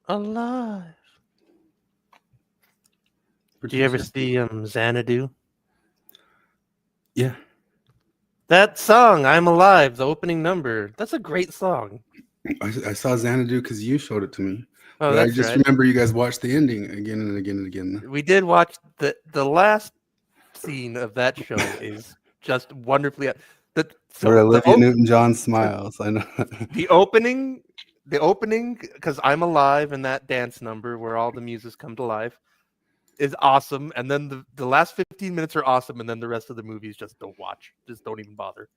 alive. Do you ever see Xanadu? Yeah. That song, I'm Alive, the opening number. That's a great song. I saw Xanadu because you showed it to me. Oh, but that's I just right. remember you guys watched the ending again and again and again. We did watch the last scene of that show is just wonderfully. Where Olivia Newton-John smiles. I know. The opening, because I'm Alive and that dance number where all the muses come to life is awesome. And then the last 15 minutes are awesome. And then the rest of the movies just don't watch. Just don't even bother.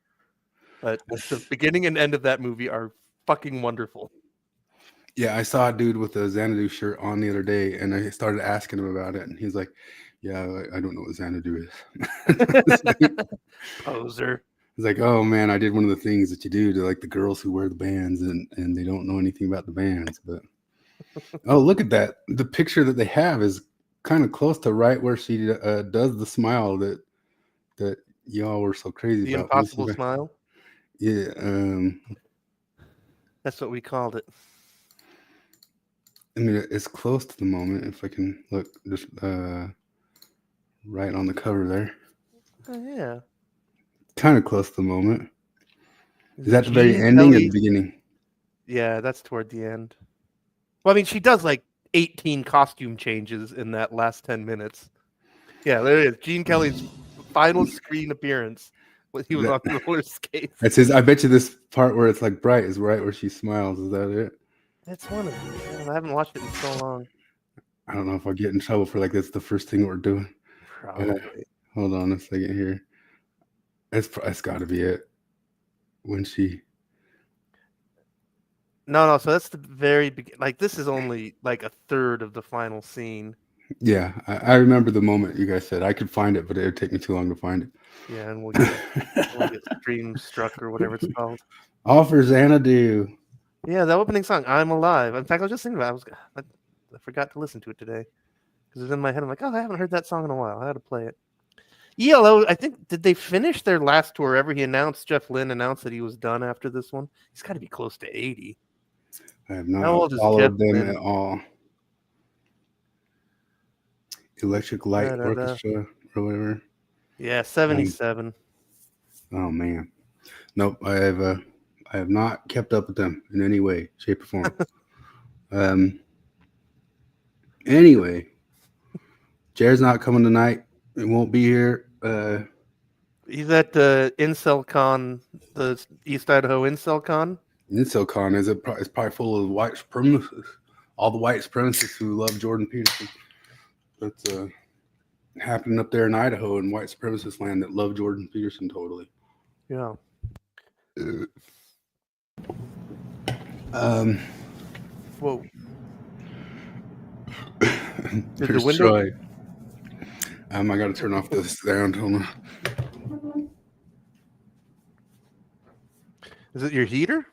But the beginning and end of that movie are fucking wonderful. Yeah, I saw a dude with a Xanadu shirt on the other day, and I started asking him about it, and he's like, "Yeah, I don't know what Xanadu is." Poser. He's like, "Oh man, I did one of the things that you do to like the girls who wear the bands, and they don't know anything about the bands." But oh, look at that! The picture that they have is kind of close to right where she does the smile that y'all were so crazy the about. The impossible smile. Yeah. That's what we called it. I mean, it's close to the moment. If I can look, just right on the cover there. Oh, yeah. Kind of close to the moment. Is that the very ending or the beginning? Yeah, that's toward the end. Well, I mean, she does like 18 costume changes in that last 10 minutes. Yeah, there it is. Gene Kelly's final screen appearance. He was on roller skates. It says, I bet you this part where it's like bright is right where she smiles. Is that it? That's one of them. I haven't watched it in so long. I don't know if I'll get in trouble for like that's the first thing we're doing. Probably. Hold on a second here. It's got to be it. When she. No. So that's the very beginning. Like this is only like a third of the final scene. Yeah, I remember the moment you guys said I could find it, but it would take me too long to find it. Yeah, and we'll get stream struck or whatever it's called. Offer Xanadu. Yeah, the opening song, "I'm Alive." In fact, I was just thinking about it. I forgot to listen to it today because it was in my head. I'm like, oh, I haven't heard that song in a while. I had to play it. ELO, I think, did they finish their last tour? Jeff Lynne announced that he was done after this one. He's got to be close to 80. I have not followed them at all. Electric Light Orchestra or whatever. Yeah, 77. Oh man, nope. I have not kept up with them in any way, shape, or form. Anyway, Jared's not coming tonight. He won't be here. He's at the IncelCon, the East Idaho IncelCon. IncelCon it's probably full of white supremacists. All the white supremacists who love Jordan Peterson. That's happening up there in Idaho in white supremacist land that love Jordan Peterson totally. Yeah. Whoa. There's the Troy. I got to turn off the sound. Hold on. Is it your heater?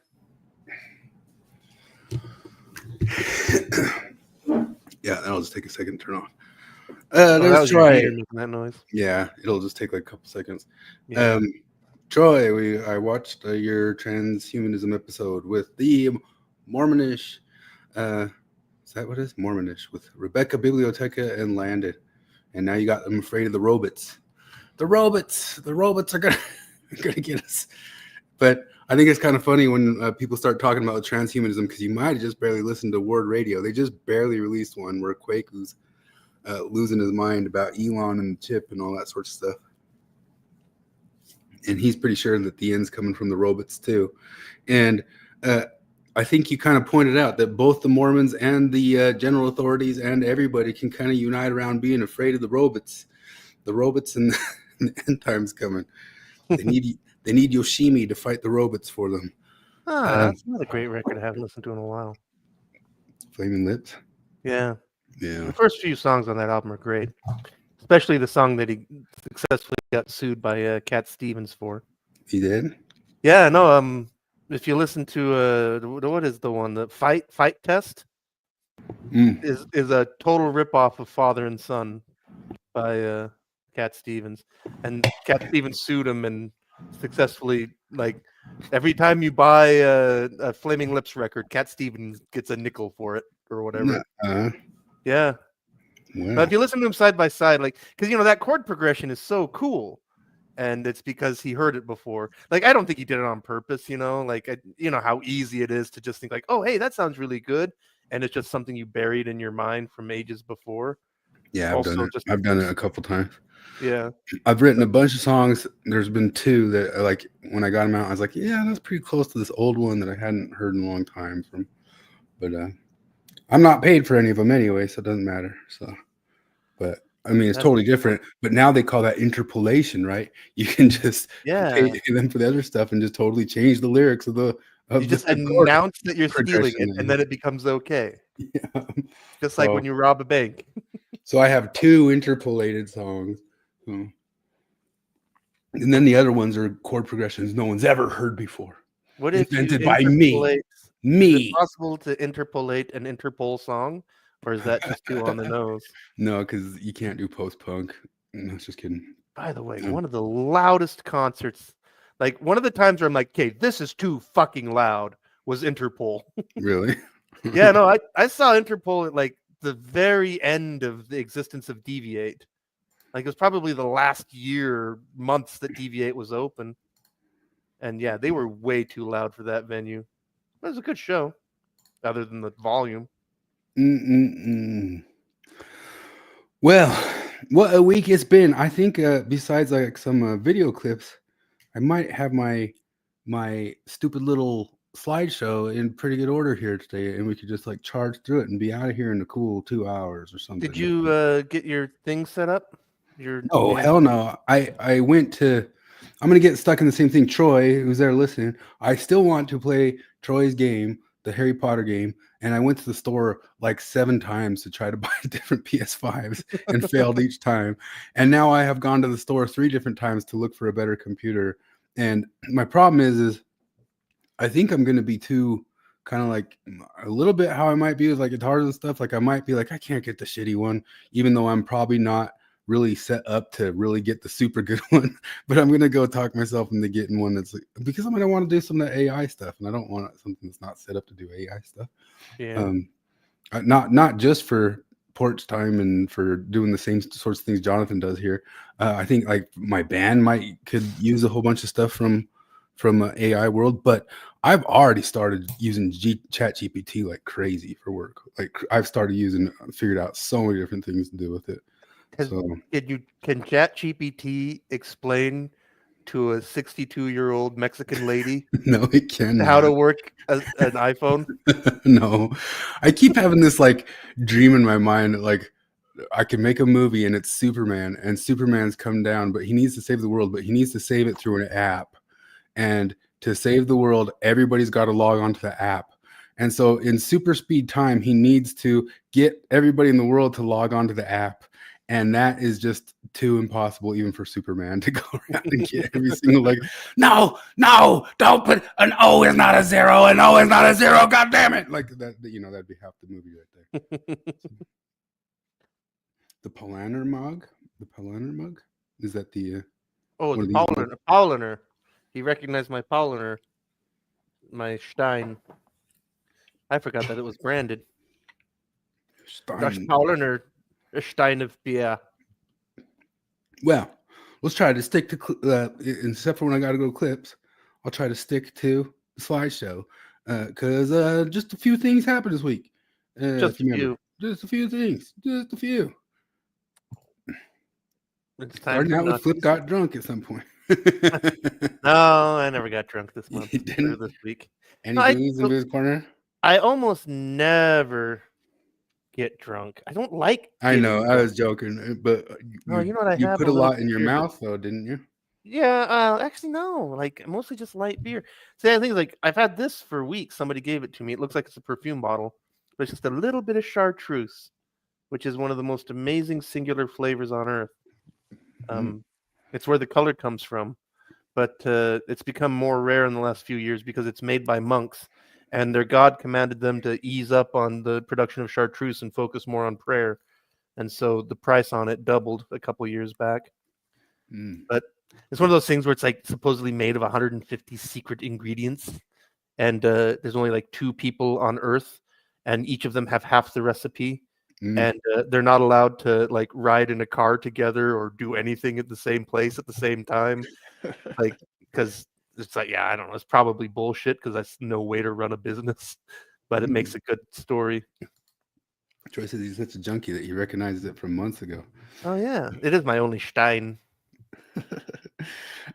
Yeah, that'll just take a second to turn off. There's Troy making that noise. Yeah, it'll just take like a couple seconds. Yeah. Troy, I watched your transhumanism episode with the Mormonish. Is that what it is? Mormonish with Rebecca Biblioteca and Landon. And now you got them afraid of the robots. The robots are gonna get us. But I think it's kind of funny when people start talking about transhumanism because you might have just barely listened to Word Radio. They just barely released one where Quaku's losing his mind about Elon and the chip and all that sort of stuff. And he's pretty sure that the end's coming from the robots too. And I think you kind of pointed out that both the Mormons and the general authorities and everybody can kind of unite around being afraid of the robots. The robots and the end time's coming. They need Yoshimi to fight the robots for them. That's not a great record I haven't listened to in a while. Flaming Lips? Yeah. Yeah. The first few songs on that album are great. Especially the song that he successfully got sued by Cat Stevens for. He did? Yeah, no, if you listen to what is the one? The Fight Test is a total ripoff of Father and Son by Cat Stevens. And Cat Stevens sued him and successfully, like, every time you buy a Flaming Lips record, Cat Stevens gets a nickel for it. or whatever. Uh, Yeah. wow. But if you listen to them side by side, like, because that chord progression is so cool, and it's because he heard it before. Like, I don't think he did it on purpose. Like, how easy it is to just think like, oh, hey, that sounds really good, and it's just something you buried in your mind from ages before. Yeah, I've done it. I've done it a couple times. Yeah. I've written a bunch of songs. There's been two that, like, when I got them out, I was like, yeah, that's pretty close to this old one that I hadn't heard in a long time from. But I'm not paid for any of them anyway, so it doesn't matter. So, but I mean, it's totally different. But now they call that interpolation, right? You can just pay them for the other stuff and just totally change the lyrics of the. You just announce that you're stealing it, and then it becomes okay. Yeah. Just like when you rob a bank. So I have two interpolated songs. And then the other ones are chord progressions no one's ever heard before. What if invented by me? Is it possible to interpolate an Interpol song, or is that just too on the nose? No, because you can't do post-punk. No, just kidding. By the way, one of the loudest concerts, like one of the times where I'm like, okay, this is too fucking loud, was Interpol. Really? Yeah, no, I saw Interpol at like the very end of the existence of Deviate. Like, it was probably the last months that Deviate was open. And yeah, they were way too loud for that venue. It was a good show, other than the volume. Well, what a week it's been. I think besides like some video clips, I might have my stupid little slideshow in pretty good order here today, and we could just like charge through it and be out of here in a cool 2 hours or something. Did you get your thing set up? Oh, hell no. I went to, I'm going to get stuck in the same thing. Troy, who's there listening, I still want to play Troy's game, the Harry Potter game, and I went to the store like 7 times to try to buy different PS5s and failed each time. And now I have gone to the store 3 different times to look for a better computer. And my problem is I think I'm going to be too kind of like a little bit how I might be with like guitars and stuff. Like I might be like, I can't get the shitty one, even though I'm probably not really set up to really get the super good one. But I'm going to go talk myself into getting one that's like, because I'm going to want to do some of the AI stuff, and I don't want something that's not set up to do AI stuff. Yeah. Not just for porch time and for doing the same sorts of things Jonathan does here. I think like my band could use a whole bunch of stuff from AI world, but I've already started using ChatGPT like crazy for work. Like I've started figured out so many different things to do with it. Can ChatGPT explain to a 62-year-old Mexican lady no, it can how to work an iPhone? No, I keep having this like dream in my mind, like I can make a movie and it's Superman, and Superman's come down, but he needs to save the world, but he needs to save it through an app. And to save the world, everybody's got to log onto the app. And so in super speed time, he needs to get everybody in the world to log onto the app. And that is just too impossible, even for Superman to go around and get every single like, no, don't put an O is not a 0, an O is not a 0. God damn it! Like that, that'd be half the movie right there. The Paulaner mug. Is that the? Oh, the Paulaner. He recognized my Paulaner, my Stein. I forgot that it was branded. Das Paulaner. A Stein of beer. Well, let's try to stick to, except for when I got to go clips, I'll try to stick to the slideshow because just a few things happened this week. Just a few. Just a few things. Just a few. Starting out with Flip got drunk at some point. No, I never got drunk this month. You didn't? Or this week. Any booze in his corner? I almost never get drunk. I don't like. I know. I was joking, but no, you know what I have. You put a lot in your mouth, though, didn't you? Yeah. Actually, no. Like mostly just light beer. See, I think like I've had this for weeks. Somebody gave it to me. It looks like it's a perfume bottle, but it's just a little bit of chartreuse, which is one of the most amazing singular flavors on earth. It's where the color comes from, but it's become more rare in the last few years because it's made by monks. And their God commanded them to ease up on the production of chartreuse and focus more on prayer. And so the price on it doubled a couple years back. But it's one of those things where it's like supposedly made of 150 secret ingredients. And there's only like 2 people on Earth. and each of them have half the recipe. Mm. And they're not allowed to like ride in a car together or do anything at the same place at the same time, like because it's like, yeah, I don't know, it's probably bullshit because that's no way to run a business, but it makes a good story. Troy says he's such a junkie that he recognizes it from months ago. Oh yeah, it is my only Stein.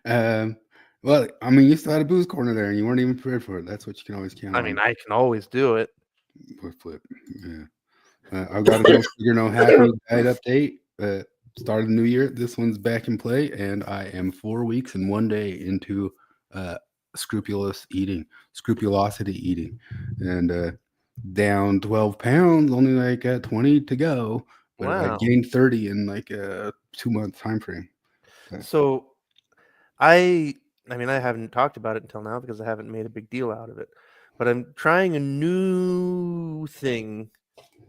Well, I mean, you still had a booze corner there, and you weren't even prepared for it. That's what you can always count on. I mean, I can always do it. Flip. Yeah. I've got a no sugar, no happy diet update. Started the new year. This one's back in play, and I am 4 weeks and 1 day into scrupulosity eating, and down 12 pounds, only like 20 to go. But Wow. I gained 30 in like a 2-month time frame. So I mean, I haven't talked about it until now because I haven't made a big deal out of it. But I'm trying a new thing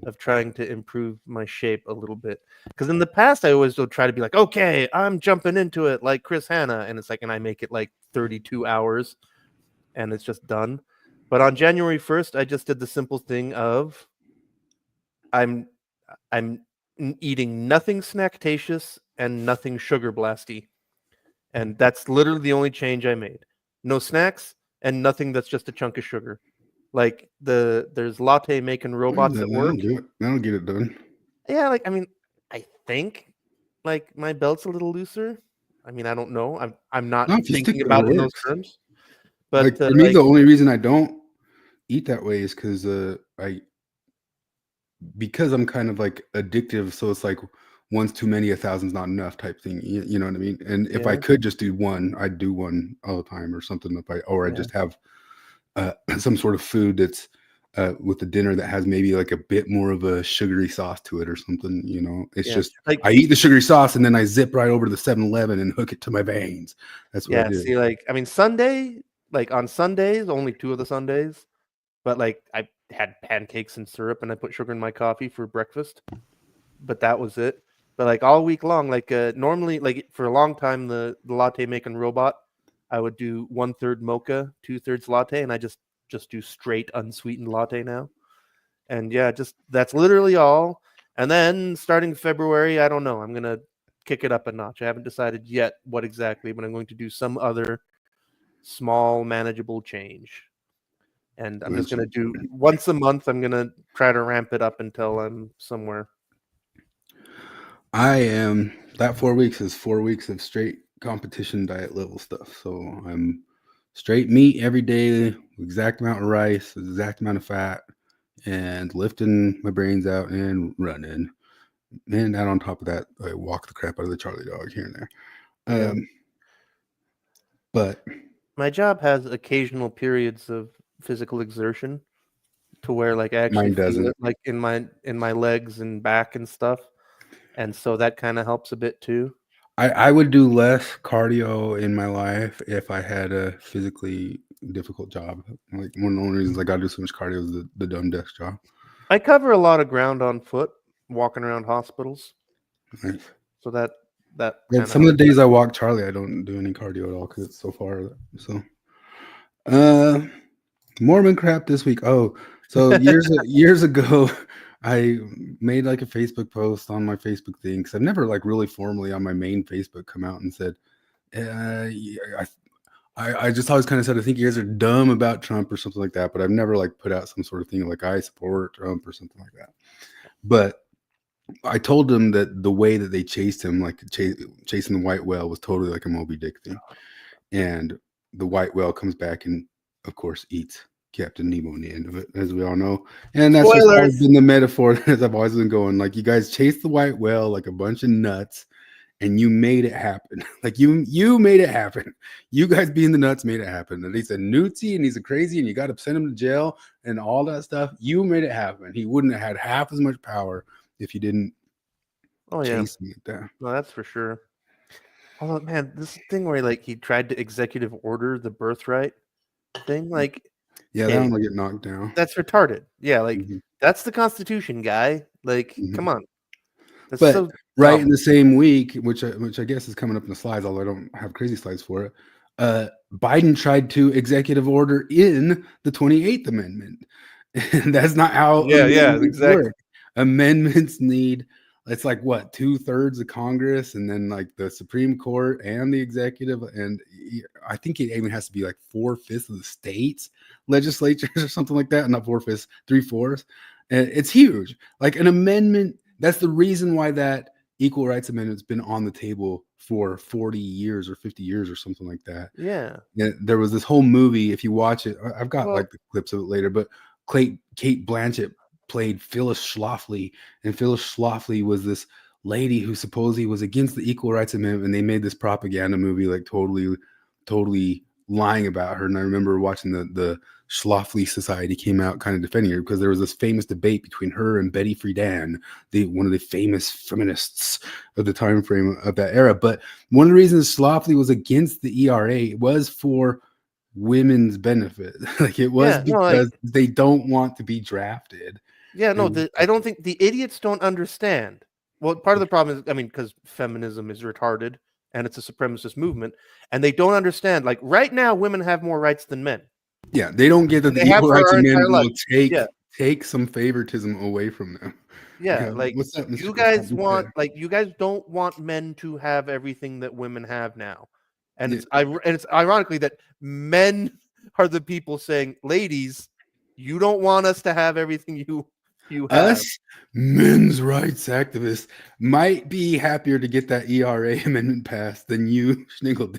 of trying to improve my shape a little bit. Because in the past, I always would try to be like, okay, I'm jumping into it like Chris Hanna. And it's like, and I make it like 32 hours and it's just done. But on January 1st, I just did the simple thing of I'm eating nothing snacktaceous and nothing sugar blasty. And that's literally the only change I made. No snacks and nothing that's just a chunk of sugar. Like there's latte making robots at work. That'll get it done. Yeah, like I mean, I think like my belt's a little looser. I mean, I don't know. I'm not thinking about it in those terms. But like, for me, the only reason I don't eat that way is because I'm kind of like addictive. So it's like one's too many, 1,000's not enough type thing. You know what I mean? And if I could just do one, I'd do one all the time or something. I just have some sort of food that's with the dinner that has maybe like a bit more of a sugary sauce to it or something. You know, it's just like I eat the sugary sauce and then I zip right over to the 7-Eleven and hook it to my veins. That's what I do. See, like I mean, Sunday, like on Sundays, only 2 of the Sundays, but like I had pancakes and syrup and I put sugar in my coffee for breakfast, but that was it. But like all week long, like normally, like for a long time, the latte making robot, I would do 1/3 mocha, 2/3 latte, and I just do straight unsweetened latte now. And yeah, just that's literally all. And then starting February, I don't know, I'm gonna kick it up a notch. I haven't decided yet what exactly, but I'm going to do some other small, manageable change. And I'm just gonna do once a month. I'm gonna try to ramp it up until I'm somewhere. I am that 4 weeks is 4 weeks of straight competition diet level stuff. So I'm straight meat every day, exact amount of rice, exact amount of fat, and lifting my brains out and running. And on top of that, I walk the crap out of the Charlie dog here and there. But my job has occasional periods of physical exertion to where like I actually feel it like in my legs and back and stuff. And so that kind of helps a bit too. I would do less cardio in my life if I had a physically difficult job. Like one of the only reasons I got to do so much cardio is the dumb desk job. I cover a lot of ground on foot, walking around hospitals. Nice. So that some of the days I walk Charlie, I don't do any cardio at all because it's so far. So, Mormon crap this week. Oh, so years ago, I made like a Facebook post on my Facebook thing because I've never like really formally on my main Facebook come out and said, I just always kind of said, I think you guys are dumb about Trump or something like that, but I've never like put out some sort of thing like I support Trump or something like that. But I told them that the way that they chased him, like chasing the white whale, was totally like a Moby Dick thing. And the white whale comes back and, of course, eats Captain Nemo in the end of it, as we all know. And that's just always been the metaphor that I've always been going. Like, you guys chased the white whale like a bunch of nuts, and you made it happen. Like, you made it happen. You guys being the nuts made it happen. And he's a newtsy, and he's a crazy, and you got to send him to jail and all that stuff. You made it happen. He wouldn't have had half as much power if you didn't chase him like that. No, that's for sure. Although, man, this thing where like he tried to executive order the birthright thing, like, yeah, that one will get knocked down. That's retarded. Yeah, like that's the Constitution, guy. Like, come on. That's but right in the same week, which I guess is coming up in the slides, although I don't have crazy slides for it. Biden tried to executive order in the 28th Amendment. That's not how Yeah, amendments exactly. work. Amendments need, it's like what, 2/3 of Congress, and then like the Supreme Court and the executive, and I think it even has to be like 4/5 of the states legislatures or something like that. Not 4/5, 3/4. And it's huge. Like an amendment. That's the reason why that Equal Rights Amendment's been on the table for 40 years or 50 years or something like that. Yeah. Yeah, there was this whole movie. If you watch it, I've got Well, like the clips of it later, but Kate Blanchett played Phyllis Schlafly, and Phyllis Schlafly was this lady who supposedly was against the Equal Rights Amendment, and they made this propaganda movie, like totally lying about her. And I remember watching the Schlafly Society came out kind of defending her, because there was this famous debate between her and Betty Friedan, one of the famous feminists of the time frame of that era. But one of the reasons Schlafly was against the ERA was for women's benefit. Like it was yeah, no, because they don't want to be drafted. yeah, no. And I don't think the idiots don't understand. Well, part of the problem is, I mean, because feminism is retarded and it's a supremacist movement, and they don't understand. Like right now, women have more rights than men. yeah, they don't get that And the they have Equal for Rights our entire Amendment life. will Yeah, take some favoritism away from them. yeah. Yeah, Like what's up, Mr. you Croissant? guys want, like you guys don't want men to have everything that women have now, and Yeah. it's ironically that men are the people saying, "Ladies, you don't want us to have everything you have." Us men's rights activists might be happier to get that ERA amendment passed than you Schninkle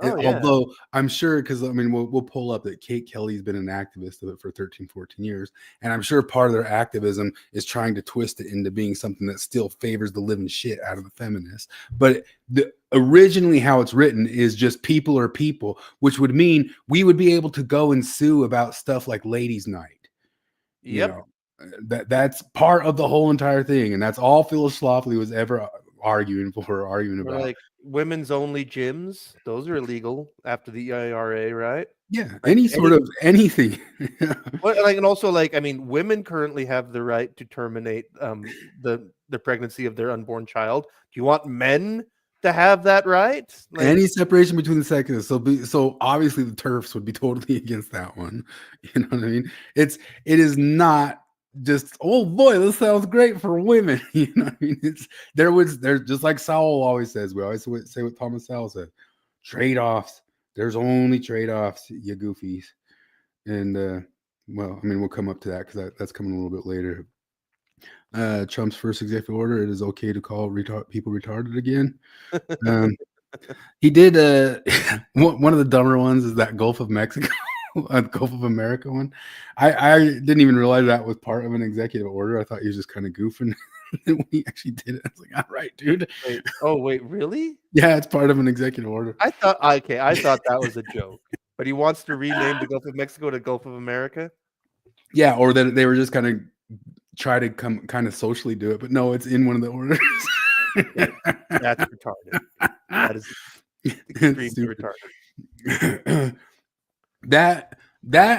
Oh yeah, although I'm sure, because I mean we'll pull up that Kate Kelly's been an activist of it for 13, 14 years, and I'm sure part of their activism is trying to twist it into being something that still favors the living shit out of the feminists. But originally how it's written is just people are people, which would mean we would be able to go and sue about stuff like ladies' night. You yep. know, that's part of the whole entire thing, and that's all Phyllis Schlafly was ever arguing Or about. like women's only gyms; those are illegal after the IRA, right? Yeah, Like any sort of anything. well, like, and also like I mean, women currently have the right to terminate the pregnancy of their unborn child. Do you want men to have that right? Like, Any separation between the sexes. So obviously the turfs would be totally against that one. You know what I mean? It is not just, oh boy, this sounds great for women. You know what I mean? There's just like Sowell always says. We always say what Thomas Sowell said: trade-offs. There's only trade-offs, you goofies. And well, I mean, we'll come up to that because that's coming a little bit later. Trump's first executive order: it is okay to call people retarded again. He did one of the dumber ones is that Gulf of Mexico, Gulf of America one. I didn't even realize that was part of an executive order. I thought he was just kind of goofing. And when he actually did it, I was like, all right, dude. wait, really? Yeah, it's part of an executive order. I thought that was a joke, but he wants to rename the Gulf of Mexico to Gulf of America. Yeah, or that they were just kind of try to come kind of socially do it, but no, it's in one of the orders. Yeah, that's retarded. That is extremely retarded. that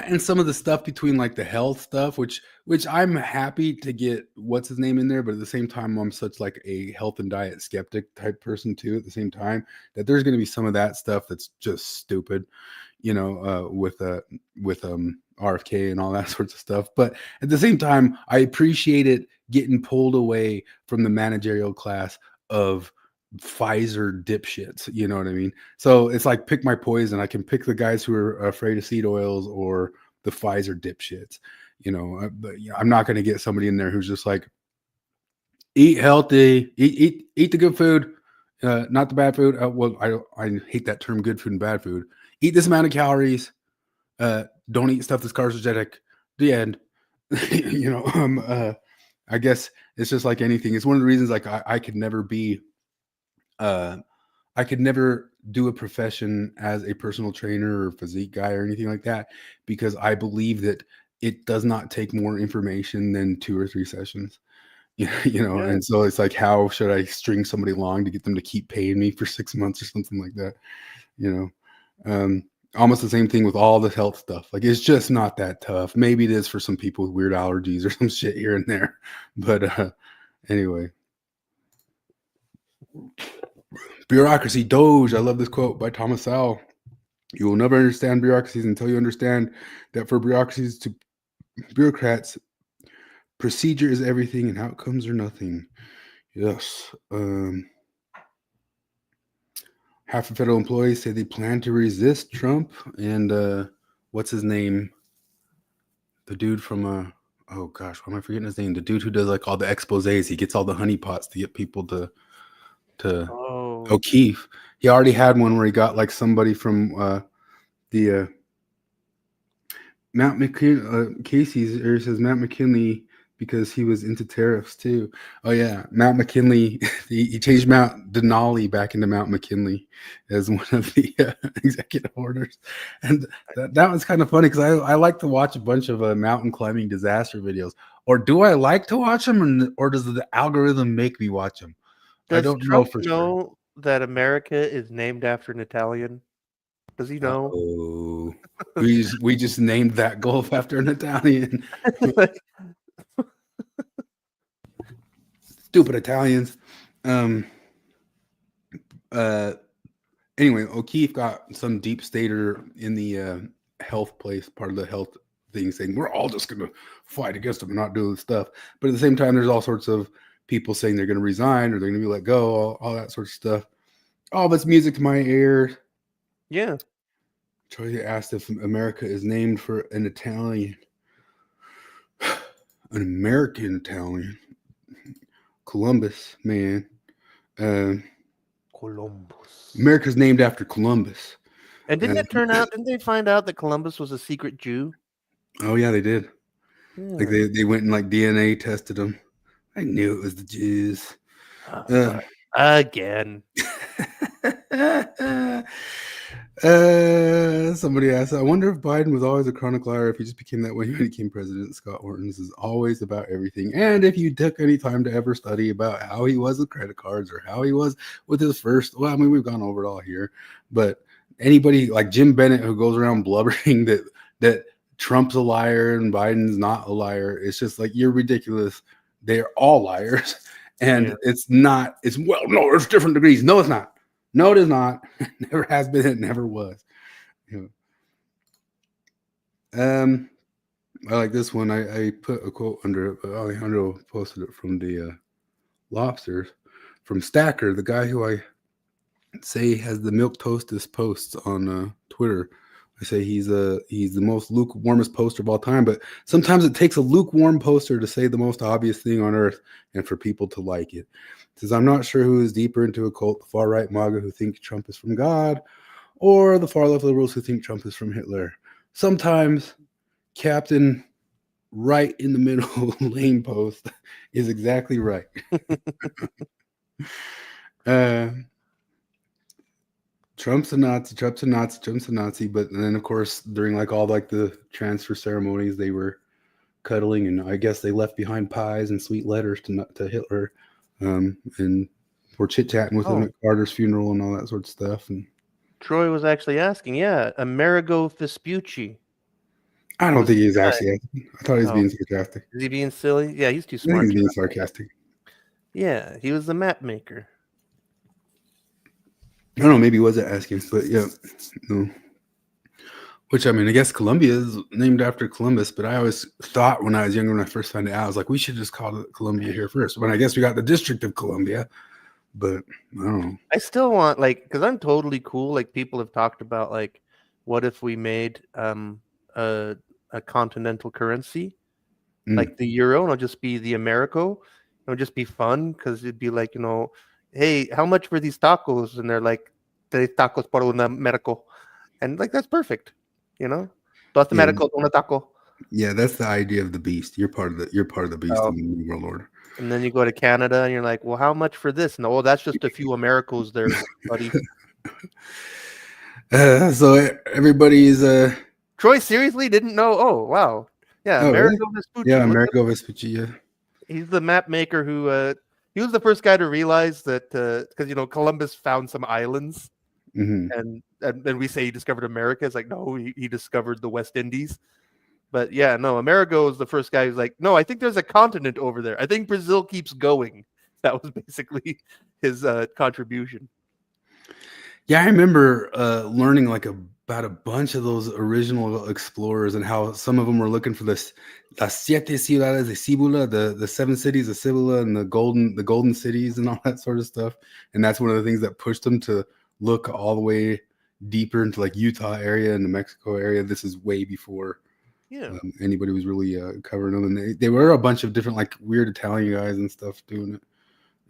and some of the stuff between like the health stuff, which I'm happy to get what's his name in there, but at the same time I'm such like a health and diet skeptic type person too, at the same time, that there's going to be some of that stuff that's just stupid, you know, with RFK and all that sorts of stuff. But at the same time, I appreciate it getting pulled away from the managerial class of Pfizer dipshits, you know what I mean? So it's like pick my poison. I can pick the guys who are afraid of seed oils or the Pfizer dipshits, you know. But you know, I'm not going to get somebody in there who's just like, eat healthy, eat the good food, not the bad food. Well, I hate that term, good food and bad food. Eat this amount of calories. Don't eat stuff that's carcinogenic. The end. You know, I guess it's just like anything. It's one of the reasons like I could never be I could never do a profession as a personal trainer or physique guy or anything like that, because I believe that it does not take more information than 2 or 3 sessions. You know, Yeah. and so it's like, how should I string somebody along to get them to keep paying me for 6 months or something like that? You know, almost the same thing with all the health stuff. Like, it's just not that tough. Maybe it is for some people with weird allergies or some shit here and there. But anyway. Bureaucracy, Doge. I love this quote by Thomas Sowell. You will never understand bureaucracies until you understand that for bureaucracies to bureaucrats, procedure is everything and outcomes are nothing. Yes. Half of federal employees say they plan to resist Trump. And what's his name? The dude from oh gosh, why am I forgetting his name? The dude who does like all the exposés. He gets all the honeypots to get people to O'Keefe. He already had one where he got like somebody from the Mount McKinley, Casey's, or he says Mount McKinley because he was into tariffs too. Oh yeah, Mount McKinley. He changed Mount Denali back into Mount McKinley as one of the executive orders, and that was kind of funny because I like to watch a bunch of mountain climbing disaster videos. Or do I like to watch them, or does the algorithm make me watch them? I don't know for sure. That America is named after an Italian? Does he know? Oh, we just named that gulf after an Italian. Stupid Italians. Anyway, O'Keefe got some deep stater in the health place, part of the health thing, saying we're all just gonna fight against them and not do this stuff. But at the same time, there's all sorts of people saying they're gonna resign or they're gonna be let go, all that sort of stuff. All that's music to my ears. Yeah. Troy asked if America is named for an Italian. An American Italian. Columbus, man. Columbus. America's named after Columbus. And didn't they find out that Columbus was a secret Jew? Oh yeah, they did. Yeah. Like they went and like DNA tested them. I knew it was the Jews. Again. Somebody asked, I wonder if Biden was always a chronic liar, if he just became that way when he became president. Scott Hortons is always about everything. And if you took any time to ever study about how he was with credit cards or how he was with his first, well, I mean, we've gone over it all here, but anybody like Jim Bennett who goes around blubbering that Trump's a liar and Biden's not a liar, it's just like, you're ridiculous. They're all liars. And it's well, no, there's different degrees. No, it's not. No, it is not. It never has been. It never was. I like this one. I put a quote under it, but Alejandro posted it from the Lobsters, from Stacker, the guy who I say has the milk toastest posts on Twitter. I say he's the most lukewarmest poster of all time, but sometimes it takes a lukewarm poster to say the most obvious thing on earth and for people to like it. It says, I'm not sure who is deeper into a cult, the far right MAGA who think Trump is from God, or the far left liberals who think Trump is from Hitler. Sometimes Captain right in the middle lane post is exactly right. Trump's a Nazi, Trump's a Nazi, Trump's a Nazi. But then, of course, during like all like the transfer ceremonies, they were cuddling, and I guess they left behind pies and sweet letters to Hitler, and were chit chatting with him at Carter's funeral and all that sort of stuff. And Troy was actually asking, Amerigo Vespucci. I don't think he's actually asking. I thought he was being sarcastic. Is he being silly? Yeah, he's too smart. I think he's being sarcastic. Yeah, he was the map maker. I don't know, maybe he wasn't asking, but yeah, no. Which, I mean, I guess Columbia is named after Columbus, but I always thought when I was younger, when I first found it out, I was like, we should just call it Columbia here first. But I guess we got the District of Columbia, but I don't know. I still want, like, because I'm totally cool. Like, people have talked about, like, what if we made a continental currency? Like the euro, and it'll just be the Americo. It'll just be fun because it'd be like, hey, how much for these tacos? And they're like, tres tacos por un Americo. And like, that's perfect. Dos Americos, una taco. Yeah, that's the idea of the beast. You're part of the beast in the New World Order. And then you go to Canada and you're like, well, how much for this? No, that's just a few Americos there, buddy. So everybody's Troy seriously didn't know. Oh, wow. Yeah, Amerigo Vespucci. Yeah, Amerigo Vespucci, yeah. He's the map maker who he was the first guy to realize that because Columbus found some islands, and we say he discovered America. It's like, no, he discovered the West Indies. But yeah, no, Amerigo is the first guy who's like, no, I think there's a continent over there. I think Brazil keeps going. That was basically his contribution. Yeah, I remember learning like about a bunch of those original explorers and how some of them were looking for las siete ciudades de Cibola, the 7 cities of Cibola, and the golden cities and all that sort of stuff. And that's one of the things that pushed them to look all the way deeper into like Utah area and the Mexico area. This is way before anybody was really covering them. And they were a bunch of different like weird Italian guys and stuff doing it.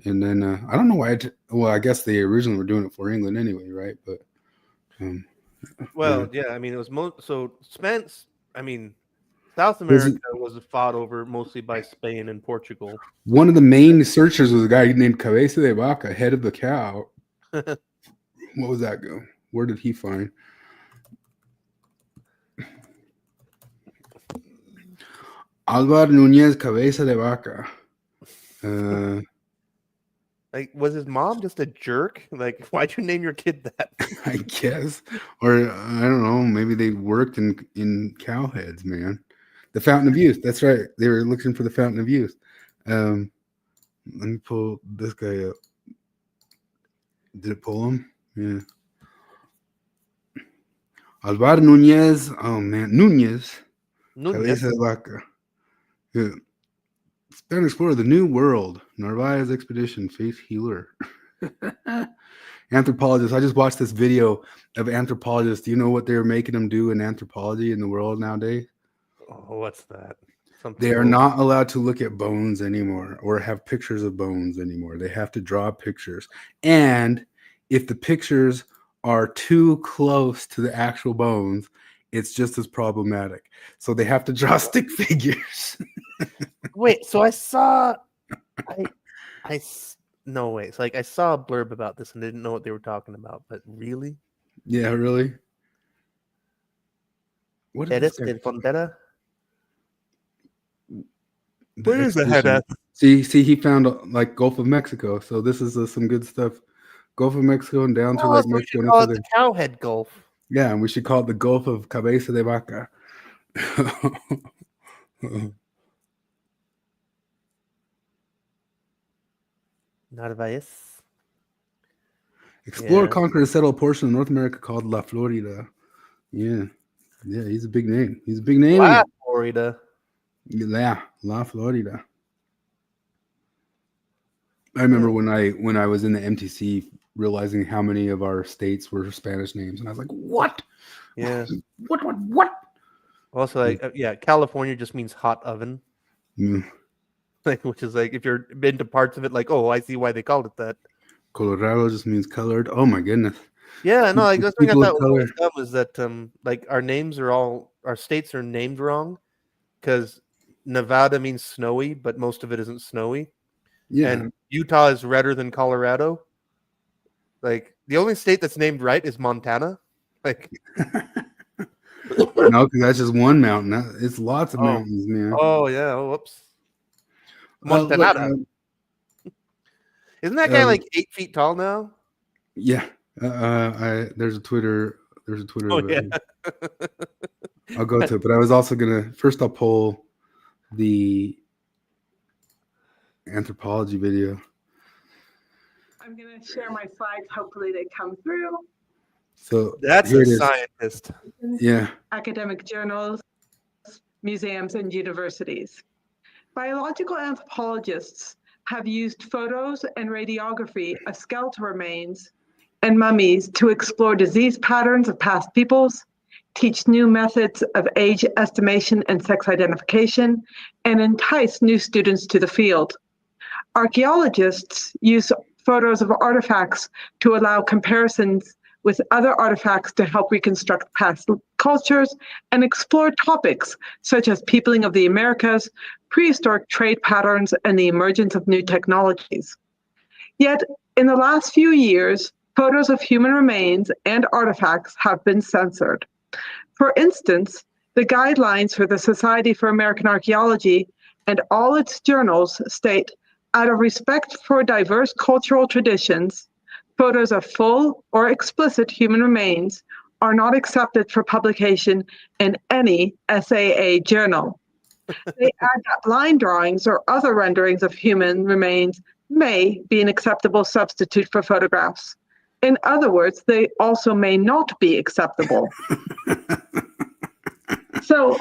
And then I don't know why. Well, I guess they originally were doing it for England anyway, right? But well, yeah. I mean, it was Spence. I mean, South America was fought over mostly by Spain and Portugal. One of the main searchers was a guy named Cabeza de Vaca, head of the cow. What was that go? Where did he find? Alvar Núñez Cabeza de Vaca. Like, was his mom just a jerk? Like, why'd you name your kid that? I guess. Or, I don't know, maybe they worked in cow heads, man. The Fountain of Youth. That's right. They were looking for the Fountain of Youth. Let me pull this guy up. Did it pull him? Yeah. Alvar Núñez. Oh, man. Núñez. Cabeza de Vaca. Yeah. Spanish explorer, the New World, Narvaez expedition, faith healer. Anthropologist. I just watched this video of anthropologists. Do you know what they're making them do in anthropology in the world nowadays? Oh, what's that? They are not allowed to look at bones anymore or have pictures of bones anymore. They have to draw pictures. And if the pictures are too close to the actual bones, it's just as problematic. So they have to draw stick figures. Wait, so I saw, no way. It's like I saw a blurb about this and didn't know what they were talking about. But really? Yeah, really. What is Eres del Frontera? Where is the head at? See, he found like Gulf of Mexico. So this is some good stuff. Gulf of Mexico and down to like so Mexico. We should call it the Cowhead Gulf. Yeah, and we should call it the Gulf of Cabeza de Vaca. Narvaez. Explore, conquer, and settle a portion of North America called La Florida. Yeah, he's a big name. La Florida. Yeah, La Florida. I remember when I was in the MTC realizing how many of our states were Spanish names, and I was like, "What? Yeah, what?" Also, like, California just means hot oven. Mm. Like, which is like, if you're been to parts of it, like, oh, I see why they called it that. Colorado just means colored. Oh my goodness. Yeah, no, like that's thing I thought was dumb is that like our states are named wrong because Nevada means snowy, but most of it isn't snowy. Yeah. And Utah is redder than Colorado. Like the only state that's named right is Montana. Like no, because that's just one mountain. It's lots of mountains, man. Oh yeah. Oh, whoops. Montana. Isn't that guy like 8 feet tall now? Yeah. There's a Twitter. Oh, yeah. I'll go to it, but I was also I'll pull the anthropology video. I'm gonna share my slides. Hopefully they come through. So that's a scientist. Yeah. Academic journals, museums, and universities. Biological anthropologists have used photos and radiography of skeletal remains and mummies to explore disease patterns of past peoples, teach new methods of age estimation and sex identification, and entice new students to the field. Archaeologists use photos of artifacts to allow comparisons with other artifacts to help reconstruct past cultures and explore topics such as peopling of the Americas, prehistoric trade patterns, and the emergence of new technologies. Yet, in the last few years, photos of human remains and artifacts have been censored. For instance, the guidelines for the Society for American Archaeology and all its journals state, out of respect for diverse cultural traditions, photos of full or explicit human remains are not accepted for publication in any SAA journal. They add that line drawings or other renderings of human remains may be an acceptable substitute for photographs. In other words, they also may not be acceptable. So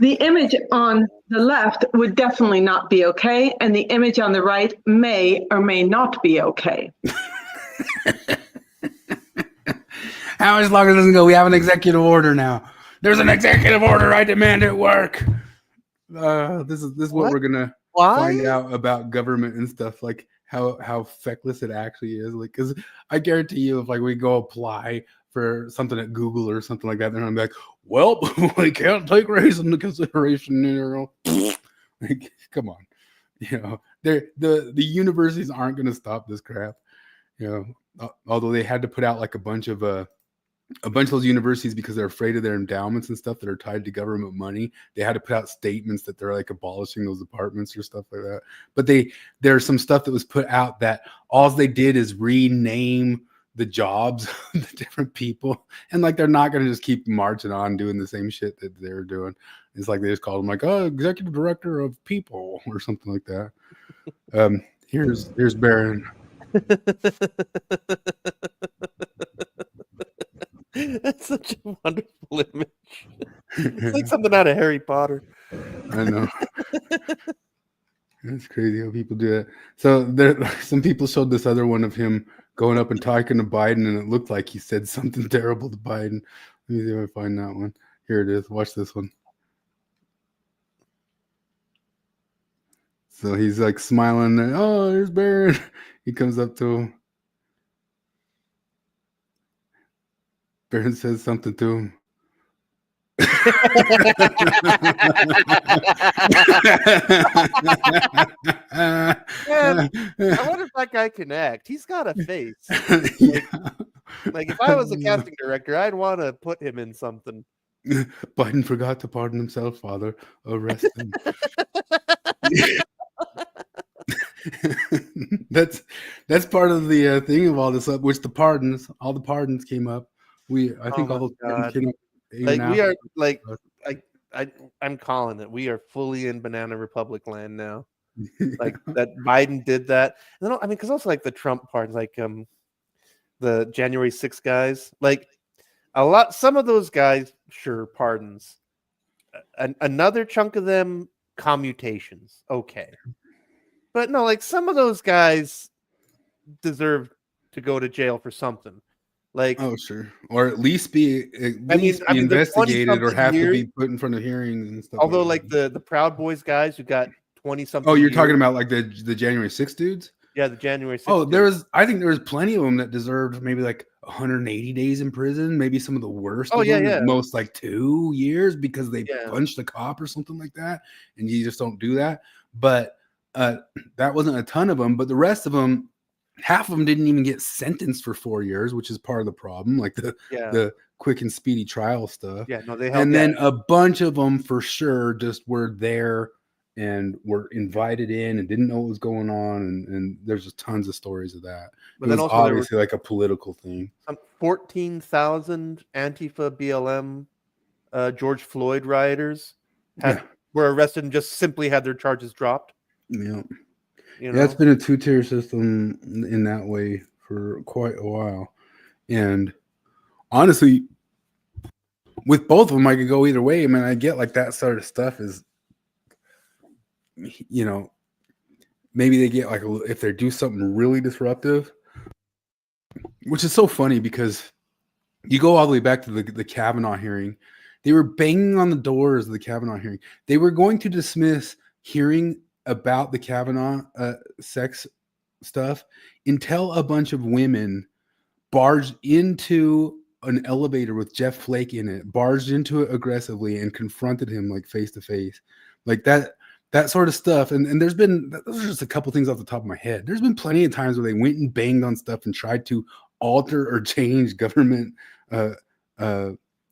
the image on the left would definitely not be okay, and the image on the right may or may not be okay. How much longer does it go? We have an executive order now. There's an executive order. I demand it work. This is what we're gonna find out about government and stuff, like how feckless it actually is. Like, because I guarantee you, if like we go apply for something at Google or something like that, then I'm like, well, we can't take race into consideration. Like, come on, the universities aren't gonna stop this crap. Although they had to put out like a bunch of those universities, because they're afraid of their endowments and stuff that are tied to government money. They had to put out statements that they're like abolishing those departments or stuff like that. But there's some stuff that was put out that all they did is rename the jobs of the different people, and like they're not going to just keep marching on doing the same shit that they're doing. It's like they just called them like, oh, executive director of people or something like that. Here's Barron. That's such a wonderful image. It's like something out of Harry Potter. I know. It's crazy how people do that. So some people showed this other one of him going up and talking to Biden, and it looked like he said something terrible to Biden. Let me see if I find that one. Here it is. Watch this one. So he's like smiling. Oh, here's Barron. He comes up to him. Barron says something to him. Man, I wonder if that guy can act. He's got a face. Like if I was a casting director, I'd want to put him in something. Biden forgot to pardon himself, Father. Arrest him. That's part of the thing of all this, which all the pardons came up. I think all those pardons came up. Like we are like I'm calling it. We are fully in Banana Republic land now. Like that Biden did that. And then, I mean, because also like the Trump pardons, like the January 6th guys, like some of those guys, sure, pardons. Another chunk of them, commutations. Okay. But no, like some of those guys deserve to go to jail for something. Like, oh sure, or at least be investigated, or have to be put in front of hearings and stuff. Although, like the Proud Boys guys who got 20-something. Oh, you're talking about like the January 6th dudes? Yeah, the January 6th. Oh, I think there was plenty of them that deserved maybe like 180 days in prison. Maybe some of the worst. Oh, yeah. Most like 2 years because they punched a cop or something like that, and you just don't do that. But that wasn't a ton of them. But the rest of them, half of them didn't even get sentenced for 4 years, which is part of the problem. Like the quick and speedy trial stuff. Yeah, no, they. And then a bunch of them for sure just were there and were invited in and didn't know what was going on, and there's just tons of stories of that. But it was also obviously like a political thing. 14,000 Antifa BLM George Floyd rioters were arrested and just simply had their charges dropped. Yeah. It's been a two-tier system in that way for quite a while. And honestly, with both of them, I could go either way. I mean, I get like that sort of stuff is, maybe they get like if they do something really disruptive, which is so funny because you go all the way back to the Kavanaugh hearing. They were banging on the doors of the Kavanaugh hearing. They were going to dismiss hearing about the Kavanaugh sex stuff until a bunch of women barged into an elevator with Jeff Flake in it, barged into it aggressively and confronted him like face to face, like that sort of stuff. And those are just a couple things off the top of my head. There's been plenty of times where they went and banged on stuff and tried to alter or change government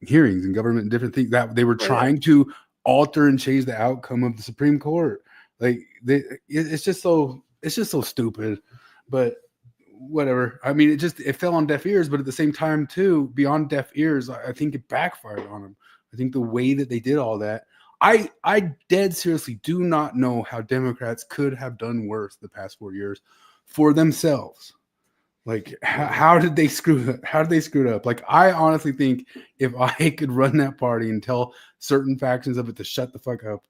hearings and government different things that they were trying to alter and change the outcome of the Supreme Court. Like it's just so stupid, but whatever. I mean, it fell on deaf ears, but at the same time too, beyond deaf ears, I think it backfired on them. I think the way that they did all that, I dead seriously do not know how Democrats could have done worse the past 4 years for themselves. Like, how did they screw it? How did they screw it up? Like, I honestly think if I could run that party and tell certain factions of it to shut the fuck up,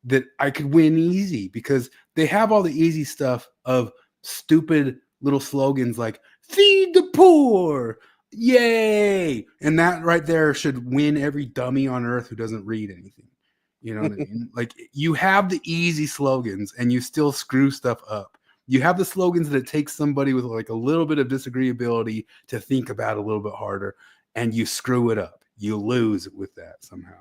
that I could win easy, because they have all the easy stuff of stupid little slogans like "Feed the poor," yay, and that right there should win every dummy on earth who doesn't read anything. You know what I mean? Like, you have the easy slogans and you still screw stuff up. You have the slogans that it takes somebody with like a little bit of disagreeability to think about a little bit harder, and you screw it up. You lose with that somehow.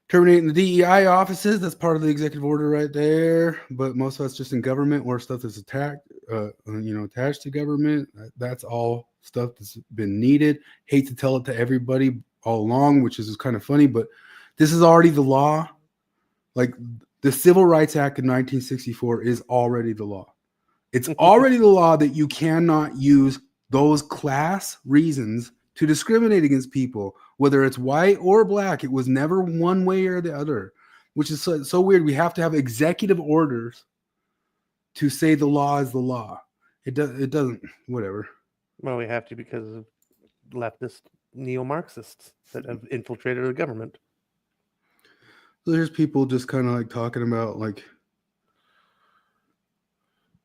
Terminating the DEI offices, that's part of the executive order right there. But most of that's just in government or stuff that's attached to government. That's all stuff that's been needed. Hate to tell it to everybody all along, which is kind of funny, but this is already the law. Like, the Civil Rights Act of 1964 is already the law. It's already the law that you cannot use those class reasons to discriminate against people, whether it's white or black. It was never one way or the other, which is so weird. We have to have executive orders to say the law is the law. It doesn't, whatever. Well, we have to because of leftist neo-Marxists that have infiltrated the government. So there's people just kind of like talking about like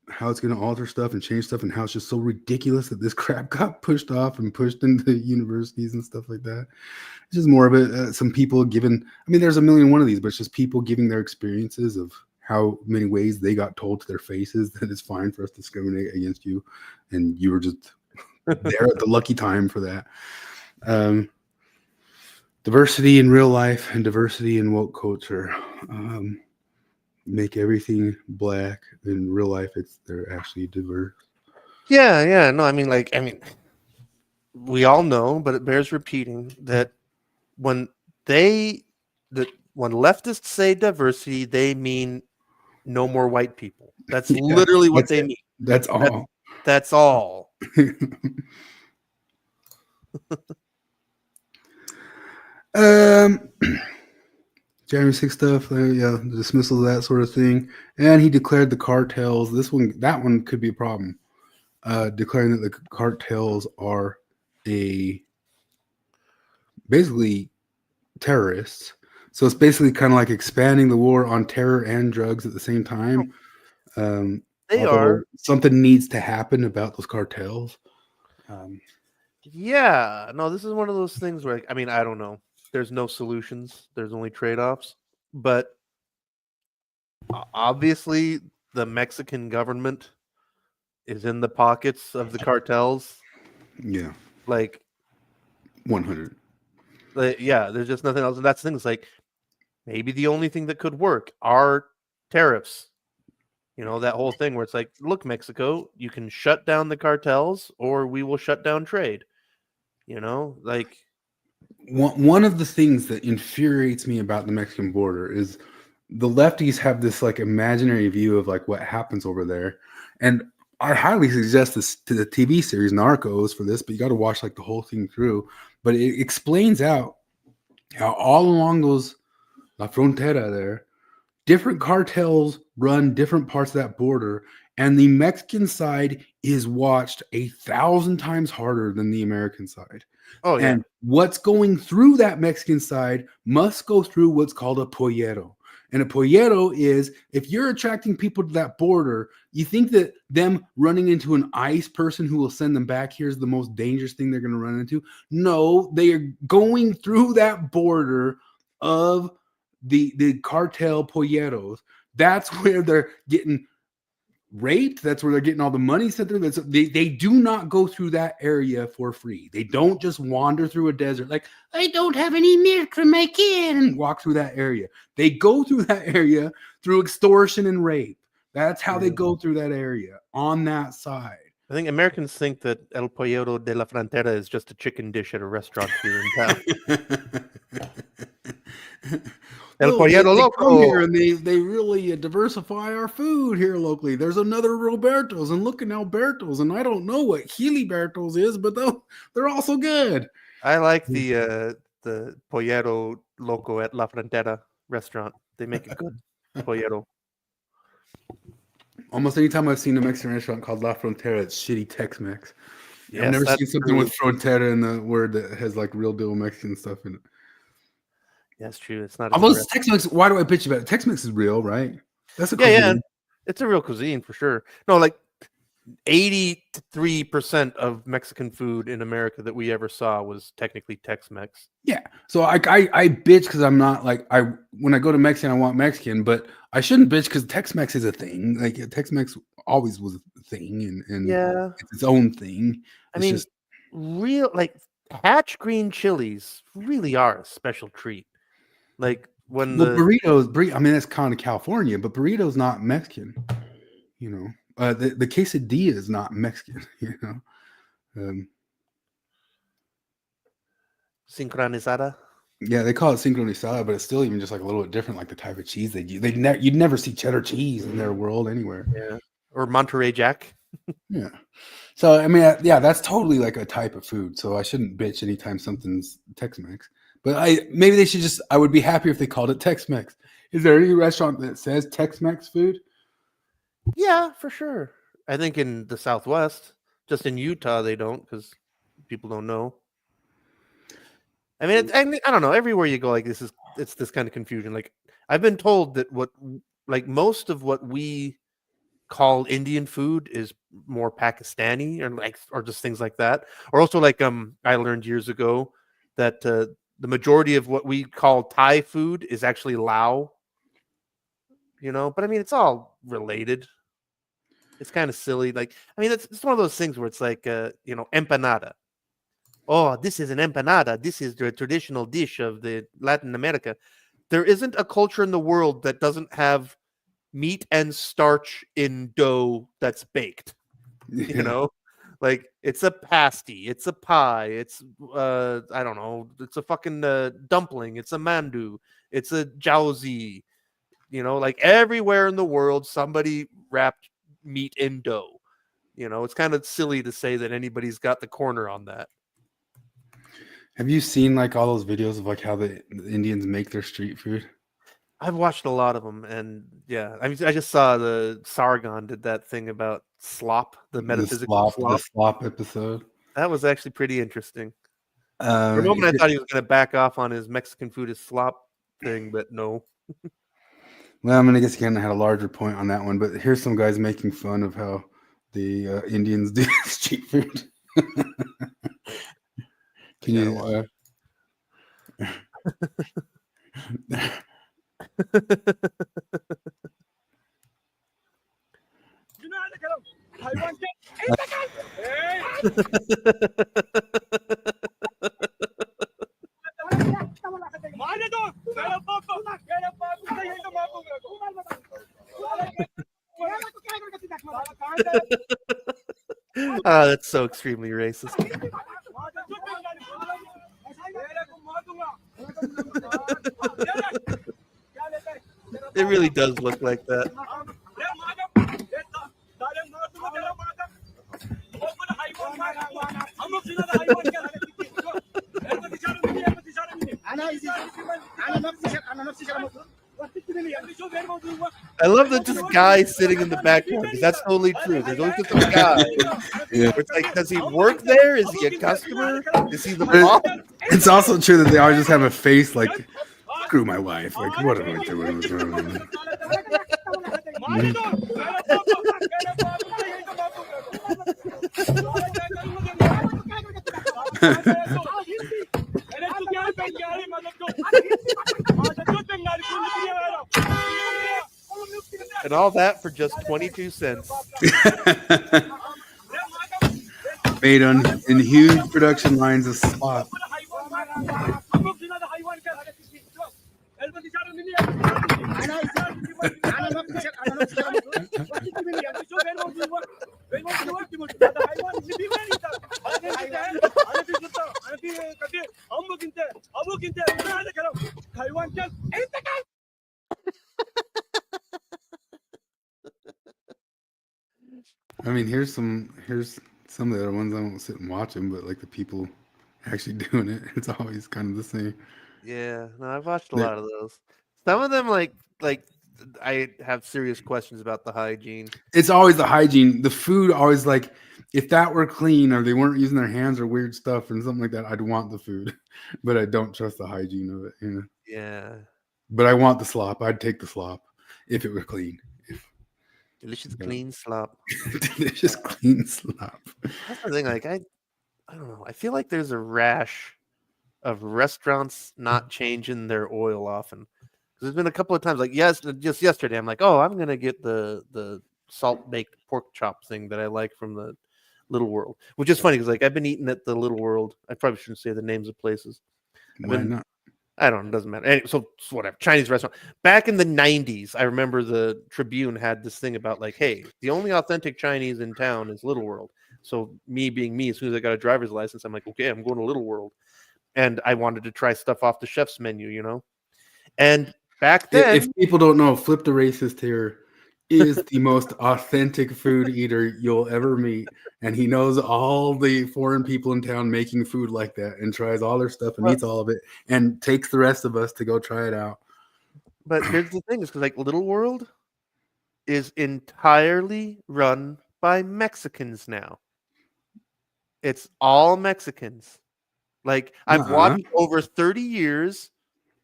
how it's going to alter stuff and change stuff, and how it's just so ridiculous that this crap got pushed off and pushed into universities and stuff like that. It's just more of it. Some people giving, I mean, there's a million one of these, but it's just people giving their experiences of how many ways they got told to their faces that it's fine for us to discriminate against you, and you were just there at the lucky time for that. Diversity in real life and diversity in woke culture. Make everything black. In real life, they're actually diverse. Yeah. No, I mean, we all know, but it bears repeating that when leftists say diversity, they mean no more white people. That's literally what they mean. That's all. That's all. January 6th stuff, the dismissal of that sort of thing, and he declared the cartels. That one could be a problem. Declaring that the cartels are basically terrorists. So it's basically kind of like expanding the war on terror and drugs at the same time. Something needs to happen about those cartels. Yeah, no, this is one of those things where, I mean, I don't know. There's no solutions. There's only trade-offs. But obviously, the Mexican government is in the pockets of the cartels. Yeah. Like 100. Yeah, there's just nothing else. And that's the thing. It's like, maybe the only thing that could work are tariffs. You know, that whole thing where it's like, look, Mexico, you can shut down the cartels or we will shut down trade. You know, like... One of the things that infuriates me about the Mexican border is the lefties have this like imaginary view of like what happens over there. And I highly suggest this to the TV series Narcos for this, but you got to watch like the whole thing through. But it explains out how all along those La Frontera there, different cartels run different parts of that border, and the Mexican side is watched 1,000 times harder than the American side. Oh, yeah. And what's going through that Mexican side must go through what's called a pollero. And a pollero is, if you're attracting people to that border, you think that them running into an ICE person who will send them back here is the most dangerous thing they're going to run into. No, they are going through that border of the cartel polleros. That's where they're getting raped. That's where they're getting all the money sent through. They do not go through that area for free. They don't just wander through a desert like, I don't have any milk for my kid, and walk through that area. They go through that area through extortion and rape. That's how they go through that area on that side. I think Americans think that El Pollo de la Frontera is just a chicken dish at a restaurant here in town. El Pollero Loco. Come here and they really diversify our food here locally. There's another Roberto's, and look at Alberto's, and I don't know what Giliberto's is, but they're also good. I like the Pollero Loco at La Frontera restaurant. They make a good Pollero. Almost anytime I've seen a Mexican restaurant called La Frontera, it's shitty Tex-Mex. I've never seen something with Frontera in the word that has like real deal Mexican stuff in it. That's true. It's not. Although Tex-Mex, why do I bitch about it? Tex-Mex is real, right? That's a cuisine. Yeah. It's a real cuisine for sure. No, like 83% of Mexican food in America that we ever saw was technically Tex-Mex. Yeah. So I bitch because I'm not like when I go to Mexican, I want Mexican, but I shouldn't bitch because Tex-Mex is a thing. Like Tex-Mex always was a thing, and yeah, it's its own thing. I mean, just real like Hatch green chilies really are a special treat. Like when burritos, I mean that's kind of California, but burritos not Mexican. You know, the quesadilla is not Mexican. You know, sincronizada. Yeah, they call it sincronizada, but it's still even just like a little bit different, like the type of cheese they use. You'd never see cheddar cheese in their world anywhere. Yeah, or Monterey Jack. Yeah. So I mean, yeah, that's totally like a type of food. So I shouldn't bitch anytime something's Tex-Mex. But maybe they should just. I would be happier if they called it Tex-Mex. Is there any restaurant that says Tex-Mex food? Yeah, for sure. I think in the Southwest, just in Utah, they don't because people don't know. I mean, I don't know. Everywhere you go, like it's this kind of confusion. Like I've been told that like most of what we call Indian food is more Pakistani or just things like that. Or also like I learned years ago that the majority of what we call Thai food is actually Lao. You know, but I mean, it's all related. It's kind of silly. Like, I mean, it's one of those things where it's like, you know, empanada. Oh, this is an empanada. This is the traditional dish of the Latin America. There isn't a culture in the world that doesn't have meat and starch in dough that's baked. Yeah. You know, like it's a pasty, it's a pie, it's I don't know, it's a fucking dumpling, it's a mandu, it's a jiaozi. You know, like everywhere in the world, somebody wrapped meat in dough. You know, it's kind of silly to say that anybody's got the corner on that. Have you seen like all those videos of like how the Indians make their street food? I've watched a lot of them, and yeah, I mean, I just saw the Sargon did that thing about slop, the metaphysical slop. The slop episode. That was actually pretty interesting. For a moment, I thought he was going to back off on his Mexican food is slop thing, but no. Well, I mean, I guess he kind of had a larger point on that one, but here's some guys making fun of how the Indians do street food. Can you? That's so extremely racist. It really does look like that. I love that this guy sitting in the background because that's totally true. There's always just a guy. Yeah. It's like, does he work there? Is he a customer? Is he the boss? It's also true that they always just have a face like, screw my wife. Like, what am I doing? And all that for just 22 cents. Made in huge production lines of slop. I mean, here's some of the other ones. I won't sit and watch them, but like the people actually doing it, it's always kind of the same. Yeah, no, I've watched a lot of those. Some of them like I have serious questions about the hygiene. It's always the hygiene. The food always like, if that were clean or they weren't using their hands or weird stuff and something like that, I'd want the food, but I don't trust the hygiene of it. Yeah. But I want the slop. I'd take the slop if it were clean. Delicious clean slop. Delicious clean slop. That's the thing. Like I don't know. I feel like there's a rash of restaurants not changing their oil often. Because there's been a couple of times, like just yesterday, I'm like, oh, I'm gonna get the salt baked pork chop thing that I like from the Little World, which is funny because like I've been eating at the Little World. I probably shouldn't say the names of places. Why not? I don't know. It doesn't matter. Anyway, so whatever. Chinese restaurant. Back in the 90s, I remember the Tribune had this thing about like, hey, the only authentic Chinese in town is Little World. So me being me, as soon as I got a driver's license, I'm like, okay, I'm going to Little World. And I wanted to try stuff off the chef's menu, you know? And back then... If people don't know, Flip the Racist here is the most authentic food eater you'll ever meet. And he knows all the foreign people in town making food like that and tries all their stuff and eats all of it and takes the rest of us to go try it out. But here's the thing, is because like Little World is entirely run by Mexicans now. It's all Mexicans. Like I've watched over 30 years.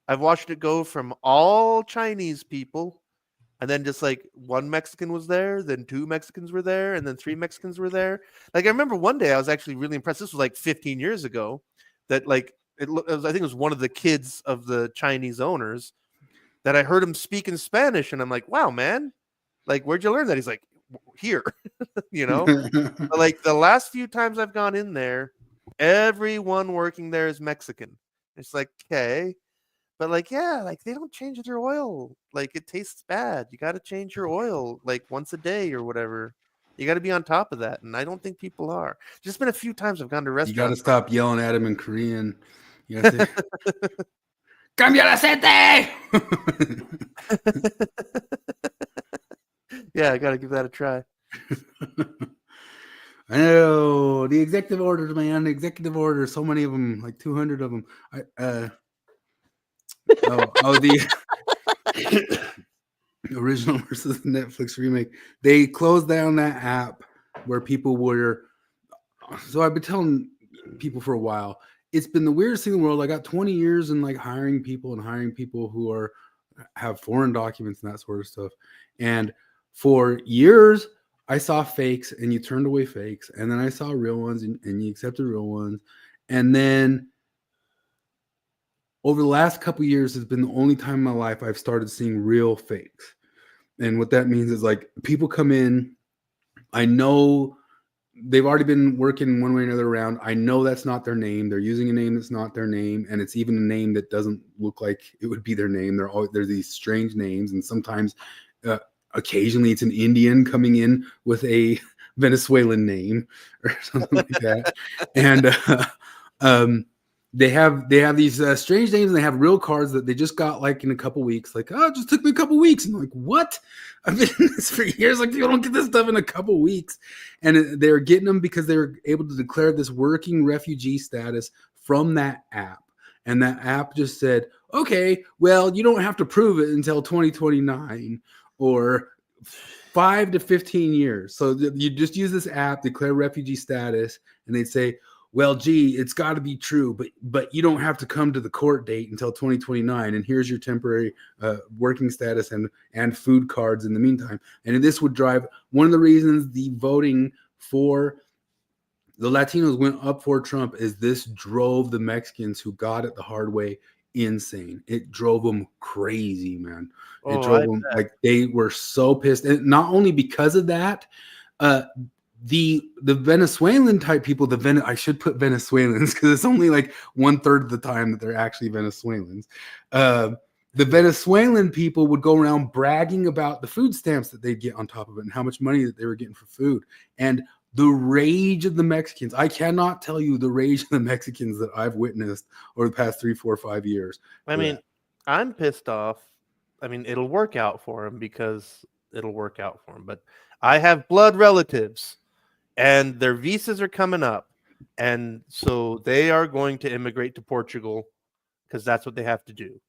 I've watched it go from all Chinese people, and then just like one Mexican was there, then two Mexicans were there, and then three Mexicans were there. Like I remember one day I was actually really impressed. This was like 15 years ago. That like it was, I think it was one of the kids of the Chinese owners that I heard him speak in Spanish, and I'm like, wow, man, like where'd you learn that? He's like, here, you know. But like the last few times I've gone in there, everyone working there is Mexican. It's like, okay. But like, yeah, like they don't change their oil. Like it tastes bad. You got to change your oil like once a day or whatever. You got to be on top of that. And I don't think people are. Just been a few times I've gone to restaurants. You got to stop yelling at him in Korean. You got to say, "Cambia el aceite!" Yeah, I got to give that a try. I know the executive orders, man. The executive orders, so many of them, like 200 of them. The original versus Netflix remake. They closed down that app where people were. So I've been telling people for a while. It's been the weirdest thing in the world. I got 20 years in like hiring people who have foreign documents and that sort of stuff. And for years, I saw fakes and you turned away fakes. And then I saw real ones and you accepted real ones. And then over the last couple of years has been the only time in my life I've started seeing real fakes. And what that means is like people come in, I know they've already been working one way or another around. I know that's not their name. They're using a name that's not their name. And it's even a name that doesn't look like it would be their name. There's these strange names. And sometimes occasionally it's an Indian coming in with a Venezuelan name or something like that. And they have these strange names and they have real cards that they just got like in a couple weeks. Like, oh, it just took me a couple weeks. And I'm like, what? I've been in this for years. Like, people don't get this stuff in a couple weeks. And they're getting them because they were able to declare this working refugee status from that app. And that app just said, okay, well, you don't have to prove it until 2029 or 5 to 15 years. So you just use this app, declare refugee status, and they'd say, well, gee, it's got to be true, but you don't have to come to the court date until 2029. And here's your temporary working status and food cards in the meantime. And this would drive one of the reasons the voting for the Latinos went up for Trump is this drove the Mexicans who got it the hard way insane. It drove them crazy, man. It drove them like they were so pissed. And not only because of that, the Venezuelan type people, I should put Venezuelans because it's only like 1/3 of the time that they're actually Venezuelans. The Venezuelan people would go around bragging about the food stamps that they'd get on top of it and how much money that they were getting for food. And the rage of the Mexicans, I cannot tell you the rage of the Mexicans that I've witnessed over the past 3, 4, 5 years. I mean, I'm pissed off. I mean, it'll work out for him because it'll work out for him. But I have blood relatives and their visas are coming up. And so they are going to immigrate to Portugal because that's what they have to do.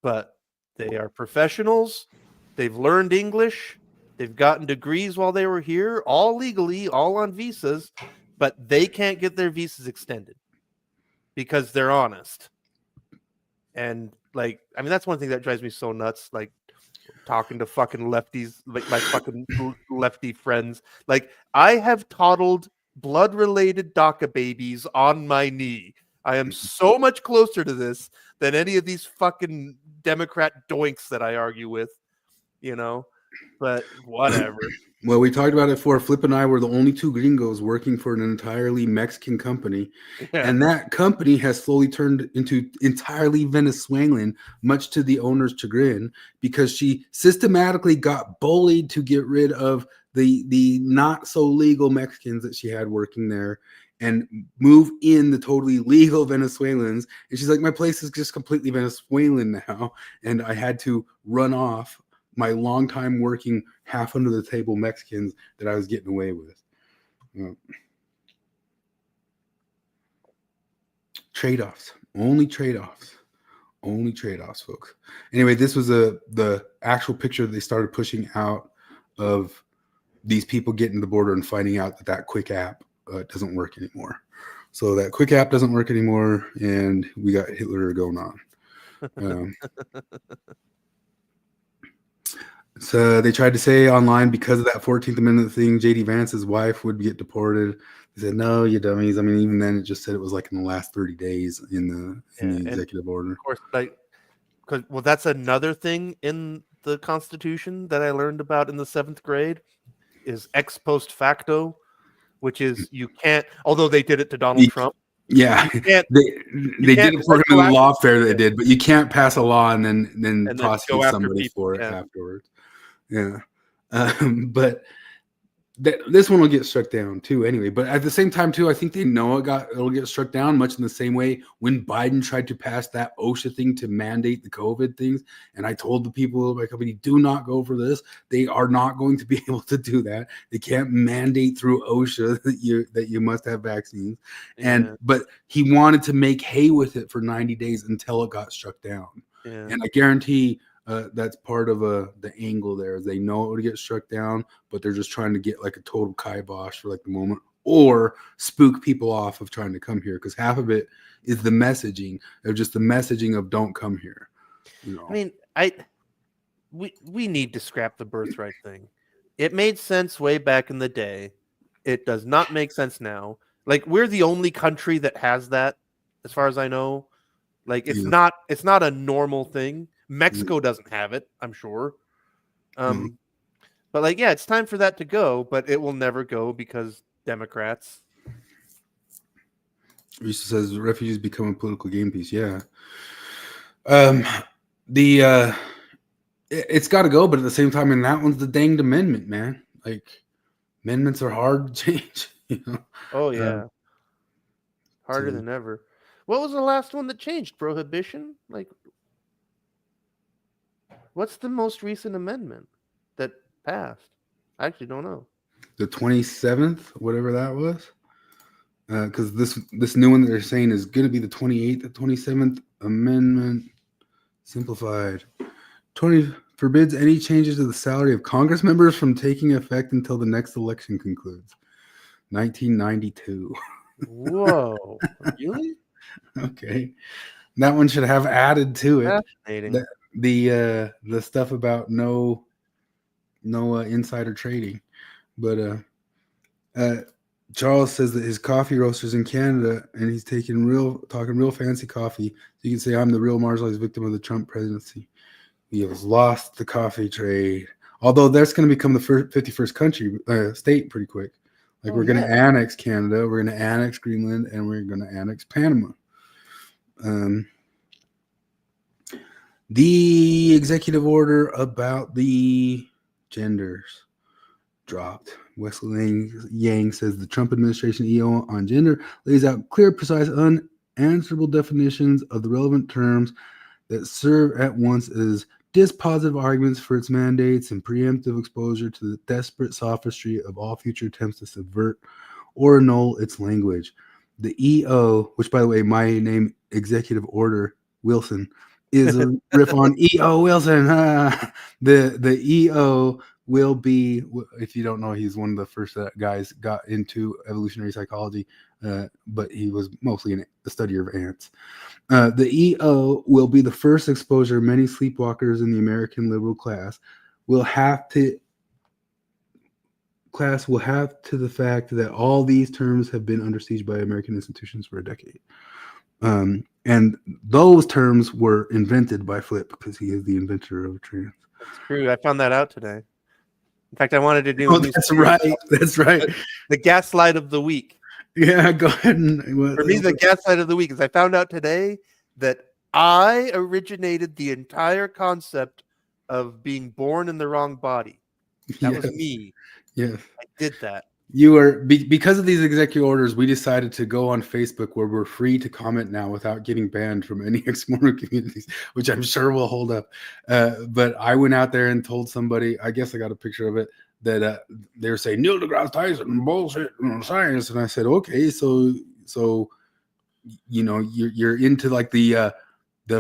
But they are professionals They've learned English. They've gotten degrees while they were here, all legally, all on visas, but they can't get their visas extended because they're honest. And like, I mean, that's one thing that drives me so nuts. Like talking to fucking lefties, like my fucking lefty friends. Like I have toddled blood-related DACA babies on my knee. I am so much closer to this than any of these fucking Democrat doinks that I argue with, you know, but whatever. Well, we talked about it before. Flip and I were the only two gringos working for an entirely Mexican company. Yeah. And that company has slowly turned into entirely Venezuelan, much to the owner's chagrin, because she systematically got bullied to get rid of the not so legal Mexicans that she had working there and move in the totally legal Venezuelans. And she's like, my place is just completely Venezuelan now. And I had to run off my longtime working half under the table Mexicans that I was getting away with. Trade-offs. Only trade-offs, folks. Anyway, this was the actual picture they started pushing out of these people getting to the border and finding out that quick app doesn't work anymore. So that quick app doesn't work anymore, and we got Hitler going on. So they tried to say online, because of that 14th Amendment thing, J.D. Vance's wife would get deported. They said, no, you dummies. I mean, even then it just said it was like in the last 30 days in the executive order. Of course, like, well, that's another thing in the Constitution that I learned about in the 7th grade is ex post facto, which is you can't, although they did it to Donald Trump. Yeah, they did it for him in the law fair. They did, but you can't pass a law and then prosecute somebody for it afterwards. Yeah, but this one will get struck down too anyway. But at the same time too, I think they know it'll get struck down much in the same way when Biden tried to pass that OSHA thing to mandate the COVID things. And I told the people of my company, do not go for this. They are not going to be able to do that. They can't mandate through OSHA that you must have vaccines. But he wanted to make hay with it for 90 days until it got struck down. Yeah. And I guarantee that's part of the angle there. They know it would get struck down, but they're just trying to get like a total kibosh for like the moment, or spook people off of trying to come here, because half of it is the messaging of just the messaging of don't come here. You know? I mean, we need to scrap the birthright thing. It made sense way back in the day. It does not make sense now. Like, we're the only country that has that, as far as I know. Like, it's not a normal thing. Mexico doesn't have it, I'm sure. But like, yeah, it's time for that to go, but it will never go because Democrats. Risa says refugees become a political game piece. Yeah. It's got to go, but at the same time, and that one's the danged amendment, man. Like, amendments are hard to change. You know? Oh yeah, harder than ever. What was the last one that changed? Prohibition? Like, what's the most recent amendment that passed? I actually don't know. The 27th, whatever that was. Because this new one that they're saying is going to be the 28th, the 27th Amendment simplified. 20 forbids any changes to the salary of Congress members from taking effect until the next election concludes. 1992. Whoa. Really? Okay. That one should have added to it. Fascinating. The stuff about no insider trading. But Charles says that his coffee roaster's in Canada and he's talking real fancy coffee. So you can say, I'm the real marginalized victim of the Trump presidency. He has lost the coffee trade. Although that's going to become the 51st country state pretty quick. Like, we're going to annex Canada, we're going to annex Greenland, and we're going to annex Panama. The executive order about the genders dropped. Wesley Yang says the Trump administration EO on gender lays out clear, precise, unanswerable definitions of the relevant terms that serve at once as dispositive arguments for its mandates and preemptive exposure to the desperate sophistry of all future attempts to subvert or annul its language. The EO, which, by the way, my name, Executive Order Wilson, is a riff on E.O. Wilson. The E.O. will be, if you don't know, he's one of the first guys got into evolutionary psychology, but he was mostly the study of ants. The EO will be the first exposure many sleepwalkers in the American liberal class will have to the fact that all these terms have been under siege by American institutions for a decade. And those terms were invented by Flip because he is the inventor of trans. That's true. I found that out today. In fact, I wanted to do. That's right. That's right. The gaslight of the week. Yeah, go ahead. For me, the gaslight of the week is I found out today that I originated the entire concept of being born in the wrong body. That was me. Yeah, I did that. You were because of these executive orders. We decided to go on Facebook, where we're free to comment now without getting banned from any ex-Mormon communities, which I'm sure will hold up. But I went out there and told somebody. I guess I got a picture of it that they were saying Neil deGrasse Tyson bullshit science, and I said, okay, so you know you're into like the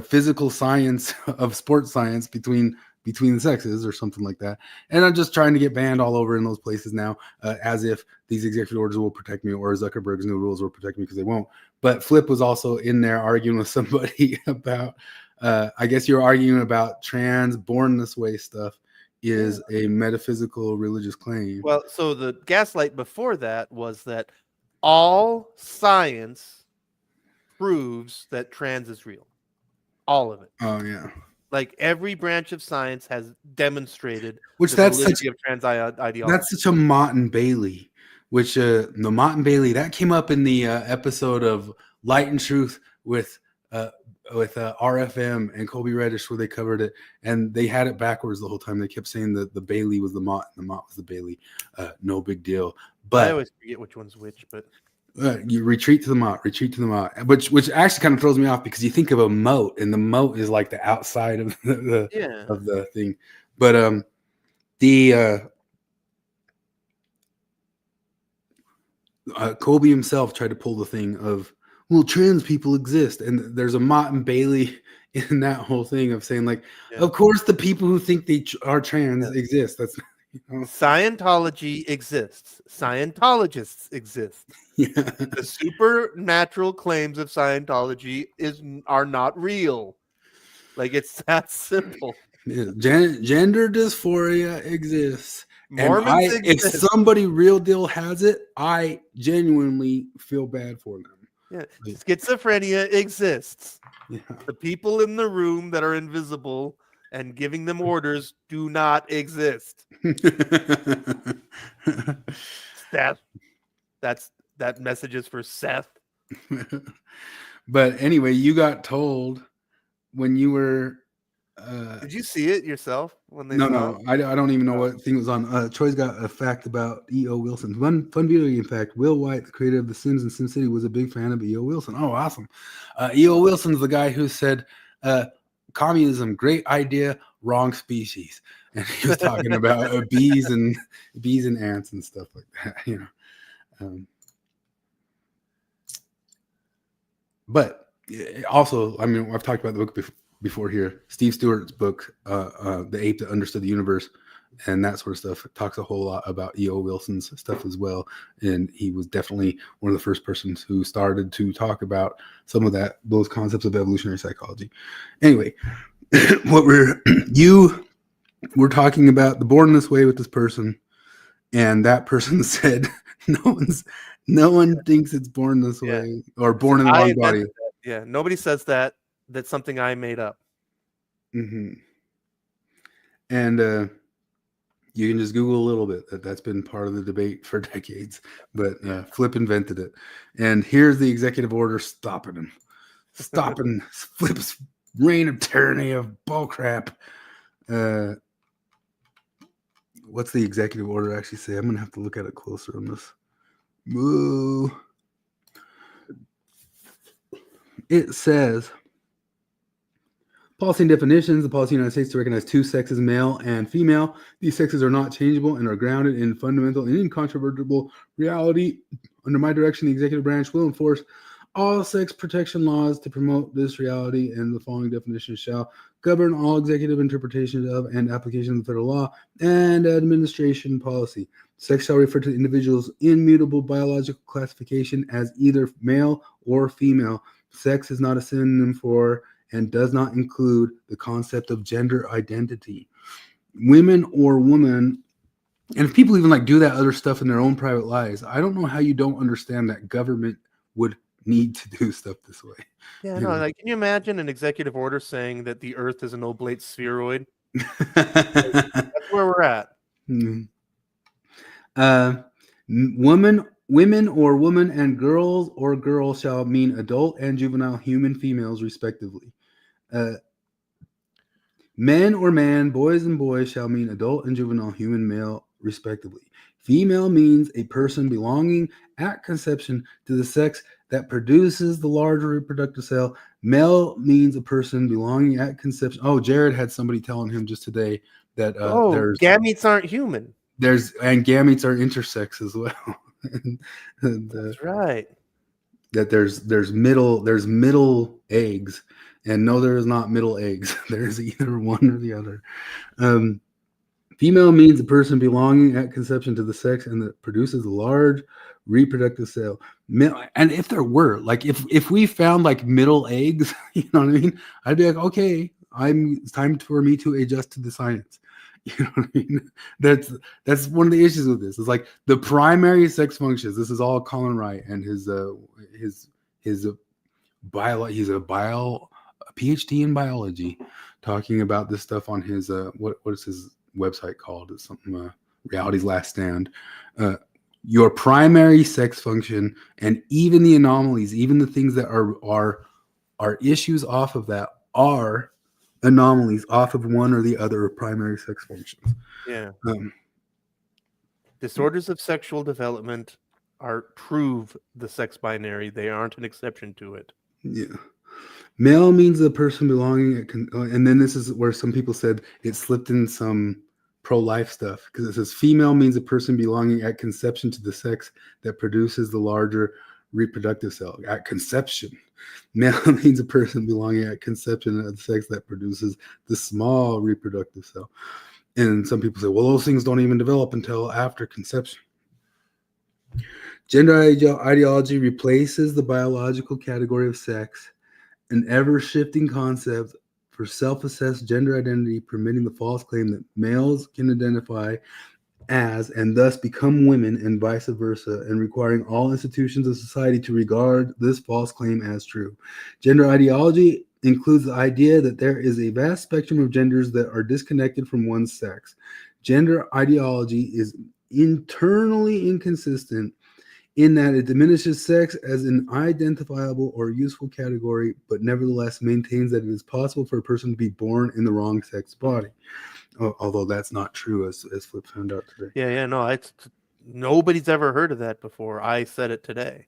physical science of sports science between the sexes or something like that. And I'm just trying to get banned all over in those places now, as if these executive orders will protect me or Zuckerberg's new rules will protect me, because they won't. But Flip was also in there arguing with somebody about, I guess you're arguing about trans born this way stuff is a metaphysical religious claim. Well, so the gaslight before that was that all science proves that trans is real. All of it. Oh, yeah. Like every branch of science has demonstrated which the validity of trans ideology. That's such a Mott and Bailey, which the Mott and Bailey that came up in the episode of Light and Truth with RFM and Colby Reddish, where they covered it, and they had it backwards the whole time. They kept saying that the Bailey was the Mott and the Mott was the Bailey. No big deal. But I always forget which one's which, but you retreat to the Mott, which actually kind of throws me off, because you think of a moat, and the moat is like the outside of the thing. But Colby himself tried to pull the thing of, well, trans people exist, and there's a Mott and Bailey in that whole thing of saying like, of course the people who think they are trans exist. That's Scientology exists. Scientologists exist. Yeah. The supernatural claims of Scientology are not real. Like, it's that simple. Yeah. Gender dysphoria exists. Mormons exist. If somebody real deal has it, I genuinely feel bad for them. Yeah. Schizophrenia exists. Yeah. The people in the room that are invisible and giving them orders do not exist. Seth. That message is for Seth. But anyway, you got told when you were did you see it yourself when they No, I don't even know what thing was on. Troy's got a fact about E.O. Wilson. One fun video game fact: Will White, the creator of The Sims and SimCity, was a big fan of E.O. Wilson. Oh, awesome! E.O. Wilson's the guy who said, "Communism, great idea, wrong species," and he was talking about bees and ants and stuff like that. You know, but also, I mean, I've talked about the book before here. Steve Stewart's book, The Ape That Understood the Universe, and that sort of stuff. It talks a whole lot about E.O. Wilson's stuff as well. And he was definitely one of the first persons who started to talk about some of those concepts of evolutionary psychology. Anyway, we're talking about the born this way with this person, and that person said no one thinks it's born this way or born in the wrong body. Yeah, nobody says that. That's something I made up. Mm-hmm. And you can just Google a little bit. That's been part of the debate for decades. But Flip invented it. And here's the executive order stopping Flip's reign of tyranny of bullcrap. What's the executive order actually say? I'm going to have to look at it closer on this. Whoa. It says, policy and definitions. The policy of the United States to recognize two sexes, male and female. These sexes are not changeable and are grounded in fundamental and incontrovertible reality. Under my direction, the executive branch will enforce All sex protection laws to promote this reality and the following definitions shall govern all executive interpretations of and applications of federal law and administration policy. Sex shall refer to individuals' immutable biological classification as either male or female. Sex is not a synonym for and does not include the concept of gender identity. Women or woman, and if people even like do that other stuff in their own private lives, I don't know how you don't understand that government would need to do stuff this way. Yeah, You no, know? like, can you imagine an executive order saying that the Earth is an oblate spheroid? That's where we're at. Mm. Women or woman and girls or girl shall mean adult and juvenile human females respectively. Men or man, boys and boys shall mean adult and juvenile human male respectively. Female means a person belonging at conception to the sex that produces the larger reproductive cell. Male means a person belonging at conception. Oh, Jared had somebody telling him just today that there's gametes aren't human. And gametes are intersex as well. That's right. That there's middle eggs, and no, there is not middle eggs. There's either one or the other. Female means a person belonging at conception to the sex and that produces a large reproductive cell. And if there were, like, if we found like middle eggs, you know what I mean? I'd be like, okay, it's time for me to adjust to the science. You know what I mean? That's one of the issues with this. It's like the primary sex functions. This is all Colin Wright and his he's a PhD in biology, talking about this stuff on his what is his website called? It's something Reality's Last Stand. Your primary sex function and even the anomalies, even the things that are issues off of that are anomalies off of one or the other primary sex functions. Yeah. Disorders of sexual development prove the sex binary. They aren't an exception to it. Yeah. Male means a person belonging and then this is where some people said it slipped in some pro-life stuff, because it says female means a person belonging at conception to the sex that produces the larger reproductive cell. At conception. Male means a person belonging at conception of the sex that produces the small reproductive cell. And some people say, well, those things don't even develop until after conception. Gender ideology replaces the biological category of sex, an ever-shifting concept for self-assessed gender identity, permitting the false claim that males can identify as and thus become women and vice versa, and requiring all institutions of society to regard this false claim as true. Gender ideology includes the idea that there is a vast spectrum of genders that are disconnected from one's sex. Gender ideology is internally inconsistent in that it diminishes sex as an identifiable or useful category, but nevertheless maintains that it is possible for a person to be born in the wrong sex body. Although that's not true, as Flip found out today. Yeah, no, nobody's ever heard of that before. I said it today.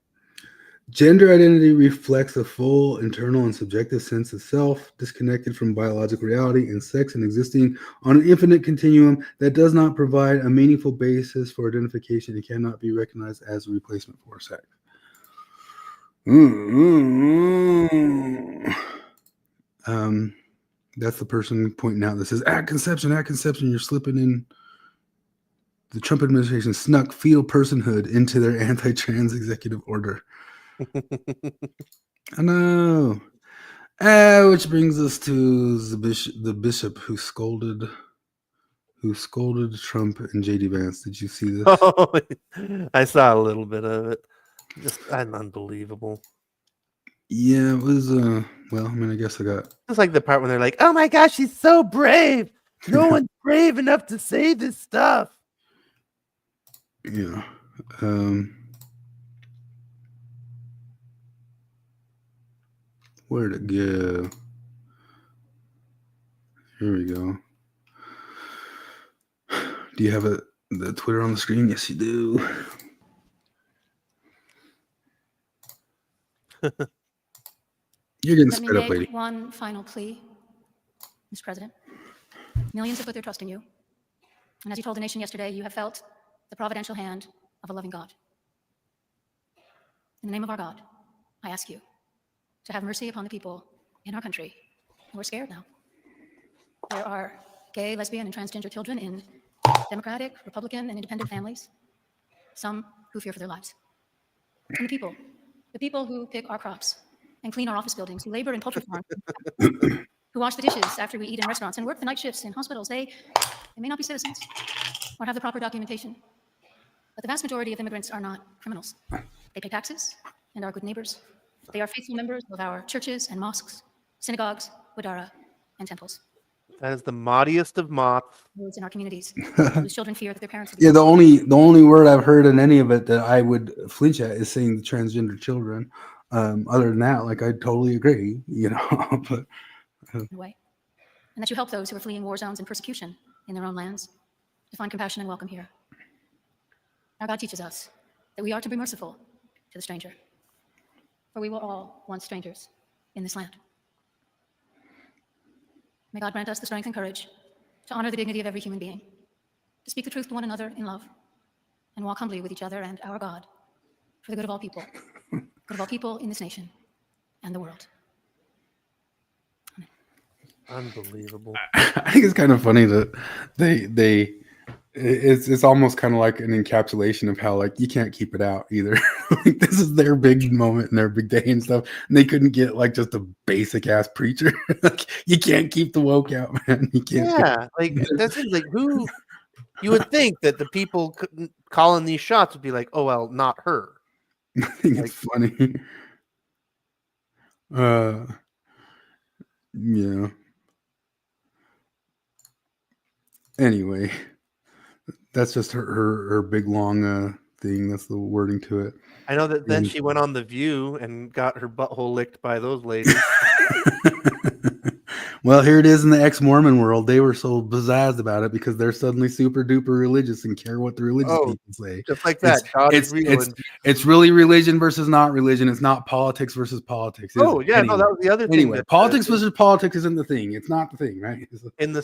Gender identity reflects a full internal and subjective sense of self, disconnected from biological reality and sex, and existing on an infinite continuum that does not provide a meaningful basis for identification and cannot be recognized as a replacement for sex. That's the person pointing out that says, at conception, you're slipping in. The Trump administration snuck fetal personhood into their anti-trans executive order. I know. Which brings us to the bishop who scolded Trump and JD Vance. Did you see this? Oh, I saw a little bit of it. Just unbelievable. Yeah, it was. Well, I mean, I guess I got. It's like the part when they're like, "Oh my gosh, she's so brave. No one's brave enough to say this stuff." Yeah. Where'd it go? Here we go. Do you have the Twitter on the screen? Yes, you do. You're getting sped up, lady. One final plea, Mr. President. Millions have put their trust in you. And as you told the nation yesterday, you have felt the providential hand of a loving God. In the name of our God, I ask you to have mercy upon the people in our country who are scared now. There are gay, lesbian, and transgender children in Democratic, Republican, and independent families, some who fear for their lives. And the people who pick our crops and clean our office buildings, who labor in poultry farms, who wash the dishes after we eat in restaurants and work the night shifts in hospitals, they may not be citizens or have the proper documentation. But the vast majority of immigrants are not criminals. They pay taxes and are good neighbors. They are faithful members of our churches and mosques, synagogues, wadara, and temples. That is the mottiest of moths. Those in our communities whose children fear that their parents will be Yeah, the only word I've heard in any of it that I would flinch at is saying the transgender children. Other than that, like I totally agree, you know. But away. And that you help those who are fleeing war zones and persecution in their own lands to find compassion and welcome here. Our God teaches us that we are to be merciful to the stranger, for we were all once strangers in this land. May God grant us the strength and courage to honor the dignity of every human being, to speak the truth to one another in love, and walk humbly with each other and our God for the good of all people, good of all people in this nation and the world. Amen. Unbelievable. I think it's kind of funny that it's almost kind of like an encapsulation of how like you can't keep it out either. Like this is their big moment and their big day and stuff, and they couldn't get like just a basic ass preacher. Like you can't keep the woke out, man. You can't. Yeah, like that seems like who you would think that the people calling these shots would be like, oh well, not her. I think it's funny. Yeah. Anyway, that's just her big long thing. That's the wording to it. I know that then she went on The View and got her butthole licked by those ladies. Well, here it is in the ex-Mormon world. They were so bizzazzed about it because they're suddenly super duper religious and care what the religious people say. Just like that. It's really religion versus not religion. It's not politics versus politics. Oh, yeah, anyway. No, that was the other thing. Anyway, politics versus politics isn't the thing. It's not the thing, right? In the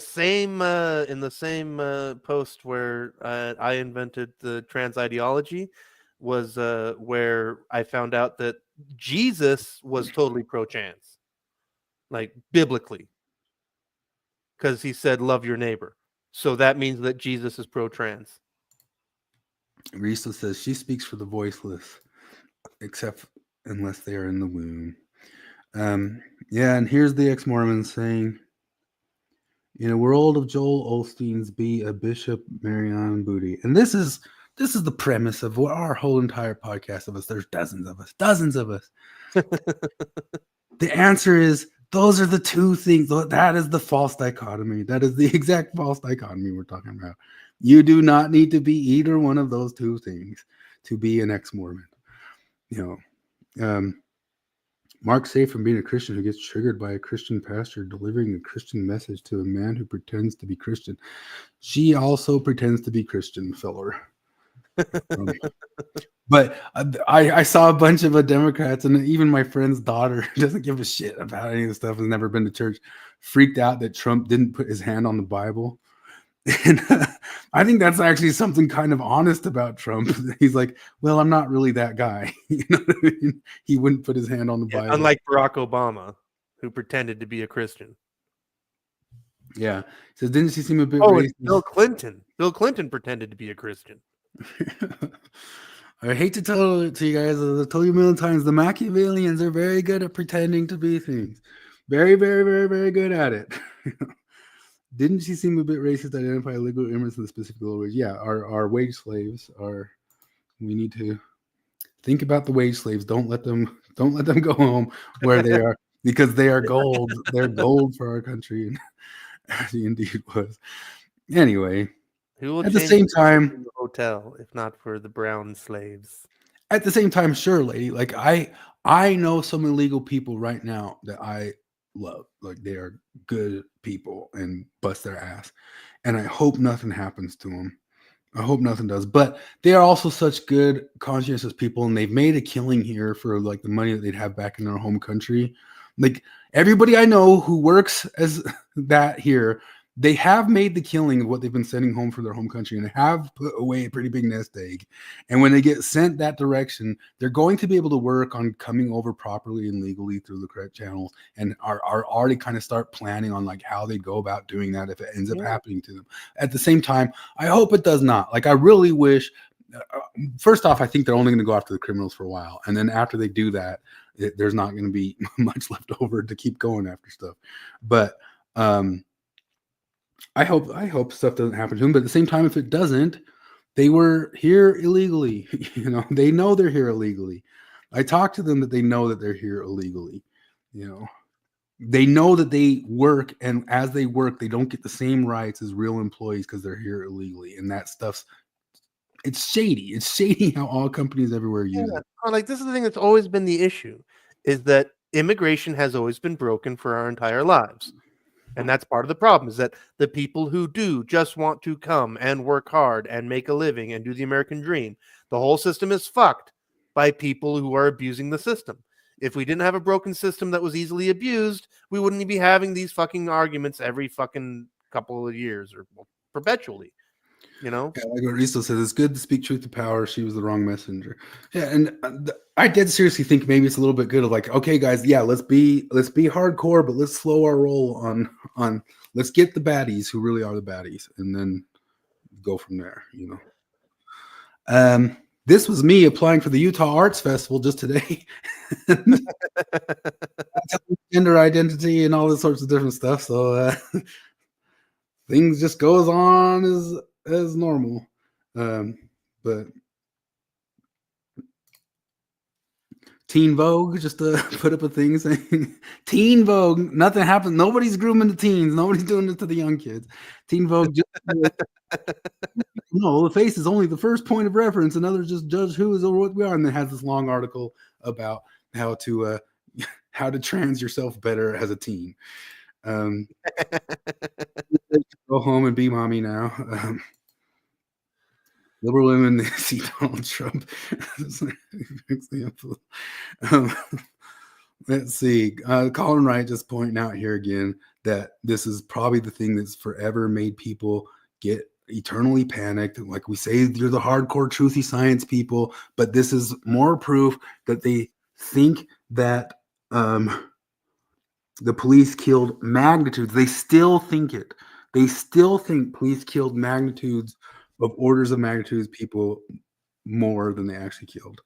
same post where I invented the trans ideology was where I found out that Jesus was totally pro-trans, like biblically. Because he said, love your neighbor. So that means that Jesus is pro-trans. Risa says she speaks for the voiceless, except unless they are in the womb. Yeah, and here's the ex-Mormon saying, in a world of Joel Osteen's Be a Bishop Marianne Booty. And this is the premise of what our whole entire podcast of us. There's dozens of us. The answer is, those are the two things. That is the false dichotomy. That is the exact false dichotomy we're talking about. You do not need to be either one of those two things to be an ex-Mormon. You know, Mark's safe from being a Christian who gets triggered by a Christian pastor delivering a Christian message to a man who pretends to be Christian. She also pretends to be Christian, feller. But I saw a bunch of Democrats, and even my friend's daughter doesn't give a shit about any of the stuff, has never been to church, freaked out that Trump didn't put his hand on the Bible. And I think that's actually something kind of honest about Trump. He's like, well, I'm not really that guy. You know what I mean? He wouldn't put his hand on the Bible. Unlike Barack Obama, who pretended to be a Christian. Yeah. He says, didn't she seem a bit racist? Bill Clinton. Bill Clinton pretended to be a Christian. I hate to tell it to you guys, I've told you a million times, the Machiavellians are very good at pretending to be things. Very, very, very, very good at it. Didn't she seem a bit racist to identify illegal immigrants in the specific language? Yeah, our wage slaves are. We need to think about the wage slaves. Don't let them go home where they are, because they are gold. They're gold for our country, and as he indeed was. Anyway. At the same time, the hotel, if not for the brown slaves. At the same time, sure, lady. Like I know some illegal people right now that I love. Like they are good people and bust their ass. And I hope nothing happens to them. I hope nothing does. But they are also such good, conscientious people, and they've made a killing here for like the money that they'd have back in their home country. Like everybody I know who works as that here, they have made the killing of what they've been sending home for their home country, and have put away a pretty big nest egg. And when they get sent that direction, they're going to be able to work on coming over properly and legally through the correct channels, and are already kind of start planning on like how they go about doing that if it ends up happening to them. At the same time, I hope it does not. Like, I really wish, first off, I think they're only going to go after the criminals for a while. And then after they do that, there's not going to be much left over to keep going after stuff. But I hope stuff doesn't happen to them. But at the same time, if it doesn't, they were here illegally. You know, they know they're here illegally. I talked to them that they know that they're here illegally. You know, they know that they work, and as they work, they don't get the same rights as real employees because they're here illegally. And that stuff's, it's shady. It's shady how all companies everywhere use it. Like, this is the thing that's always been the issue, is that immigration has always been broken for our entire lives. And that's part of the problem, is that the people who do just want to come and work hard and make a living and do the American dream, the whole system is fucked by people who are abusing the system. If we didn't have a broken system that was easily abused, we wouldn't be having these fucking arguments every fucking couple of years or perpetually. You know, yeah, like what Risto says, it's good to speak truth to power. She was the wrong messenger. Yeah, and I did seriously think maybe it's a little bit good of like, okay, guys, yeah, let's be hardcore, but let's slow our roll on let's get the baddies who really are the baddies, and then go from there. You know, this was me applying for the Utah Arts Festival just today. Gender identity and all this sorts of different stuff. So things just goes on as normal. But Teen Vogue just put up a thing saying Teen Vogue, nothing happened, nobody's grooming the teens, nobody's doing it to the young kids. Teen Vogue just no, the face is only the first point of reference, and others just judge who is or what we are. And then has this long article about how to trans yourself better as a teen. Go home and be mommy now. Liberal women see Donald Trump. Let's see. Colin Wright just pointing out here again that this is probably the thing that's forever made people get eternally panicked. Like we say, you're the hardcore truthy science people, but this is more proof that they think that the police killed magnitudes. They still think it. They still think police killed magnitudes of orders of magnitudes people more than they actually killed.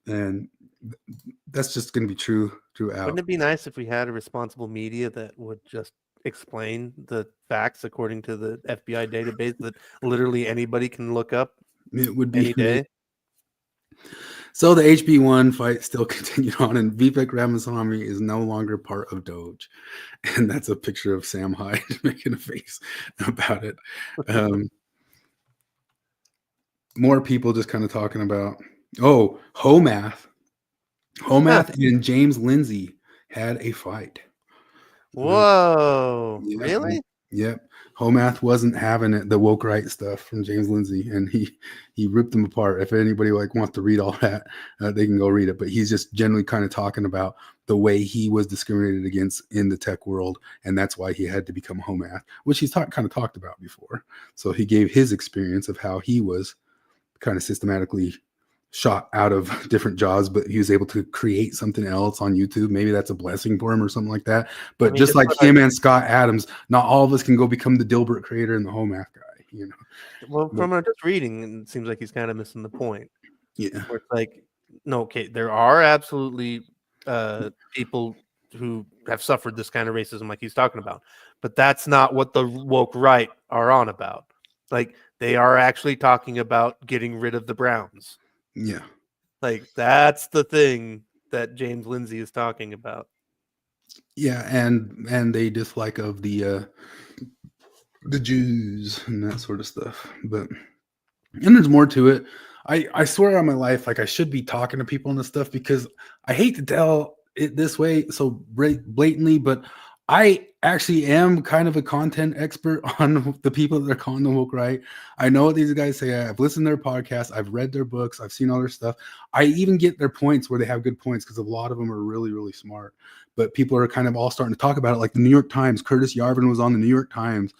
And that's just going to be true throughout. Wouldn't it be nice if we had a responsible media that would just explain the facts according to the FBI database that literally anybody can look up? It would be any day. So the HB1 fight still continued on, and Vivek Ramaswamy is no longer part of Doge. And that's a picture of Sam Hyde making a face about it. More people just kind of talking about, Homath and James Lindsay had a fight. Whoa, Yeah. really? Yep. Homath wasn't having it, the woke right stuff from James Lindsay, and he ripped them apart. If anybody wants to read all that, they can go read it. But he's just generally kind of talking about the way he was discriminated against in the tech world, and that's why he had to become Homath, which he's kind of talked about before. So he gave his experience of how he was kind of systematically shot out of different jobs, but he was able to create something else on YouTube. Maybe that's a blessing for him or something like that. But just like him and Scott Adams, not all of us can go become the Dilbert creator and the Homath guy, you know. Well, from just reading, it seems like he's kind of missing the point. Yeah. Where it's like, no, okay, there are absolutely people who have suffered this kind of racism like he's talking about, but that's not what the woke right are on about. Like, they are actually talking about getting rid of the Browns. Yeah. Like, that's the thing that James Lindsay is talking about. Yeah, and they dislike of the Jews and that sort of stuff. But and there's more to it. I swear on my life, like, I should be talking to people on this stuff, because I hate to tell it this way so blatantly, but I actually am kind of a content expert on the people that are calling the woke right. I know what these guys say. I've listened to their podcasts. I've read their books. I've seen all their stuff. I even get their points where they have good points, because a lot of them are really, really smart. But people are kind of all starting to talk about it. Like the New York Times, Curtis Yarvin was on the New York Times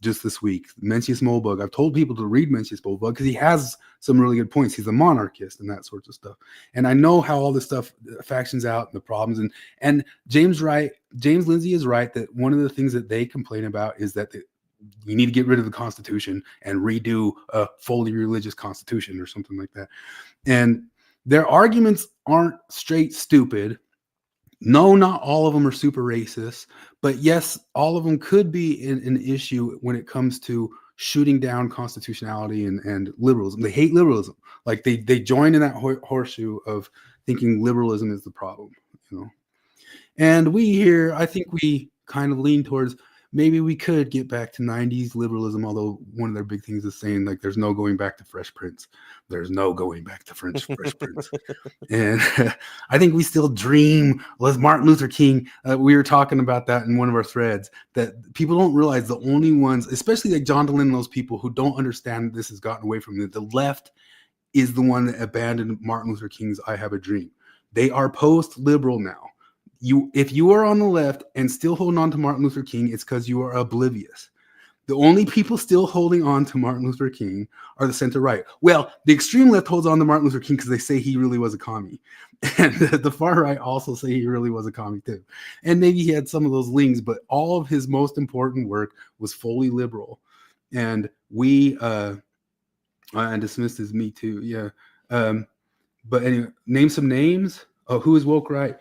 just this week. Mencius Moldbug. I've told people to read Mencius Moldbug because he has some really good points. He's a monarchist and that sort of stuff. And I know how all this stuff factions out and the problems. And James Lindsay is right that one of the things that they complain about is that you need to get rid of the Constitution and redo a fully religious Constitution or something like that. And their arguments aren't straight stupid. No, not all of them are super racist, but yes, all of them could be an issue when it comes to shooting down constitutionality and liberalism. They hate liberalism. Like they join in that horseshoe of thinking liberalism is the problem, you know. And we here, I think we kind of lean towards maybe we could get back to 90s liberalism, although one of their big things is saying like there's no going back to Fresh Prince. There's no going back to Fresh Prince. And I think we still dream. Well, as Martin Luther King, we were talking about that in one of our threads, that people don't realize the only ones, especially like John Dehlin and those people who don't understand this has gotten away from them. The left is the one that abandoned Martin Luther King's I Have a Dream. They are post-liberal now. If you are on the left and still holding on to Martin Luther King, it's because you are oblivious. The only people still holding on to Martin Luther King are the center right. Well, the extreme left holds on to Martin Luther King because they say he really was a commie. And the far right also say he really was a commie too. And maybe he had some of those links, but all of his most important work was fully liberal. And we, and dismissed as me too, yeah. But anyway, name some names. Oh, who is woke right?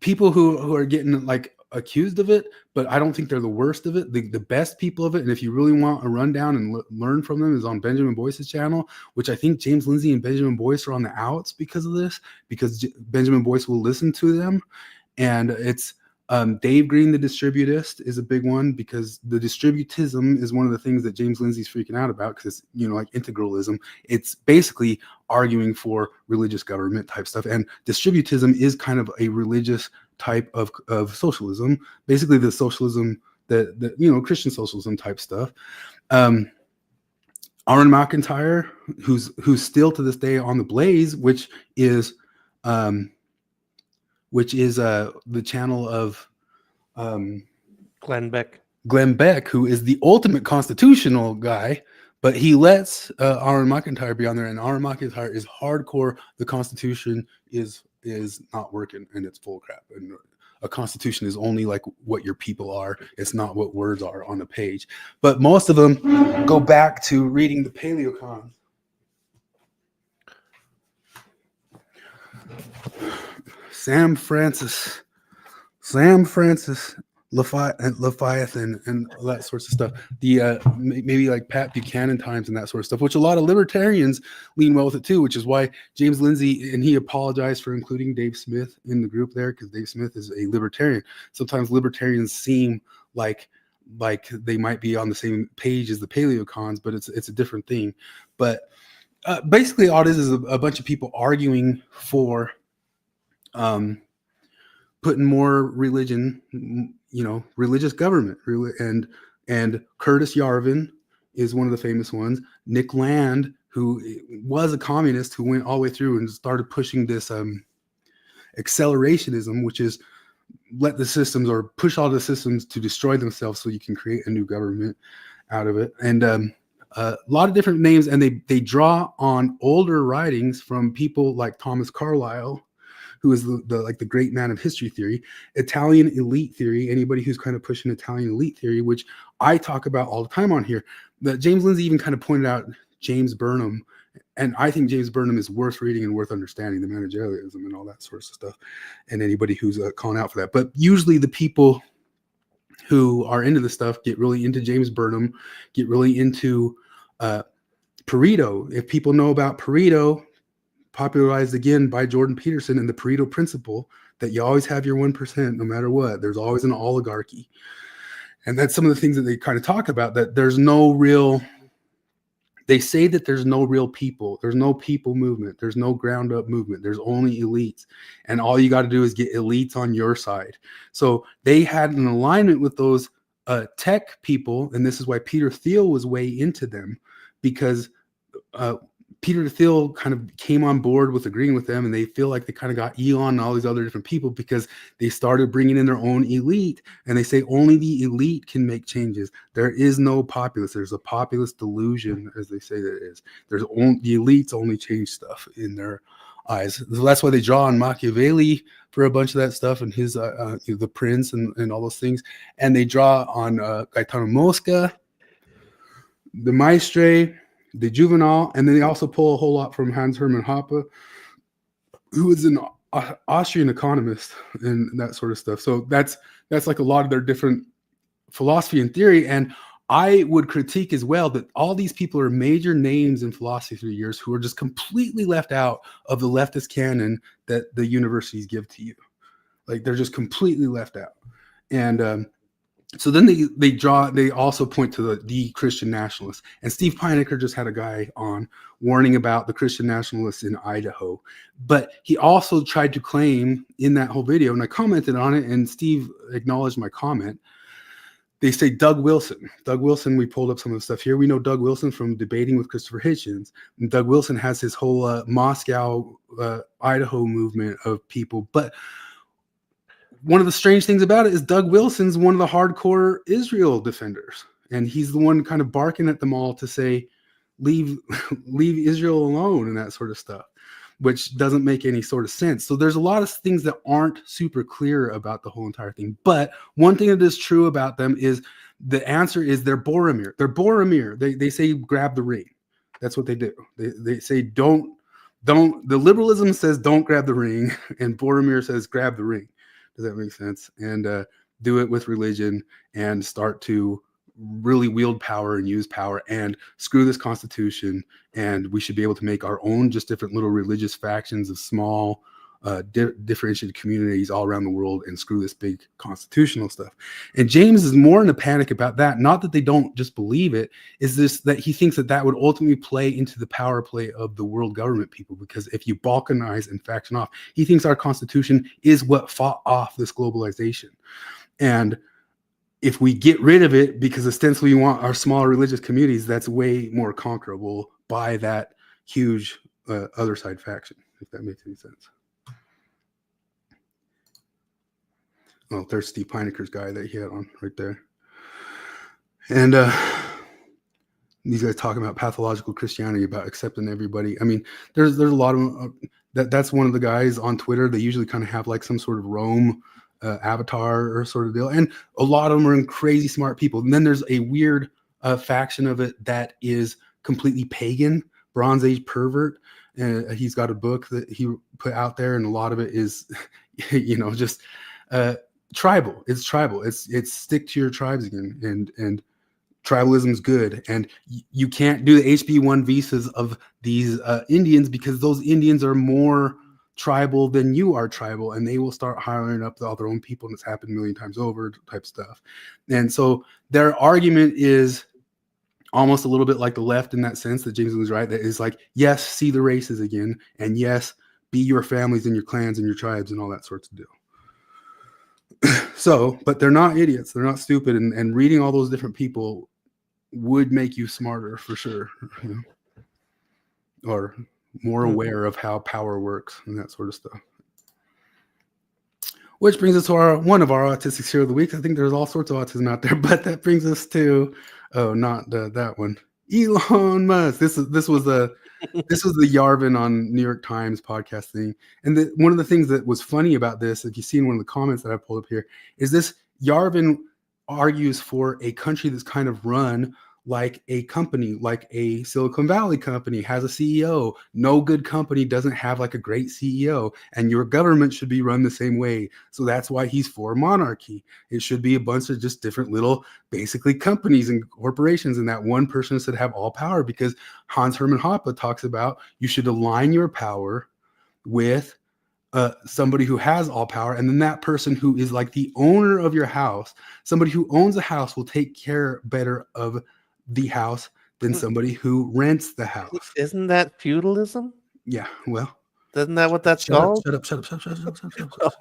People who are getting like accused of it, but I don't think they're the worst of it. The best people of it, and if you really want a rundown and learn from them, is on Benjamin Boyce's channel, which I think James Lindsay and Benjamin Boyce are on the outs because of this, because Benjamin Boyce will listen to them. And it's Dave Green, the distributist, is a big one, because the distributism is one of the things that James Lindsay's freaking out about, because it's, you know, like integralism. It's basically arguing for religious government type stuff, and distributism is kind of a religious type of socialism, basically the socialism that you know, Christian socialism type stuff. Aaron McIntyre, who's still to this day on the Blaze, which is the channel of Glenn Beck, who is the ultimate constitutional guy, but he lets Aaron McIntyre be on there, and Aaron McIntyre is hardcore. The Constitution is not working, and it's full crap. And a constitution is only like what your people are. It's not what words are on a page. But most of them go back to reading the Paleocon. Sam Francis, Leviathan, and all that sorts of stuff. The maybe like Pat Buchanan times and that sort of stuff, which a lot of libertarians lean well with it too, which is why James Lindsay, and he apologized for including Dave Smith in the group there, because Dave Smith is a libertarian. Sometimes libertarians seem like they might be on the same page as the Paleocons, but it's a different thing. But basically all it is a bunch of people arguing for putting more religion, you know, religious government, and Curtis Yarvin is one of the famous ones. Nick Land, who was a communist, who went all the way through and started pushing this accelerationism, which is let the systems, or push all the systems to destroy themselves so you can create a new government out of it. And a lot of different names, and they draw on older writings from people like Thomas Carlyle, who is the great man of history theory, Italian elite theory, anybody who's kind of pushing Italian elite theory, which I talk about all the time on here. But James Lindsay even kind of pointed out James Burnham, and I think James Burnham is worth reading and worth understanding, the managerialism and all that sort of stuff, and anybody who's calling out for that. But usually the people who are into this stuff get really into James Burnham, get really into Pareto. If people know about Pareto, popularized again by Jordan Peterson, and the Pareto principle, that you always have your 1% no matter what. There's always an oligarchy. And that's some of the things that they kind of talk about, that there's no real, they say that there's no real people. There's no people movement. There's no ground up movement. There's only elites. And all you got to do is get elites on your side. So they had an alignment with those tech people. And this is why Peter Thiel was way into them, because Peter Thiel kind of came on board with agreeing with them, and they feel like they kind of got Elon and all these other different people because they started bringing in their own elite, and they say only the elite can make changes. There is no populace. There's a populist delusion, as they say that it is. There's only, the elites only change stuff in their eyes. So that's why they draw on Machiavelli for a bunch of that stuff and his The Prince and all those things, and they draw on Gaetano Mosca, the Maestre, the Juvenal, and then they also pull a whole lot from Hans Hermann Hoppe, who is an Austrian economist and that sort of stuff. So that's like a lot of their different philosophy and theory. And I would critique as well that all these people are major names in philosophy through the years who are just completely left out of the leftist canon that the universities give to you. Like they're just completely left out. And so then they also point to the Christian nationalists. And Steve Pinecker just had a guy on warning about the Christian nationalists in Idaho. But he also tried to claim in that whole video, and I commented on it, and Steve acknowledged my comment. They say Doug Wilson. Doug Wilson, we pulled up some of the stuff here. We know Doug Wilson from debating with Christopher Hitchens. And Doug Wilson has his whole Moscow, Idaho movement of people. But one of the strange things about it is Doug Wilson's one of the hardcore Israel defenders. And he's the one kind of barking at them all to say, leave Israel alone and that sort of stuff, which doesn't make any sort of sense. So there's a lot of things that aren't super clear about the whole entire thing. But one thing that is true about them is the answer is they're Boromir. They're Boromir. They say grab the ring. That's what they do. They say don't. The liberalism says don't grab the ring, and Boromir says grab the ring. Does that make sense? And do it with religion and start to really wield power and use power and screw this constitution. And we should be able to make our own just different little religious factions of small differentiated communities all around the world and screw this big constitutional stuff. And James is more in a panic about that. Not that they don't just believe it, is this that he thinks that would ultimately play into the power play of the world government people, because if you balkanize and faction off, he thinks our constitution is what fought off this globalization. And if we get rid of it because ostensibly we want our small religious communities, that's way more conquerable by that huge other side faction, if that makes any sense. Well, there's Steve Pinecker's guy that he had on right there. And these guys talking about pathological Christianity, about accepting everybody. I mean, there's a lot of that's one of the guys on Twitter. They usually kind of have like some sort of Rome avatar or sort of deal. And a lot of them are crazy smart people. And then there's a weird faction of it that is completely pagan, Bronze Age pervert. He's got a book that he put out there, and a lot of it is, just tribal. It's tribal. It's stick to your tribes again, and tribalism is good. And you can't do the HB1 visas of these Indians because those Indians are more tribal than you are tribal, and they will start hiring up all their own people, and it's happened a million times over type stuff. And so their argument is almost a little bit like the left in that sense that James was right, that is like, yes, see the races again, and yes, be your families and your clans and your tribes and all that sorts of deal. So, but they're not idiots. They're not stupid. And reading all those different people would make you smarter for sure. Or more aware of how power works and that sort of stuff. Which brings us to one of our autistics here of the week. I think there's all sorts of autism out there, but that brings us to, not that one. Elon Musk. This was the Yarvin on New York Times podcast thing. And one of the things that was funny about this, if you see in one of the comments that I pulled up here, is this Yarvin argues for a country that's kind of run like a company, like a Silicon Valley company has a CEO. No good company doesn't have like a great CEO, and your government should be run the same way. So that's why he's for monarchy. It should be a bunch of just different little, basically companies and corporations, and that one person should have all power, because Hans Hermann Hoppe talks about you should align your power with somebody who has all power, and then that person who is like the owner of your house, somebody who owns a house will take care better of the house than somebody who rents the house. Isn't that feudalism? Yeah, well, isn't that what that's called? Shut up.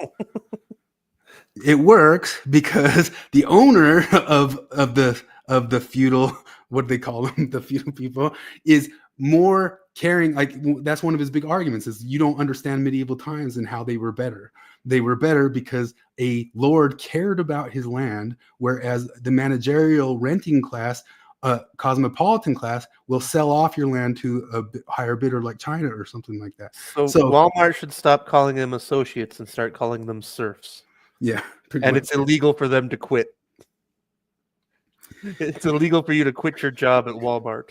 It works because the owner of the feudal, what do they call them, the feudal people, is more caring. Like that's one of his big arguments is you don't understand medieval times and how they were better. They were better because a lord cared about his land, whereas the managerial renting class, cosmopolitan class, will sell off your land to a higher bidder like China or something like that. So Walmart should stop calling them associates and start calling them serfs. Yeah, and it's illegal for them to quit. It's illegal for you to quit your job at Walmart.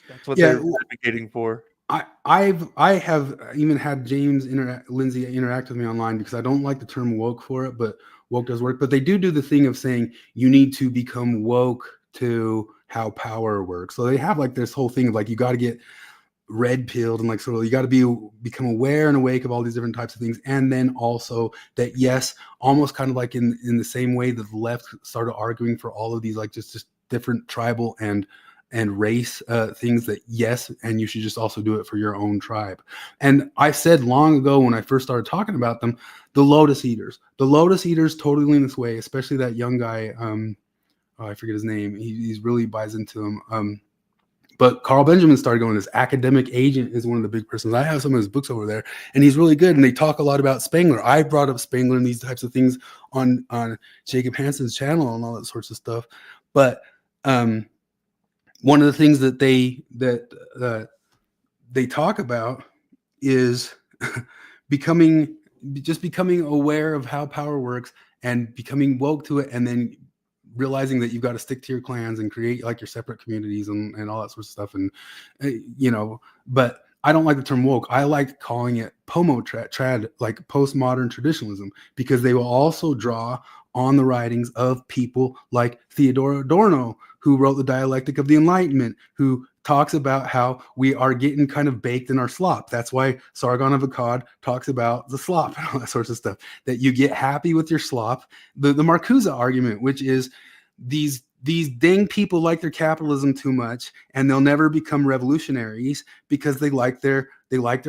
That's what they're advocating for. I have even had James Lindsay interact with me online because I don't like the term woke for it, but woke does work. But they do the thing of saying you need to become woke to how power works. So they have like this whole thing of like you got to get red pilled and like sort of you got to become aware and awake of all these different types of things, and then also that yes, almost kind of like in the same way that the left started arguing for all of these like just different tribal and race things, that yes, and you should just also do it for your own tribe. And I said long ago when I first started talking about them, the lotus eaters totally lean this way, especially that young guy, I forget his name, he's really buys into them. But Carl Benjamin started going, this academic agent is one of the big persons. I have some of his books over there, and he's really good. And they talk a lot about Spengler. I brought up Spengler and these types of things on Jacob Hansen's channel and all that sorts of stuff. But one of the things that they talk about is becoming aware of how power works and becoming woke to it, and then realizing that you've got to stick to your clans and create like your separate communities and all that sort of stuff. And but I don't like the term woke. I like calling it trad, like postmodern traditionalism, because they will also draw on the writings of people like Theodor Adorno, who wrote The Dialectic of the Enlightenment, who talks about how we are getting kind of baked in our slop. That's why Sargon of Akkad talks about the slop and all that sorts of stuff, that you get happy with your slop. The Marcuse argument, which is these dang people like their capitalism too much, and they'll never become revolutionaries because they like their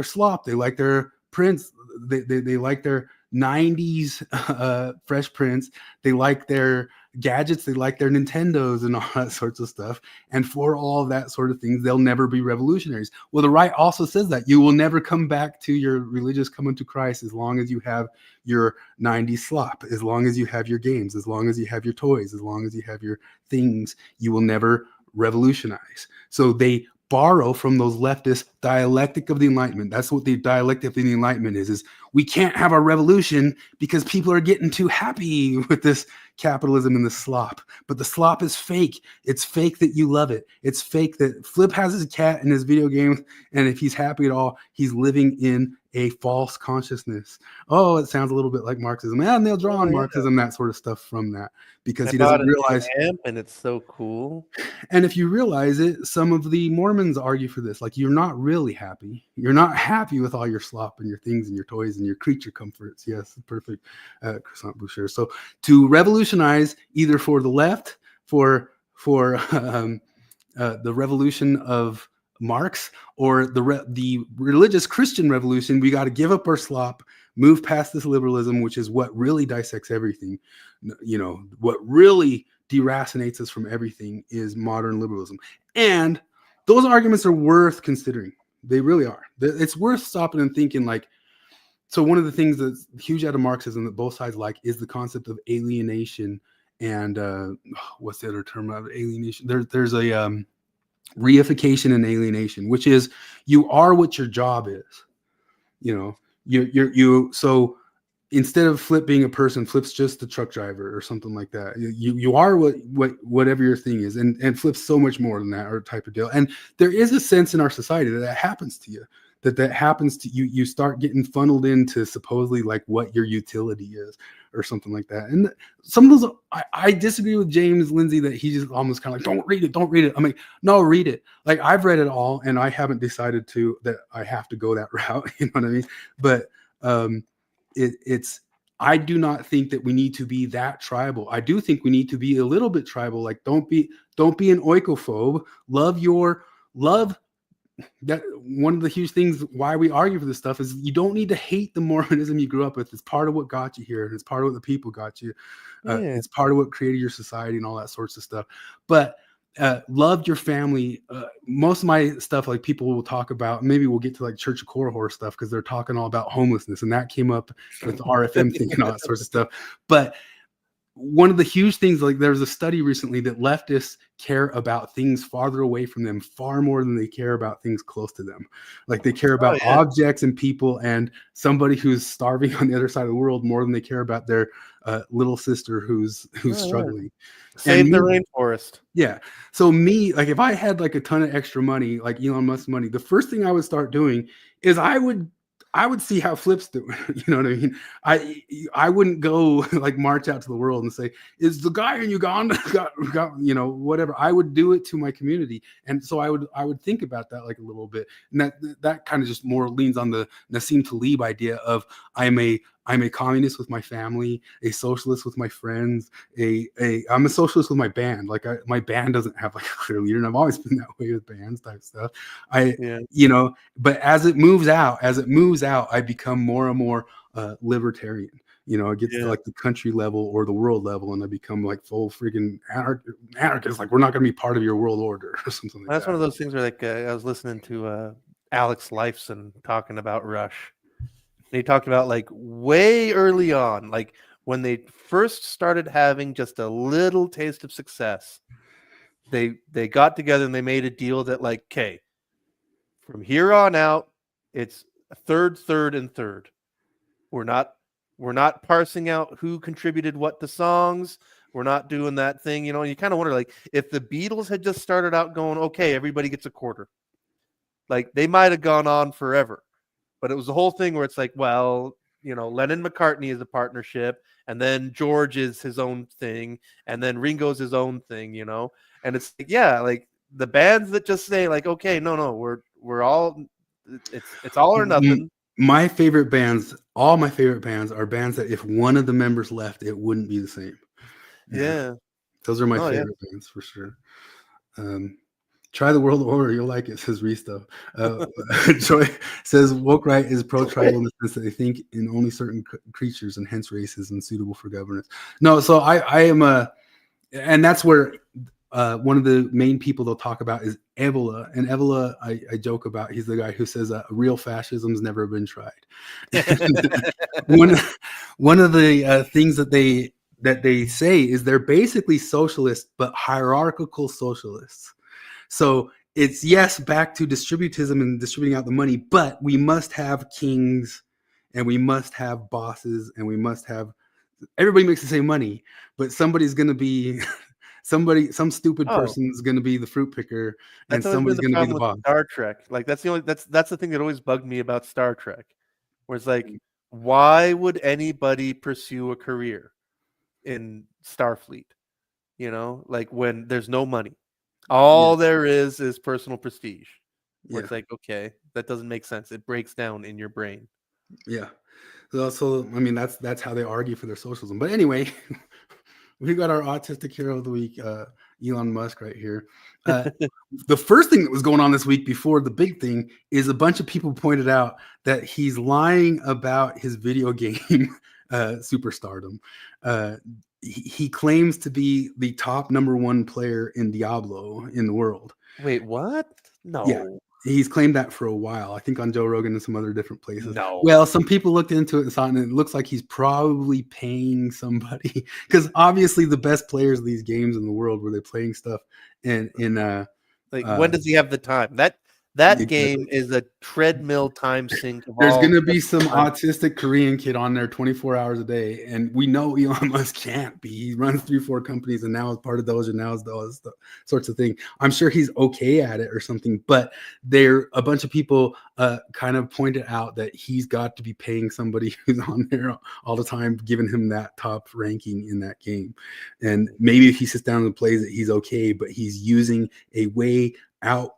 slop, they like their prints, they like their 90s Fresh Prince, they like their gadgets, they like their Nintendos and all that sorts of stuff, and for all that sort of things they'll never be revolutionaries. Well, the right also says that you will never come back to your religious coming to Christ as long as you have your 90s slop, as long as you have your games, as long as you have your toys, as long as you have your things, you will never revolutionize. So they borrow from those leftist dialectic of the Enlightenment. That's what the dialectic of the Enlightenment is we can't have our revolution because people are getting too happy with this capitalism and the slop. But the slop is fake. It's fake that you love it. It's fake that Flip has his cat in his video game, and if he's happy at all, he's living in a false consciousness. Oh, it sounds a little bit like Marxism. And they'll draw on Marxism, that sort of stuff from that, because he doesn't realize. And it's so cool. And if you realize it, some of the Mormons argue for this. Like, you're not really happy. You're not happy with all your slop and your things and your toys and your creature comforts. Yes, perfect. Croissant Boucher. So to revolutionize, either for the left, for the revolution of Marx, or the religious Christian revolution, we got to give up our slop, move past this liberalism, which is what really dissects everything. You know, what really deracinates us from everything is modern liberalism. And those arguments are worth considering. They really are. It's worth stopping and thinking, like, so one of the things that's huge out of Marxism that both sides like is the concept of alienation. And what's the other term of alienation? There's a reification and alienation, which is you are what your job is. You know, you so instead of Flip being a person, Flip's just a truck driver or something like that. You are whatever your thing is, and Flip's so much more than that, or type of deal. And there is a sense in our society that happens to you, that happens to you. You start getting funneled into supposedly like what your utility is, or something like that. And some of those, I disagree with James Lindsay that he just almost kind of like, don't read it. I'm like, no, read it. Like, I've read it all, and I haven't decided that I have to go that route. You know what I mean? But I do not think that we need to be that tribal. I do think we need to be a little bit tribal. Like, don't be an oikophobe. Love. That one of the huge things why we argue for this stuff is you don't need to hate the Mormonism you grew up with. It's part of what got you here, and it's part of what the people got you. It's part of what created your society and all that sorts of stuff. But love your family. Most of my stuff, like people will talk about, maybe we'll get to like Church of Korihor stuff because they're talking all about homelessness, and that came up with the RFM thing and all that sorts of stuff. But one of the huge things, like there was a study recently that leftists care about things farther away from them far more than they care about things close to them. Like they care about objects and people and somebody who's starving on the other side of the world more than they care about their little sister who's struggling. Save the rainforest. Yeah. So me, like if I had like a ton of extra money, like Elon Musk money, the first thing I would start doing is I would see how Flip's doing. You know what I mean? I wouldn't go like march out to the world and say, is the guy in Uganda got you know, whatever. I would do it to my community. And so I would think about that like a little bit. And that kind of just more leans on the Nassim Taleb idea of I'm a communist with my family, a socialist with my friends, I'm a socialist with my band. Like my band doesn't have like a clear leader, and I've always been that way with bands type stuff. You know, but as it moves out, I become more and more libertarian. You know, it gets to like the country level or the world level, and I become like full freaking anarchist. Like we're not going to be part of your world order or something like that. That's one of those things where like I was listening to Alex Lifeson talking about Rush. They talked about like way early on, like when they first started having just a little taste of success, they got together and they made a deal that like, okay, from here on out, it's third, and third. We're not parsing out who contributed what to songs. We're not doing that thing, you know. And you kind of wonder, like, if the Beatles had just started out going, okay, everybody gets a quarter, like they might have gone on forever. But it was the whole thing where it's like, well, you know, Lennon-McCartney is a partnership, and then George is his own thing, and then Ringo's his own thing, you know. And it's like, yeah, like the bands that just say like, okay, no, we're all, it's all or nothing. My favorite bands, all my favorite bands are bands that if one of the members left, it wouldn't be the same. Yeah. Those are my favorite bands for sure. Try the world order, you'll like it, says Risto. Joy says woke right is pro-tribal in the sense that they think in only certain creatures and hence racism suitable for governance. No, so I am and that's where one of the main people they'll talk about is Evola. And Evola, I joke about, he's the guy who says real fascism's never been tried. one of the things that they say is they're basically socialists, but hierarchical socialists. So it's, yes, back to distributism and distributing out the money, but we must have kings and we must have bosses and we must have, everybody makes the same money, but somebody's going to be, some stupid person's going to be the fruit picker and somebody's going to be the boss. Star Trek. Like that's the thing that always bugged me about Star Trek, where it's like, why would anybody pursue a career in Starfleet? You know, like when there's no money. All there is personal prestige. Where it's like, okay, that doesn't make sense. It breaks down in your brain. Yeah. So I mean, that's how they argue for their socialism. But anyway, we got our autistic hero of the week, Elon Musk, right here. The first thing that was going on this week before the big thing is a bunch of people pointed out that he's lying about his video game superstardom. He claims to be the top #1 player in Diablo in the world. Wait, what? No. Yeah, he's claimed that for a while. I think on Joe Rogan and some other different places. No. Well, some people looked into it and saw it, and it looks like he's probably paying somebody because obviously the best players of these games in the world were they playing stuff in when does he have the time? That game is a treadmill time sink. There's going to be some autistic Korean kid on there 24 hours a day. And we know Elon Musk can't be. He runs 3-4 companies and now is part of those and now is those sorts of thing. I'm sure he's okay at it or something. But a bunch of people kind of pointed out that he's got to be paying somebody who's on there all the time, giving him that top ranking in that game. And maybe if he sits down and plays it, he's okay. But he's using a way out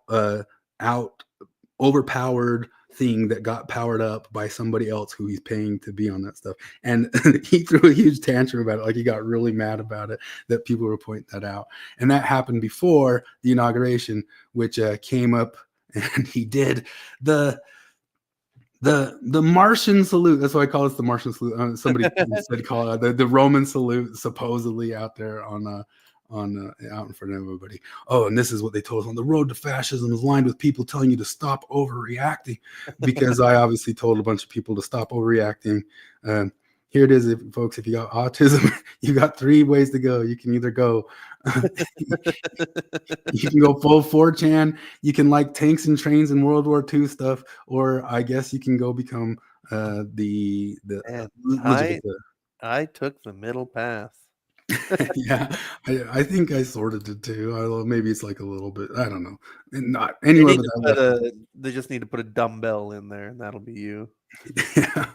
overpowered thing that got powered up by somebody else who he's paying to be on that stuff. And he threw a huge tantrum about it. Like he got really mad about it, that people were pointing that out. And that happened before the inauguration, which came up, and he did the Martian salute. That's why I call it the Martian salute. Somebody said call it the Roman salute, supposedly out there on out in front of everybody. Oh, and this is what they told us: on the road to fascism is lined with people telling you to stop overreacting. Because I obviously told a bunch of people to stop overreacting. Here it is, folks. If you got autism, you got 3 ways to go. You can either go, you can go full 4chan. You can like tanks and trains and World War II stuff, or I guess you can go become the Man, legitimate. I took the middle path. Yeah, I think I sorted did too. Although maybe it's like a little bit. I don't know. And not They, anywhere need but to that. put they just need to put a dumbbell in there, and that'll be you. Yeah.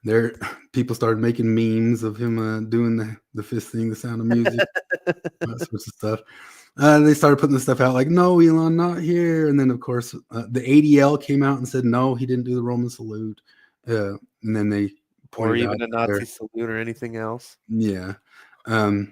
There, people started making memes of him doing the fist thing, the Sound of Music, that sorts of stuff. They started putting the stuff out like, no, Elon, not here. And then, of course, the ADL came out and said, no, he didn't do the Roman salute. And then they Or pointed even out a Nazi there. salute or anything else. Yeah. And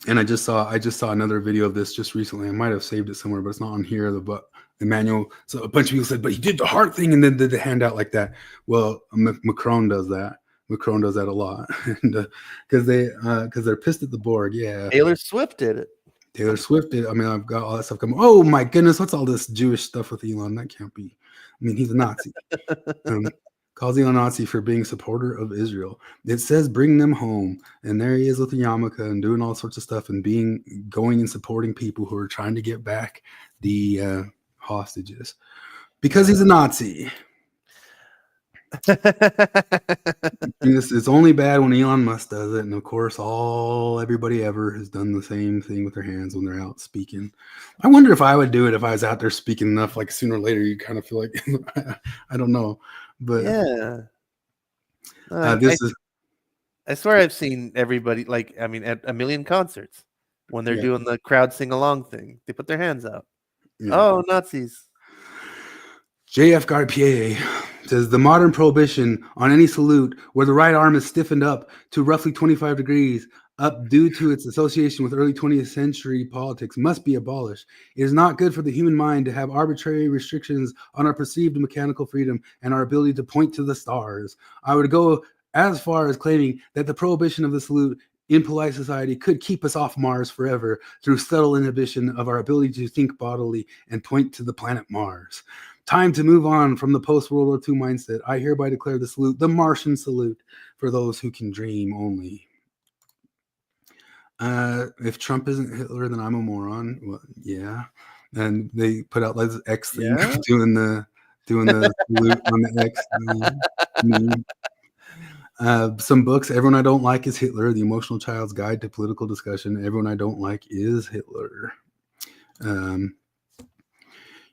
I just saw another video of this just recently. I might have saved it somewhere, but it's not on here. The manual. So a bunch of people said, but he did the heart thing and then did the handout like that. Well, Macron does that. Macron does that a lot, and because they're pissed at the Borg. Yeah, Taylor Swift did it. Taylor Swift did. I mean, I've got all that stuff coming. Oh my goodness, what's all this Jewish stuff with Elon? That can't be. I mean, he's a Nazi. Calls Elon Nazi for being a supporter of Israel. It says bring them home, and there he is with the yarmulke and doing all sorts of stuff and going and supporting people who are trying to get back the hostages because he's a Nazi. It's only bad when Elon Musk does it, and of course, everybody ever has done the same thing with their hands when they're out speaking. I wonder if I would do it if I was out there speaking enough. Like sooner or later, you kind of feel like I don't know, but yeah. I swear I've seen everybody at a million concerts when they're doing the crowd sing along thing. They put their hands out. Yeah. Oh, Nazis. JFRPA says the modern prohibition on any salute where the right arm is stiffened up to roughly 25 degrees up due to its association with early 20th century politics must be abolished. It is not good for the human mind to have arbitrary restrictions on our perceived mechanical freedom and our ability to point to the stars. I would go as far as claiming that the prohibition of the salute in polite society could keep us off Mars forever through subtle inhibition of our ability to think bodily and point to the planet Mars. Time to move on from the post-World War II mindset. I hereby declare the salute, the Martian salute, for those who can dream only. If Trump isn't Hitler, then I'm a moron. Well, yeah. And they put out like this X thing doing the salute on the X meme. Some books. Everyone I Don't Like is Hitler. The Emotional Child's Guide to Political Discussion. Everyone I Don't Like is Hitler.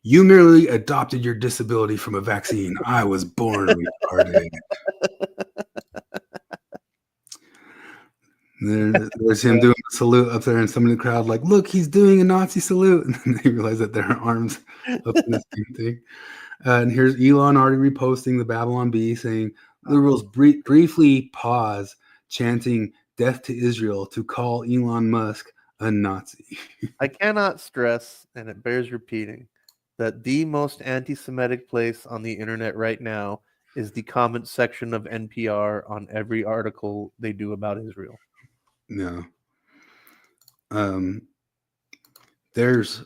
You merely adopted your disability from a vaccine. I was born retarded. There's him doing a salute up there, and somebody in the crowd like, look, he's doing a Nazi salute. And then they realize that their arms up in the same thing. And here's Elon already reposting the Babylon Bee saying, liberals briefly pause, chanting death to Israel to call Elon Musk a Nazi. I cannot stress, and it bears repeating, that the most anti-Semitic place on the internet right now is the comment section of NPR on every article they do about Israel. No. There's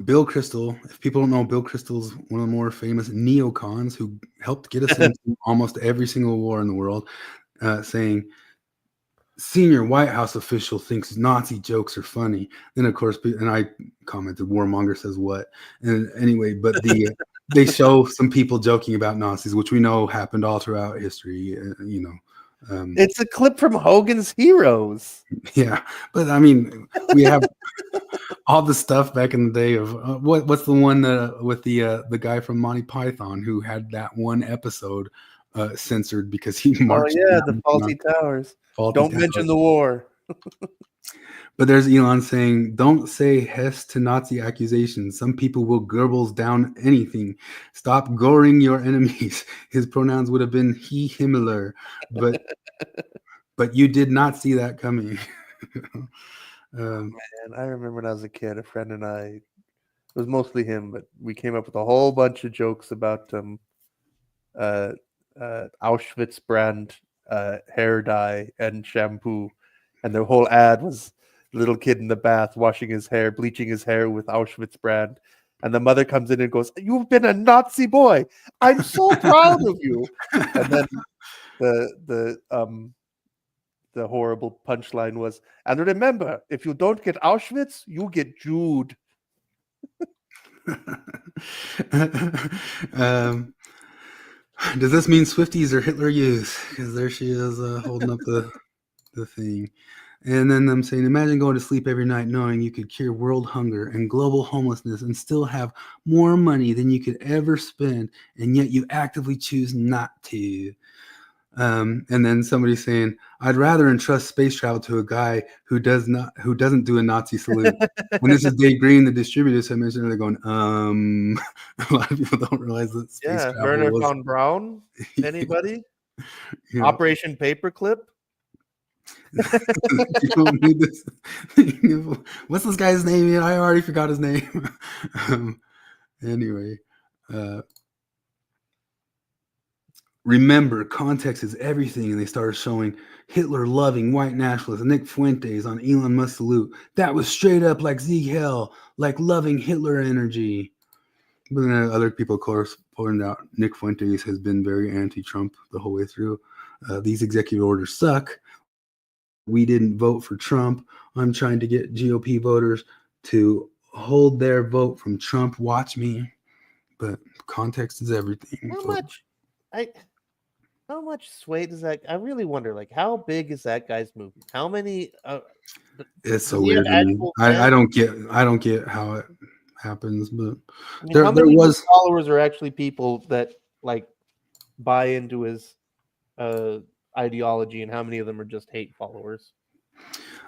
Bill Kristol. If people don't know, Bill Kristol's one of the more famous neocons who helped get us into almost every single war in the world, saying, senior White House official thinks Nazi jokes are funny. Then, of course, and I commented, warmonger says what? And anyway, but they show some people joking about Nazis, which we know happened all throughout history. It's a clip from Hogan's Heroes. Yeah, but I mean, we have all the stuff back in the day of what's the one with the guy from Monty Python who had that one episode censored because he marched. Oh yeah, the Faulty Towers. Don't mention the war. But there's Elon saying, don't say Hess to Nazi accusations. Some people will Goebbels down anything. Stop goring your enemies. His pronouns would have been he, Himmler. But you did not see that coming. Man, I remember when I was a kid, a friend and I, it was mostly him, but we came up with a whole bunch of jokes about Auschwitz brand hair dye and shampoo. And the whole ad was little kid in the bath washing his hair, bleaching his hair with Auschwitz brand. And the mother comes in and goes, "You've been a Nazi boy. I'm so proud of you." And then the horrible punchline was, "And remember, if you don't get Auschwitz, you get Jude." Does this mean Swifties are Hitler Youth? Because there she is holding up the thing. And then I'm saying, imagine going to sleep every night knowing you could cure world hunger and global homelessness and still have more money than you could ever spend, and yet you actively choose not to. And then somebody saying, I'd rather entrust space travel to a guy who doesn't do a Nazi salute. And this is Dave Green, the distributor. So I mentioned, they're going, a lot of people don't realize that space travel Werner was, von Braun. Anybody? you know, Operation Paperclip. you don't need this. What's this guy's name? I already forgot his name. Anyway, remember, context is everything. And they started showing Hitler loving white nationalists, Nick Fuentes on Elon Musk Salute. That was straight up like Sieg Heil, like loving Hitler energy. But then other people, of course, pointed out Nick Fuentes has been very anti-Trump the whole way through. These executive orders suck. We didn't vote for Trump. I'm trying to get GOP voters to hold their vote from Trump. Watch me. But context is everything. How much sway does that? I really wonder. Like, how big is that guy's movie? How many? It's so weird to me. I don't get how it happens. But I mean, how many followers are actually people that like buy into his ideology, and how many of them are just hate followers?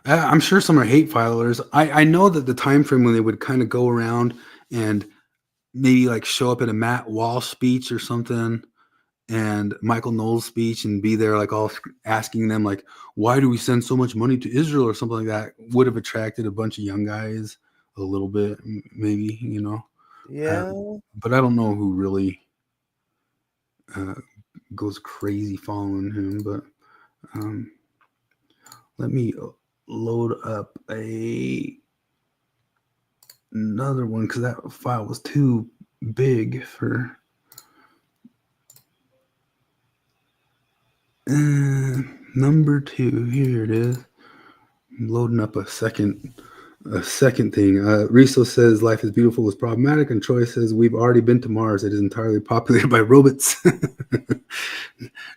I'm sure some are hate followers. I know that the time frame when they would kind of go around and maybe like show up at a Matt Walsh speech or something, and Michael Knowles' speech, and be there like all asking them like, why do we send so much money to Israel or something like that, would have attracted a bunch of young guys a little bit, maybe, you know. Yeah. But I don't know who really goes crazy following him. But let me load up another one, because that file was too big for number 2. Here it is. I'm loading up a second thing. Riso says life is beautiful is problematic, and Troy says we've already been to Mars. It is entirely populated by robots.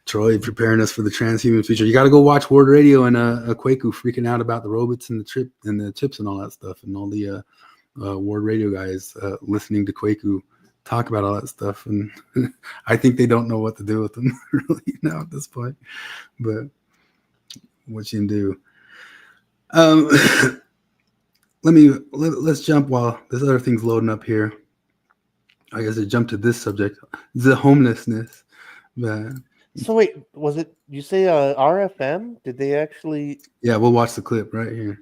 Troy preparing us for the transhuman future. You got to go watch World Radio and Kwaku freaking out about the robots and the chips and all that stuff, and all the World Radio guys listening to Kwaku talk about all that stuff. And I think they don't know what to do with them really now at this point. But what you can do. Let's jump while this other thing's loading up here. I guess I jump to this subject, the homelessness. So wait, was it, you say RFM? Did they actually? Yeah, we'll watch the clip right here.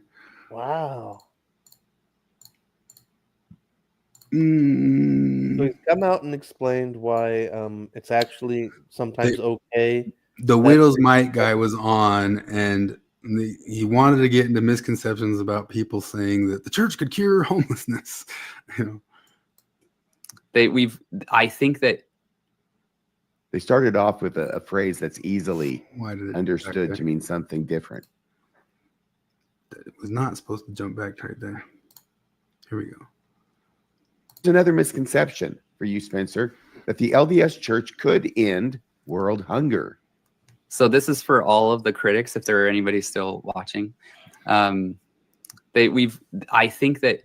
Wow. So he's come out and explained why it's actually sometimes okay. The Widow's Mite guy was on, and he wanted to get into misconceptions about people saying that the church could cure homelessness. You know, I think that they started off with a phrase that's easily understood to to mean something different. It was not supposed to jump back right there. Here we go. There's another misconception for you, Spencer, that the LDS Church could end world hunger. So this is for all of the critics, if there are anybody still watching. I think that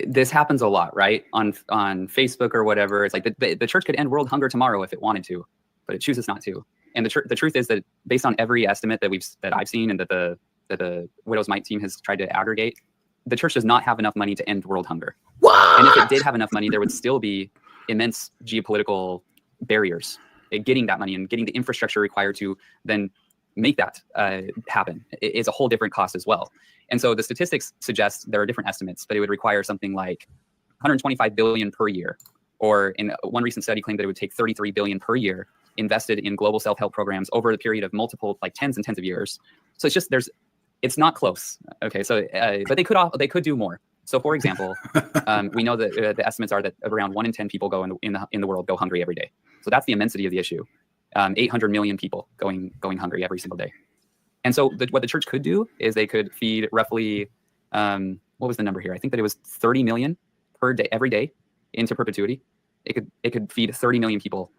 this happens a lot, right? On Facebook or whatever. It's like the church could end world hunger tomorrow if it wanted to, but it chooses not to. And the truth is that based on every estimate that I've seen and that the Widow's Mite team has tried to aggregate, the church does not have enough money to end world hunger. What? And if it did have enough money, there would still be immense geopolitical barriers getting that money and getting the infrastructure required to then make that happen. It's a whole different cost as well. And so the statistics suggest there are different estimates, but it would require something like 125 billion per year, or in one recent study claimed that it would take 33 billion per year invested in global self-help programs over the period of multiple, like tens and tens of years. So it's just, It's not close. Okay, so but they could do more. So, for example, we know that the estimates are that around 1 in 10 people in the world go hungry every day. So that's the immensity of the issue. 800 million people going hungry every single day. And so what the church could do is they could feed roughly, what was the number here? I think that it was 30 million per day, every day into perpetuity. It could feed 30 million people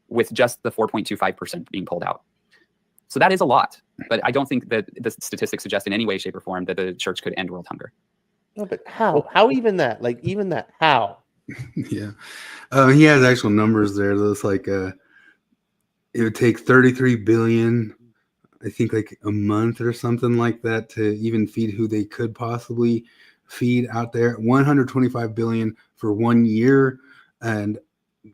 with just the 4.25% being pulled out. So that is a lot, but I don't think that the statistics suggest in any way, shape, or form that the church could end world hunger. No, but how? How even that? Like even that? How? Yeah, he has actual numbers there. It's like it would take 33 billion, I think, like a month or something like that to even feed who they could possibly feed out there. 125 billion for 1 year, and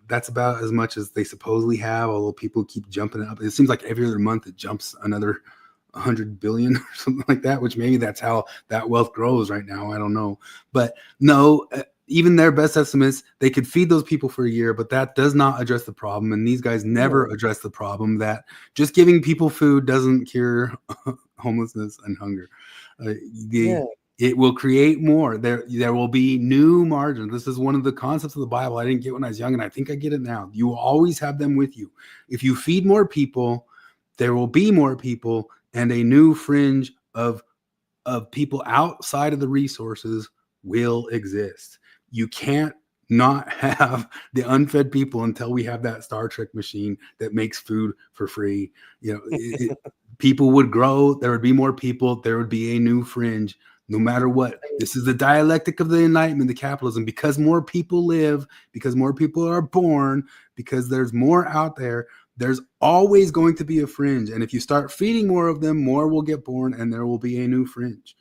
that's about as much as they supposedly have, although people keep jumping up. It seems like every other month it jumps another 100 billion or something like that, which maybe that's how that wealth grows right now. I don't know. But no, even their best estimates, they could feed those people for a year, but that does not address the problem. And these guys never address the problem that just giving people food doesn't cure homelessness and hunger. It will create more. There will be new margins. This is one of the concepts of the Bible I didn't get when I was young, and I think I get it now. You will always have them with you. If you feed more people, there will be more people, and a new fringe of people outside of the resources will exist. You can't not have the unfed people until we have that Star Trek machine that makes food for free. People would grow. There would be more people. There would be a new fringe. No matter what, this is the dialectic of the Enlightenment, the capitalism. Because more people live, because more people are born, because there's more out there, there's always going to be a fringe. And if you start feeding more of them, more will get born, and there will be a new fringe.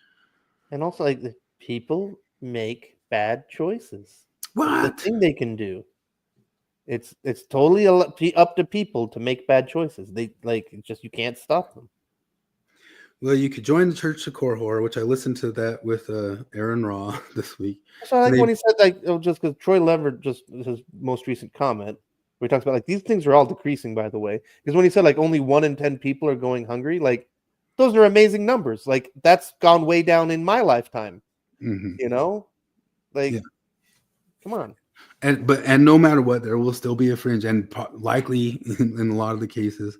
And also, like, the people make bad choices. What? The thing they can do. It's totally up to people to make bad choices. They it's just you can't stop them. Well, you could join the Church of Korhor, which I listened to that with Aaron Raw this week. So I like when he said just because Troy Lever just his most recent comment where he talks about these things are all decreasing, by the way. Because when he said only 1 in 10 people are going hungry, those are amazing numbers. That's gone way down in my lifetime. Mm-hmm. Come on. And no matter what, there will still be a fringe, and likely in a lot of the cases,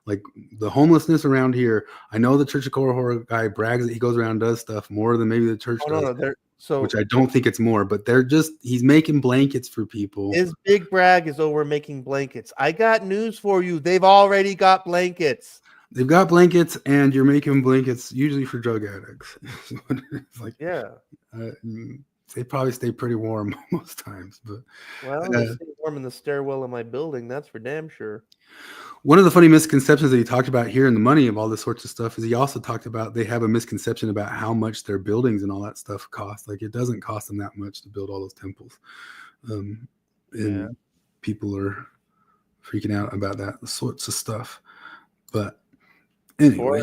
like the homelessness around here. I know the Church of Korhor guy brags that he goes around and does stuff more than maybe the church does. No, which I don't think it's more, but he's making blankets for people. His big brag is, we're making blankets. I got news for you. They've already got blankets. They've got blankets, and you're making blankets usually for drug addicts. They probably stay pretty warm most times, but they stay warm in the stairwell of my building. That's for damn sure. One of the funny misconceptions that he talked about here in the money of all this sorts of stuff is he also talked about they have a misconception about how much their buildings and all that stuff cost. It doesn't cost them that much to build all those temples. And people are freaking out about that sorts of stuff. But anyway.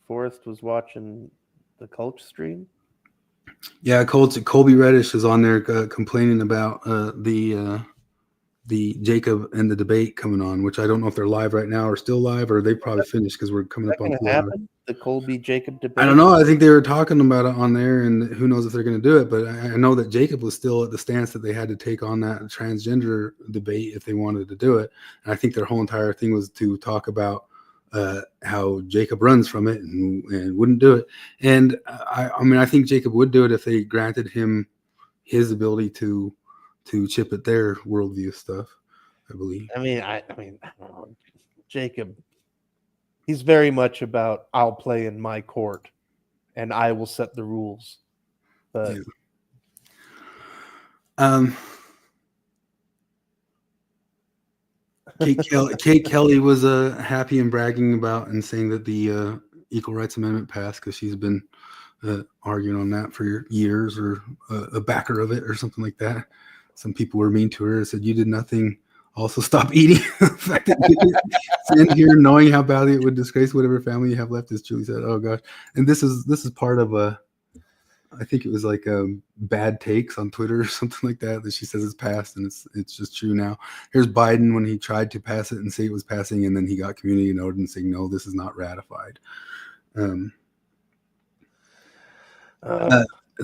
Forrest was watching the Culture stream. Yeah, Colby Reddish is on there complaining about the Jacob and the debate coming on, which I don't know if they're live right now or still live, or they probably finished because we're coming up on 2 hours. The Colby Jacob debate. I don't know. I think they were talking about it on there, and who knows if they're going to do it. But I know that Jacob was still at the stance that they had to take on that transgender debate if they wanted to do it. And I think their whole entire thing was to talk about how Jacob runs from it and wouldn't do it. And I think Jacob would do it if they granted him his ability to chip at their worldview stuff, I believe. I don't know. Jacob, he's very much about I'll play in my court and I will set the rules. But Kate Kelly was happy and bragging about and saying that the Equal Rights Amendment passed because she's been arguing on that for years, or a backer of it or something like that. Some people were mean to her and said, "You did nothing. Also, stop eating." The fact that you in here knowing how badly it would disgrace whatever family you have left, as Julie said. Oh gosh! And this is part of I think it was bad takes on Twitter or something like that she says it's passed, and it's just true now. Here's Biden when he tried to pass it and say it was passing, and then he got community noted and saying, "No, this is not ratified."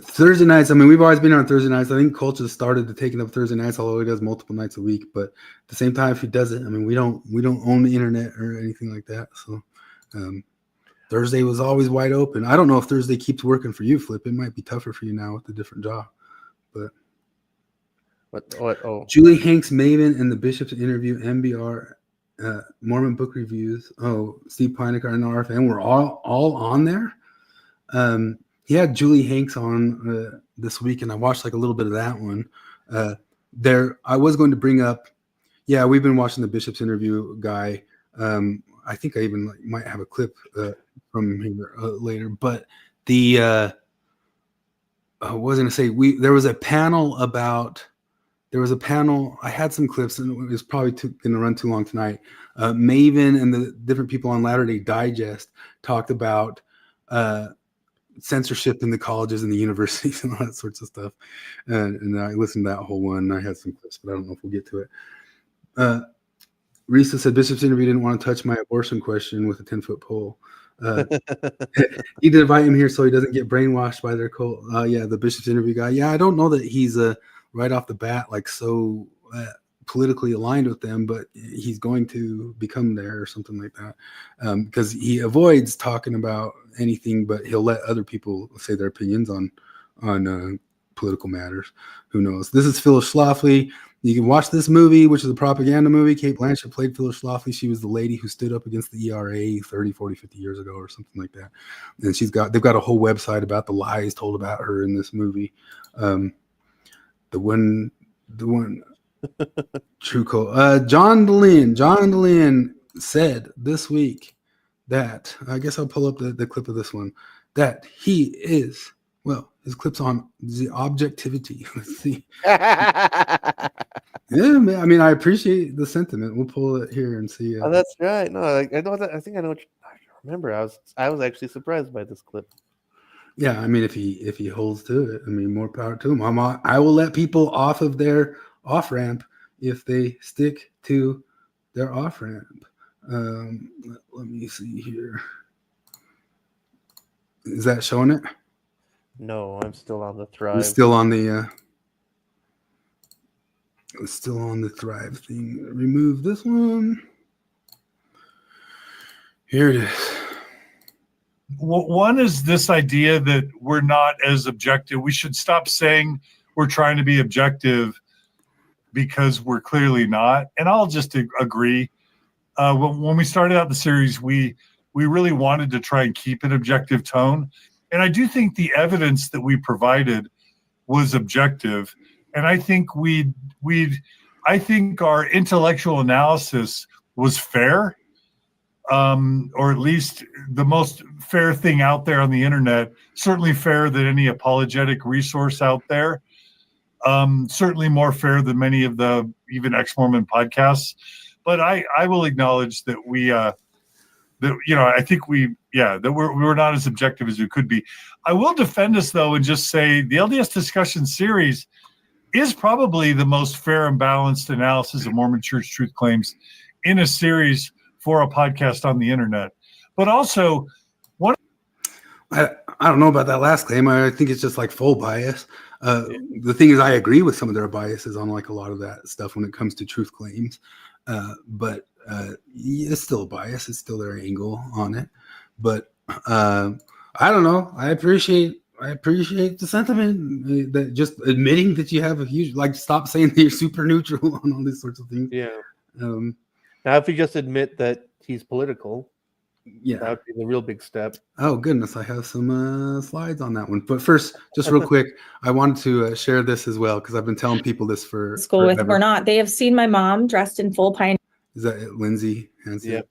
Thursday nights. I mean, we've always been on Thursday nights. I think Colch has started to taking up Thursday nights, although he does multiple nights a week. But at the same time, if he does it, I mean, we don't own the internet or anything like that. So Thursday was always wide open. I don't know if Thursday keeps working for you, Flip. It might be tougher for you now with a different job. But What? Oh, Julie Hanks, Maven, and the Bishop's interview, MBR, Mormon book reviews. Oh, Steve Pinecker and RFN were all on there. He had Julie Hanks on this week, and I watched like a little bit of that one. I was going to bring up, we've been watching the Bishop's interview guy. I think I even might have a clip from here later. But I was going to say there was a panel. I had some clips, and it was probably going to run too long tonight. Maven and the different people on Latter-day Digest talked about censorship in the colleges and the universities and all that sorts of stuff. And I listened to that whole one. I had some clips, but I don't know if we'll get to it. Risa said Bishop's interview didn't want to touch my abortion question with a 10-foot pole. Need to invite him here so he doesn't get brainwashed by their cult. The Bishop's interview guy. I don't know that he's right off the bat like so politically aligned with them, but he's going to become there or something like that, because he avoids talking about anything, but he'll let other people say their opinions on political matters. Who knows? This is Phyllis Schlafly. You can watch this movie, which is a propaganda movie. Kate Blanchett played Phyllis Schlafly. She was the lady who stood up against the ERA 30, 40, 50 years ago or something like that. And they've got a whole website about the lies told about her in this movie. The one True Cole. John Dehlin said this week that, I guess I'll pull up the clip of this one, that he is, his clip's on the Objectivity. Let's see. Yeah, man, I mean, I appreciate the sentiment. We'll pull it here and see. Oh, that's right. No, I know that. I think I know. I remember. I was actually surprised by this clip. Yeah, I mean, if he holds to it, I mean, more power to him. I will let people off of their off ramp if they stick to their off ramp. Let me see here. Is that showing it? No, I'm still on the Thrive. I'm still on the Thrive thing. Remove this one. Here it is. One is this idea that we're not as objective. We should stop saying we're trying to be objective because we're clearly not. And I'll just agree. When we started out the series, we really wanted to try and keep an objective tone. And I do think the evidence that we provided was objective. And I think I think our intellectual analysis was fair. Or at least the most fair thing out there on the internet, certainly fairer than any apologetic resource out there, certainly more fair than many of the even ex-Mormon podcasts. But I will acknowledge that I think that we're not as objective as we could be. I will defend us though and just say the LDS discussion series is probably the most fair and balanced analysis of Mormon church truth claims in a series for a podcast on the internet. But also, I don't know about that last claim. I think it's just like full bias. The thing is, I agree with some of their biases on like a lot of that stuff when it comes to truth claims. But it's still a bias. It's still their angle on it. But I don't know. I appreciate the sentiment that just admitting that you have a huge, like, stop saying that you're super neutral on all these sorts of things. Yeah. Now, if you just admit that he's political, that would be the real big step. Oh, goodness. I have some slides on that one. But first, just real quick, I wanted to share this as well because I've been telling people this for school with. We're not. They have seen my mom dressed in full pine. Is that it, Lindsay? Yep.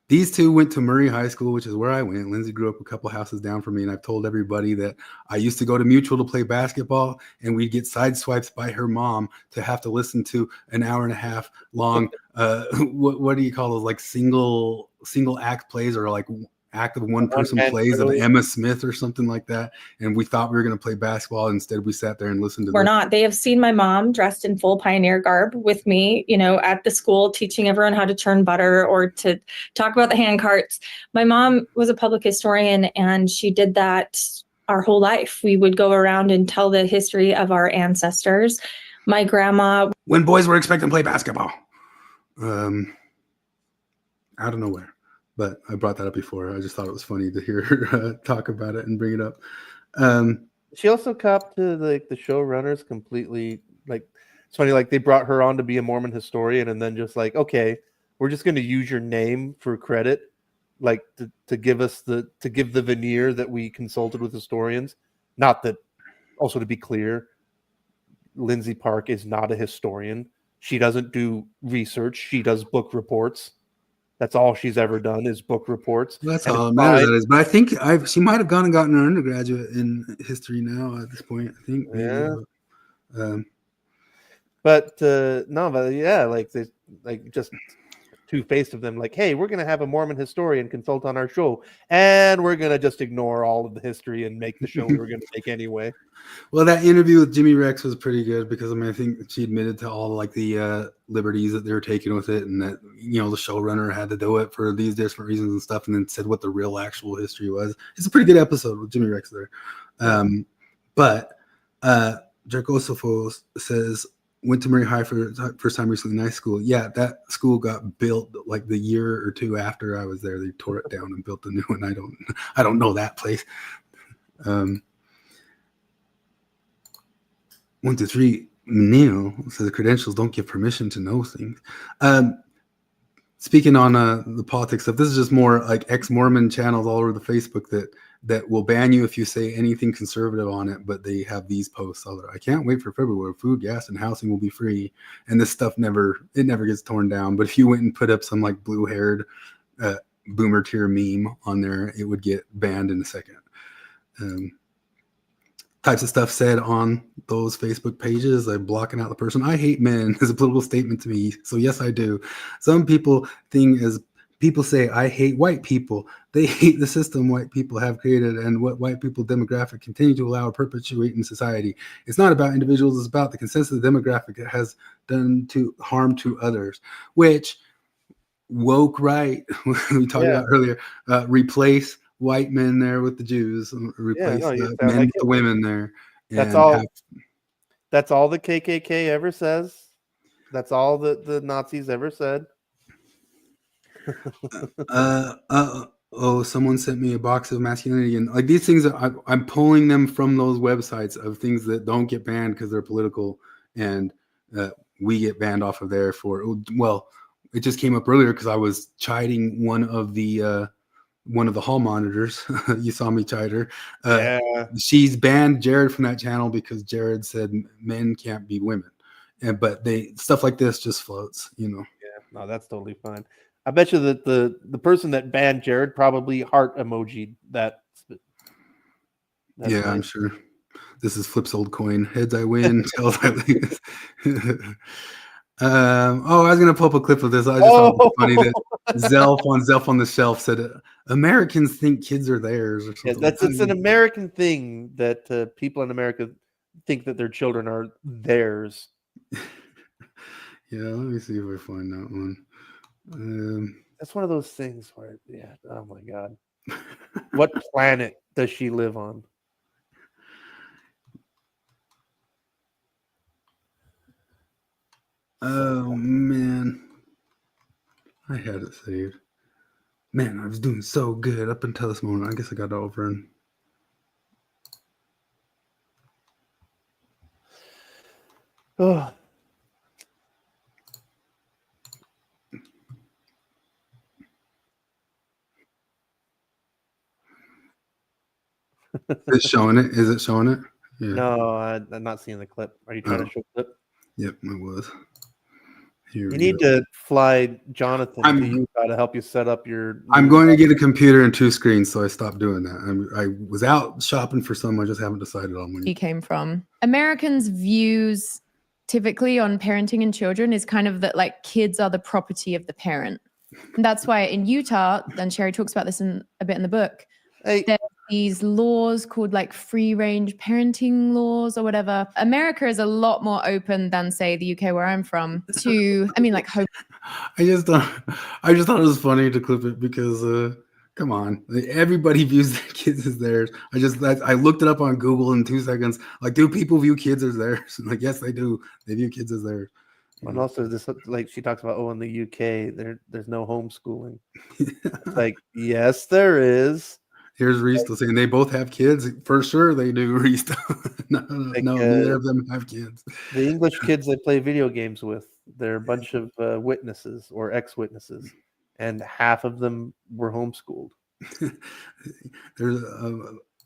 These two went to Murray High School, which is where I went. Lindsay grew up a couple houses down from me, and I've told everybody that I used to go to Mutual to play basketball, and we'd get sideswiped by her mom to have to listen to an hour and a half long, what do you call those, like single act plays, or like act of one person one-man plays of show. Emma Smith or something like that, and we thought we were going to play basketball. Instead, we sat there and listened to. We're not. They have seen my mom dressed in full pioneer garb with me, at the school, teaching everyone how to churn butter or to talk about the hand carts. My mom was a public historian, and she did that our whole life. We would go around and tell the history of our ancestors. My grandma. When boys were expecting to play basketball. Out of nowhere. But I brought that up before. I just thought it was funny to hear her talk about it and bring it up. She also copped to the showrunners completely. Like, it's funny, like they brought her on to be a Mormon historian, and then just like, okay, we're just going to use your name for credit, like to give the veneer that we consulted with historians. Not that. Also, to be clear, Lindsay Park is not a historian. She doesn't do research. She does book reports. That's all she's ever done is book reports. That's all it matters. That is. But I think she might have gone and gotten her undergraduate in history now at this point. I think. Yeah. Maybe, but yeah, like they just two-faced of them. Like, hey, we're gonna have a Mormon historian consult on our show, and we're gonna just ignore all of the history and make the show we were gonna make anyway. Well, that interview with Jimmy Rex was pretty good because I think she admitted to all like the liberties that they were taking with it, and that the showrunner had to do it for these different reasons and stuff, and then said what the real actual history was. It's a pretty good episode with Jimmy Rex there. But Jacosopho says went to Murray High for first time recently in high school. Yeah, that school got built like the year or two after I was there. They tore it down and built a new one. I don't know that place. 1, 2, 3. Neil, so the credentials don't give permission to know things. Speaking on the politics stuff, this is just more like ex-Mormon channels all over the Facebook that will ban you if you say anything conservative on it, but they have these posts all there. I can't wait for February. Food, gas, and housing will be free. And this stuff never gets torn down. But if you went and put up some like blue-haired boomer tier meme on there, it would get banned in a second. Types of stuff said on those Facebook pages, like blocking out the person. I hate men is a political statement to me. So yes, I do. Some people say I hate white people. They hate the system white people have created and what white people demographic continue to allow or perpetuate in society. It's not about individuals. It's about the consensus of the demographic that has done to harm to others, which woke right we talked about earlier, replace white men there with the Jews, replace the men with the women there. That's all. That's all the KKK ever says. That's all that the Nazis ever said. Someone sent me a box of masculinity, and like these things, I'm pulling them from those websites of things that don't get banned because they're political, and we get banned off of there for. Well, it just came up earlier because I was chiding one of the hall monitors. You saw me chide her. She's banned Jared from that channel because Jared said men can't be women, but stuff like this just floats, Yeah, no, that's totally fine. I bet you that the person that banned Jared probably heart emoji'd that. Yeah, nice. I'm sure. This is Flip's old coin. Heads I win, tails I lose. I was gonna pull up a clip of this. I just thought it was funny that Zelf on the Shelf said Americans think kids are theirs or something. Yeah, it's an American thing that people in America think that their children are theirs. Yeah, let me see if I find that one. That's one of those things where, oh my God. What planet does she live on? Oh, man. I had it saved. Man, I was doing so good up until this moment. I guess I got over and. Oh. Is it showing it? Is it showing it? Yeah. No, I'm not seeing the clip. Are you trying to show the clip? Yep, I was. You need to fly Jonathan to Utah to help you set up your. I'm going to get a computer and 2 screens, so I stopped doing that. I was out shopping for some. I just haven't decided on when. He came from. Americans' views typically on parenting and children is kind of that like kids are the property of the parent. And that's why in Utah, and Sherry talks about this a bit in the book, Hey, there's these laws called like free range parenting laws or whatever. America is a lot more open than, say, the UK where I'm from to, I mean, like home. I just thought it was funny to clip it because come on, everybody views their kids as theirs. I looked it up on Google in 2 seconds. Like, do people view kids as theirs? Like, yes, they do. They view kids as theirs. and also this, like she talks about, in the UK there's no homeschooling. It's like, yes, there is. Here's Reese saying they both have kids. For sure they do, Reese. No, neither of them have kids. The English kids I play video games with, they're a bunch of witnesses or ex-witnesses, and half of them were homeschooled. There's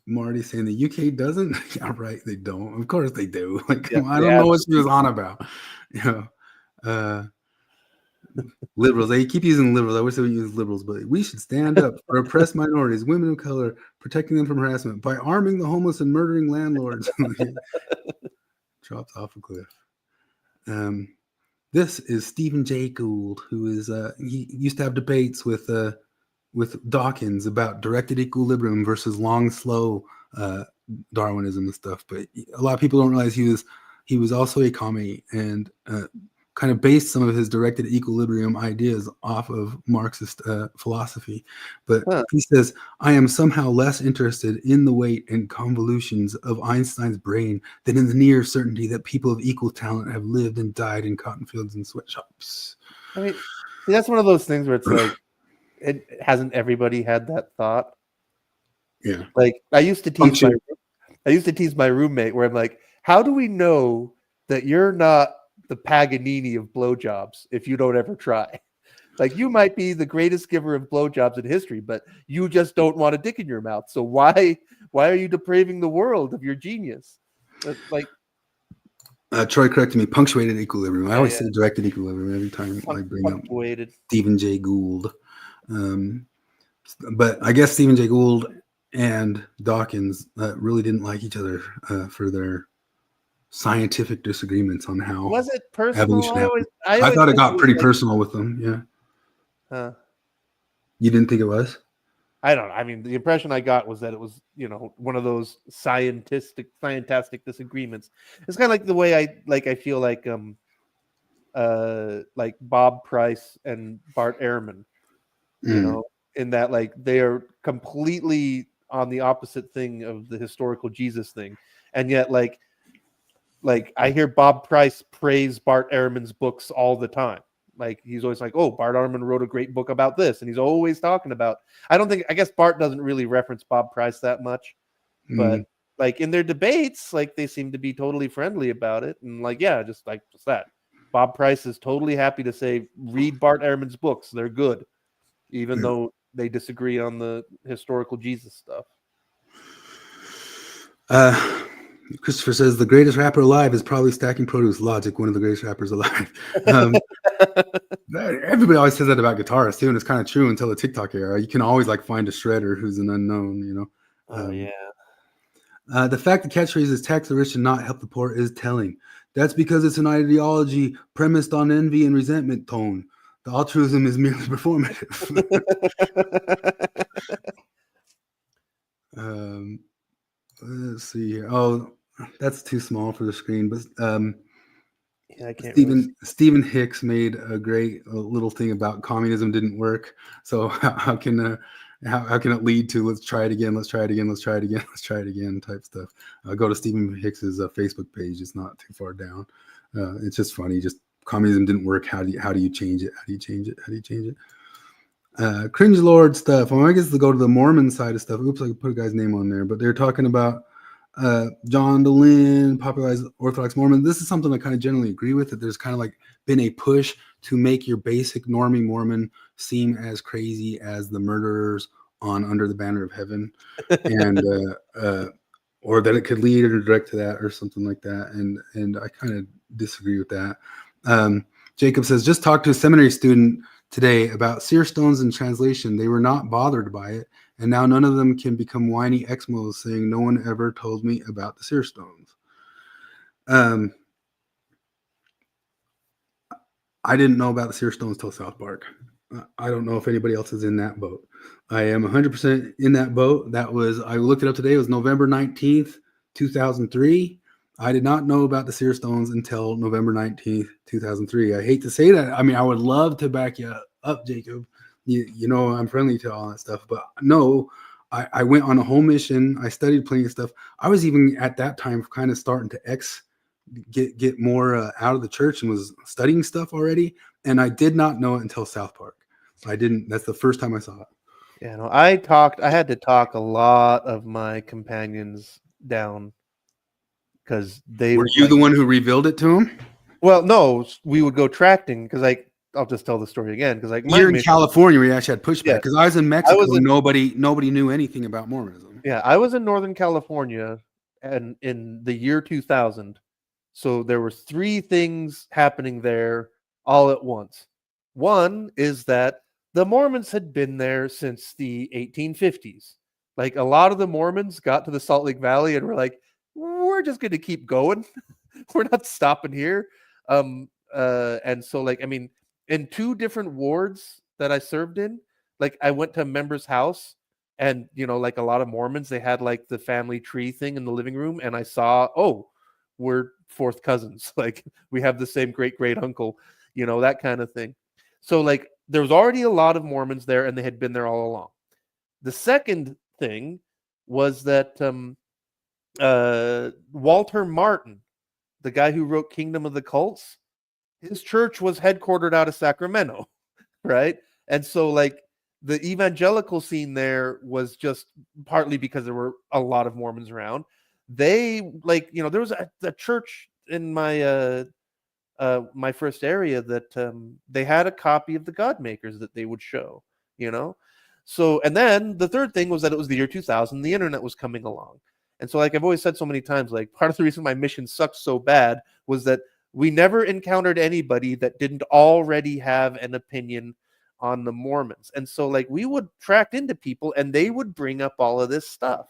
Marty saying the UK doesn't. Yeah, right. They don't. Of course they do. Like, Yeah, I don't know what she was on about. You know, liberals. They keep using liberals. I wish they would use liberals, but we should stand up for oppressed minorities, women of color, protecting them from harassment by arming the homeless and murdering landlords. Drops off a cliff. This is Stephen Jay Gould, who is he used to have debates with Dawkins about directed equilibrium versus long, slow Darwinism and stuff. But a lot of people don't realize he was also a commie and kind of based some of his directed equilibrium ideas off of Marxist philosophy. But he says, I am somehow less interested in the weight and convolutions of Einstein's brain than in the near certainty that people of equal talent have lived and died in cotton fields and sweatshops. I mean, see, that's one of those things where it's like, it hasn't everybody had that thought? Yeah. Like, I used to tease my roommate where I'm like, how do we know that you're not the Paganini of blowjobs if you don't ever try? Like, you might be the greatest giver of blowjobs in history, but you just don't want a dick in your mouth. So why are you depraving the world of your genius? Like, Troy corrected me. Punctuated equilibrium. I always say directed equilibrium every time I bring up Stephen Jay Gould. But I guess Stephen Jay Gould and Dawkins really didn't like each other for their scientific disagreements on how was it personal? I thought it got pretty personal with them. Yeah. You didn't think it was? I don't know. I mean, the impression I got was that it was, one of those scientific disagreements. It's kind of like the way I feel like Bob Price and Bart Ehrman, in that, like, they are completely on the opposite thing of the historical Jesus thing. And yet, like I hear Bob Price praise Bart Ehrman's books all the time. Like, he's always like, oh, Bart Ehrman wrote a great book about this. And he's always talking about, I guess Bart doesn't really reference Bob Price that much, but like in their debates, like, they seem to be totally friendly about it. And like, yeah, just that. Bob Price is totally happy to say, read Bart Ehrman's books. They're good. Even though they disagree on the historical Jesus stuff. Christopher says the greatest rapper alive is probably Stacking Produce. Logic, one of the greatest rappers alive. Everybody always says that about guitarists too, and it's kind of true until the TikTok era. You can always find a shredder who's an unknown, the fact the catchphrase is tax the rich and not help the poor is telling. That's because it's an ideology premised on envy and resentment tone. The altruism is merely performative. Let's see here. Oh, that's too small for the screen. But I can't. Stephen Hicks made a great little thing about communism didn't work. So how can it lead to let's try it again, let's try it again, let's try it again, let's try it again type stuff. Go to Stephen Hicks's Facebook page. It's not too far down. It's just funny. Just communism didn't work. How do you change it? How do you change it? How do you change it? Cringe Lord stuff. Well, I guess to go to the Mormon side of stuff. Oops, I could put a guy's name on there, but they're talking about John Dehlin, popularized Orthodox Mormon. This is something I kind of generally agree with, that there's kind of been a push to make your basic normie Mormon seem as crazy as the murderers on Under the Banner of Heaven, and or that it could lead or direct to that or something like that. And I kind of disagree with that. Jacob says, just talked to a seminary student today about seer stones and translation. They were not bothered by it, and now none of them can become whiny Exmos saying no one ever told me about the seer stones. I didn't know about the seer stones till South Park. I don't know if anybody else is in that boat. I am 100% in that boat. I looked it up today. It was November 19th, 2003. I did not know about the seer stones until November 19th, 2003. I hate to say that. I mean, I would love to back you up, Jacob. You know, I'm friendly to all that stuff, but no, I went on a whole mission. I studied plenty of stuff. I was even at that time kind of starting to get more out of the church and was studying stuff already. And I did not know it until South Park. I didn't. That's the first time I saw it. Yeah, no, I had to talk a lot of my companions down because they Were you the one who revealed it to him? Well, no, we would go tracting because I'll just tell the story again because you're in California where you actually had pushback. Because I was in Mexico, nobody knew anything about Mormonism. Yeah, I was in Northern California and in the year 2000. So there were 3 things happening there all at once. One is that the Mormons had been there since the 1850s. Like a lot of the Mormons got to the Salt Lake Valley and were like, we're just going to keep going. We're not stopping here. And so like, I mean, in 2 different wards that I served in, like I went to a member's house and, you know, like a lot of Mormons, they had like the family tree thing in the living room. And I saw, oh, we're 4th cousins. Like we have the same great uncle, you know, that kind of thing. So like there was already a lot of Mormons there and they had been there all along. The second thing was that Walter Martin, the guy who wrote Kingdom of the Cults, his church was headquartered out of Sacramento, right? And so like the evangelical scene there was just partly because there were a lot of Mormons around. They like, you know, there was a church in my my first area that they had a copy of the God Makers that they would show, you know. So, and then the third thing was that it was the year 2000, the internet was coming along. And so, like I've always said so many times, like part of the reason my mission sucked so bad was that we never encountered anybody that didn't already have an opinion on the Mormons. And so, like, we would track into people and they would bring up all of this stuff.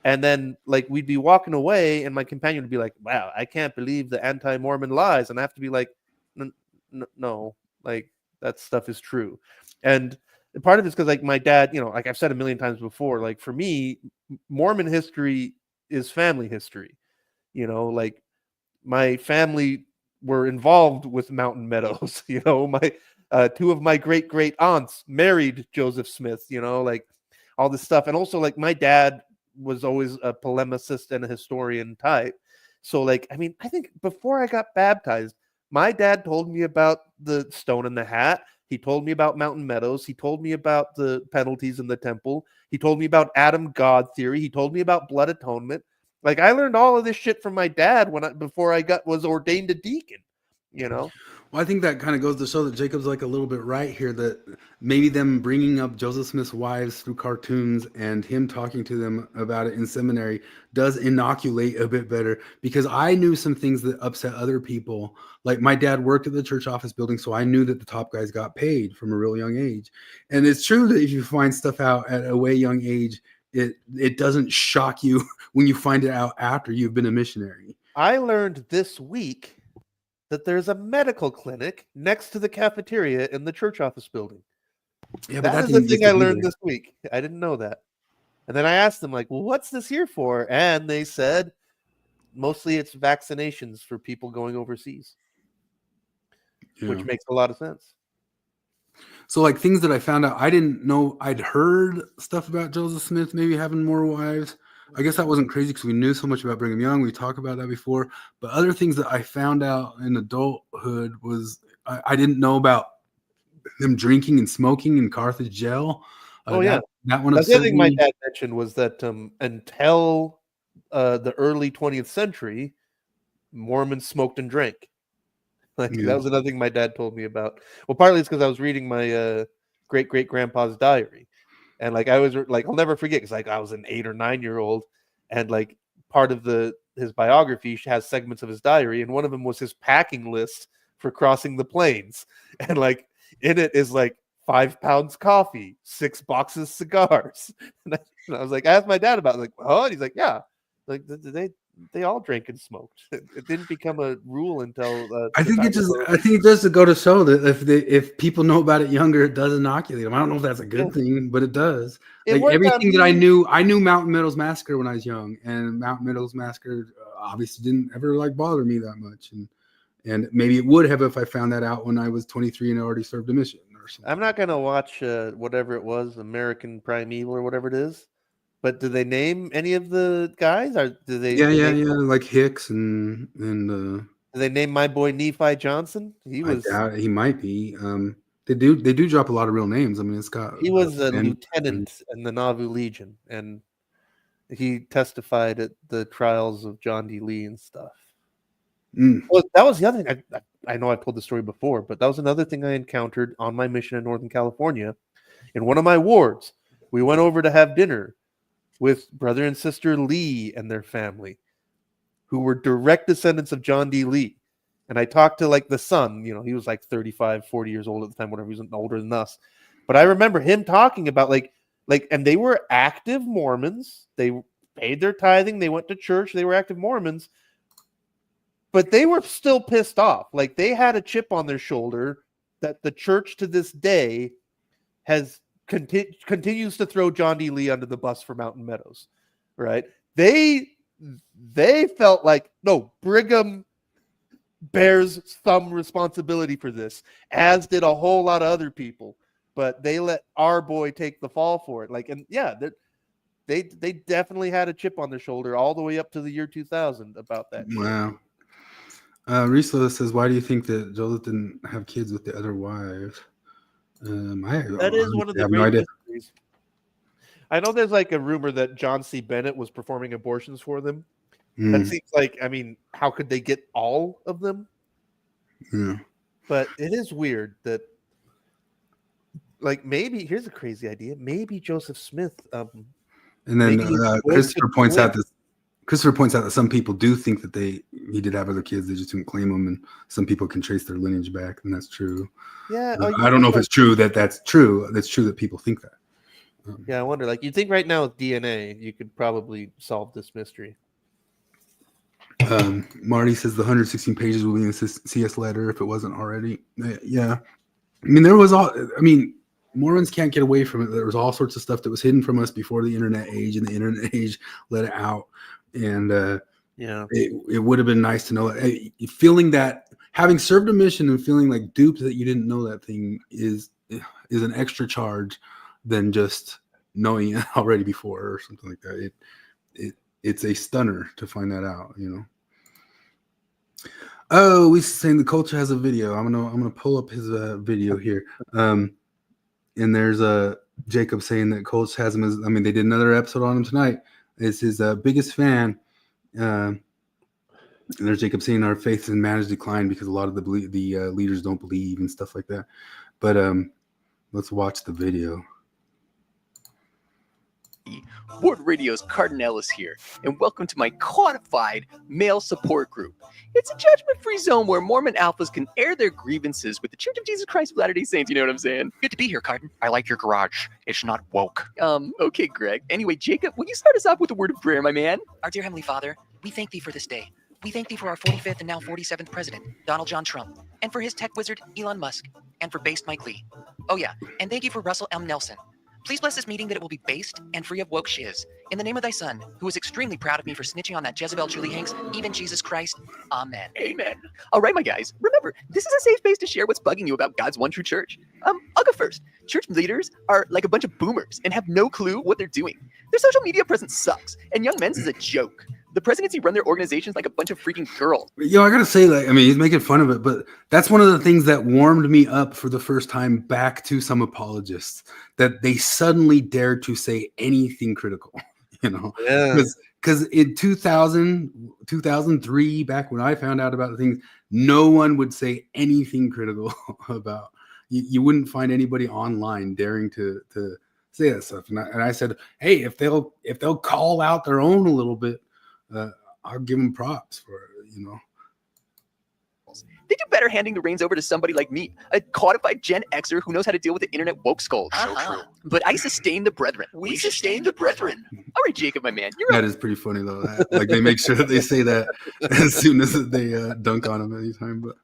And then, like, we'd be walking away and my companion would be like, wow, I can't believe the anti-Mormon lies. And I have to be like, no, like, that stuff is true. And part of it's because, like, my dad, you know, like I've said a million times before, like, for me, Mormon history is family history. You know, like, my family were involved with Mountain Meadows. You know, my 2 of my great aunts married Joseph Smith, you know, like all this stuff. And also, like, my dad was always a polemicist and a historian type. So, like, I mean, I think before I got baptized, my dad told me about the stone in the hat. He told me about Mountain Meadows. He told me about the penalties in the temple. He told me about Adam God theory. He told me about blood atonement. Like, I learned all of this shit from my dad before I was ordained a deacon, you know? Well, I think that kind of goes to show that Jacob's like a little bit right here, that maybe them bringing up Joseph Smith's wives through cartoons and him talking to them about it in seminary does inoculate a bit better, because I knew some things that upset other people. Like, my dad worked at the church office building, so I knew that the top guys got paid from a real young age. And it's true that if you find stuff out at a way young age, it doesn't shock you when you find it out after you've been a missionary. I learned this week that there's a medical clinic next to the cafeteria in the church office building. Yeah, but that is the thing I learned this week. I didn't know that. And then I asked them, like, well, what's this here for? And they said, mostly it's vaccinations for people going overseas, which makes a lot of sense. So, like, things that I found out, I didn't know. I'd heard stuff about Joseph Smith maybe having more wives. I guess that wasn't crazy because we knew so much about Brigham Young. We talked about that before. But other things that I found out in adulthood was I didn't know about them drinking and smoking in Carthage jail. That one. The other thing my dad mentioned was that until the early 20th century, Mormons smoked and drank. Like, that was another thing my dad told me about. Well, partly it's because I was reading my great-great-grandpa's diary. And, like, I was like, I'll never forget, because, like, I was an 8 or 9-year-old, and, like, part of his biography has segments of his diary, and one of them was his packing list for crossing the plains. And, like, in it is, like, 5 pounds coffee, 6 boxes cigars. And I was like, I asked my dad about it, like, oh, and he's like, yeah. Like, they all drank and smoked. It didn't become a rule until I think it just to go to show that if people know about it younger, it does inoculate them. I don't know if that's a good thing, but it does. It Like worked on everything that I me. knew Mountain Meadows Massacre when I was young, and Mountain Meadows Massacre obviously didn't ever like bother me that much, and maybe it would have if I found that out when I was 23 and I already served a mission or something. I'm not gonna watch whatever it was, American Primeval or whatever it is. But do they name any of the guys? Or do they? Yeah, like Hicks and Do they name my boy Nephi Johnson? He was. I doubt he might be. They do drop a lot of real names. I mean, it's got. He was a lieutenant in the Nauvoo Legion, and he testified at the trials of John D. Lee and stuff. Well, that was the other thing. I know I told the story before, but that was another thing I encountered on my mission in Northern California. In one of my wards, we went over to have dinner with brother and sister Lee and their family, who were direct descendants of John D. Lee. And I talked to like the son, he was like 35, 40 years old at the time, whatever, he was older than us. But I remember him talking about and they were active Mormons. They paid their tithing. They went to church. They were active Mormons. But they were still pissed off. Like they had a chip on their shoulder that the church to this day continues to throw John D. Lee under the bus for Mountain Meadows, right? They felt like, no, Brigham bears some responsibility for this, as did a whole lot of other people. But they let our boy take the fall for it. They definitely had a chip on their shoulder all the way up to the year 2000 about that. Wow. Risla says, why do you think that Joseph didn't have kids with the other wives? That is one of the great mysteries. I know there's like a rumor that John C. Bennett was performing abortions for them. That seems like, how could they get all of them? Yeah. But it is weird that, maybe, here's a crazy idea. Maybe Joseph Smith. And then Christopher points out that some people do think that he did have other kids. They just didn't claim them, and some people can trace their lineage back, and that's true. Yeah, I don't know if it's true that's true. That's true that people think that. I wonder. You think right now with DNA, you could probably solve this mystery. Marty says the 116 pages will be in the CS letter if it wasn't already. Yeah, there was Mormons can't get away from it. There was all sorts of stuff that was hidden from us before the internet age, and the internet age let it out. And it would have been nice to know. Feeling that, having served a mission and feeling like duped that you didn't know that thing is an extra charge than just knowing it already before or something like that. It's a stunner to find that out. Oh, we saying the culture has a video. I'm gonna pull up his video here. And there's Jacob saying that Coach has him as. They did another episode on him tonight. Is his biggest fan. And there's Jacob saying our faith in man has declined because a lot of the leaders don't believe and stuff like that. But let's watch the video. Ward Radio's Cardin Ellis here, and welcome to my codified male support group. It's a judgment-free zone where Mormon alphas can air their grievances with the Church of Jesus Christ of Latter-day Saints, you know what I'm saying? Good to be here, Cardin. I like your garage. It's not woke. Okay, Greg. Anyway, Jacob, will you start us off with a word of prayer, my man? Our dear Heavenly Father, we thank thee for this day. We thank thee for our 45th and now 47th president, Donald John Trump, and for his tech wizard, Elon Musk, and for based Mike Lee. Oh yeah, and thank you for Russell M. Nelson. Please bless this meeting that it will be based and free of woke shiz. In the name of thy son, who is extremely proud of me for snitching on that Jezebel Julie Hanks, even Jesus Christ. Amen. Amen. All right, my guys. Remember, this is a safe space to share what's bugging you about God's one true church. I'll go first. Church leaders are like a bunch of boomers and have no clue what they're doing. Their social media presence sucks, and Young Men's is a joke. The presidency run their organizations like a bunch of freaking girls. I gotta say, he's making fun of it, but that's one of the things that warmed me up for the first time back to some apologists, that they suddenly dared to say anything critical, because in 2003, back when I found out about things, no one would say anything critical about. You wouldn't find anybody online daring to say that stuff. And I said, hey, if they'll call out their own a little bit, I'll give them props for it, They do better handing the reins over to somebody like me, a codified Gen Xer who knows how to deal with the internet woke skulls. So true. But I sustain the brethren. We sustain the brethren. All right, Jacob, my man, you're That is pretty funny though. Like they make sure that they say that as soon as they dunk on him anytime. But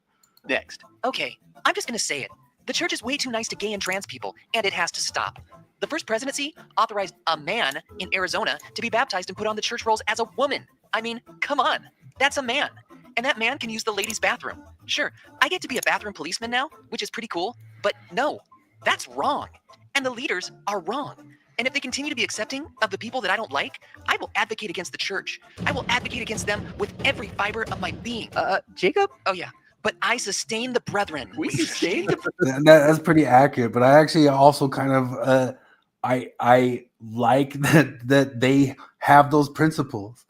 next. Okay, I'm just going to say it. The church is way too nice to gay and trans people, and it has to stop. The first presidency authorized a man in Arizona to be baptized and put on the church rolls as a woman. I mean, come on. That's a man. And that man can use the ladies' bathroom. Sure, I get to be a bathroom policeman now, which is pretty cool. But no, that's wrong. And the leaders are wrong. And if they continue to be accepting of the people that I don't like, I will advocate against the church. I will advocate against them with every fiber of my being. Jacob? Oh, yeah. But I sustain the brethren. We sustain the that's pretty accurate. But I actually also kind of I like that they have those principles.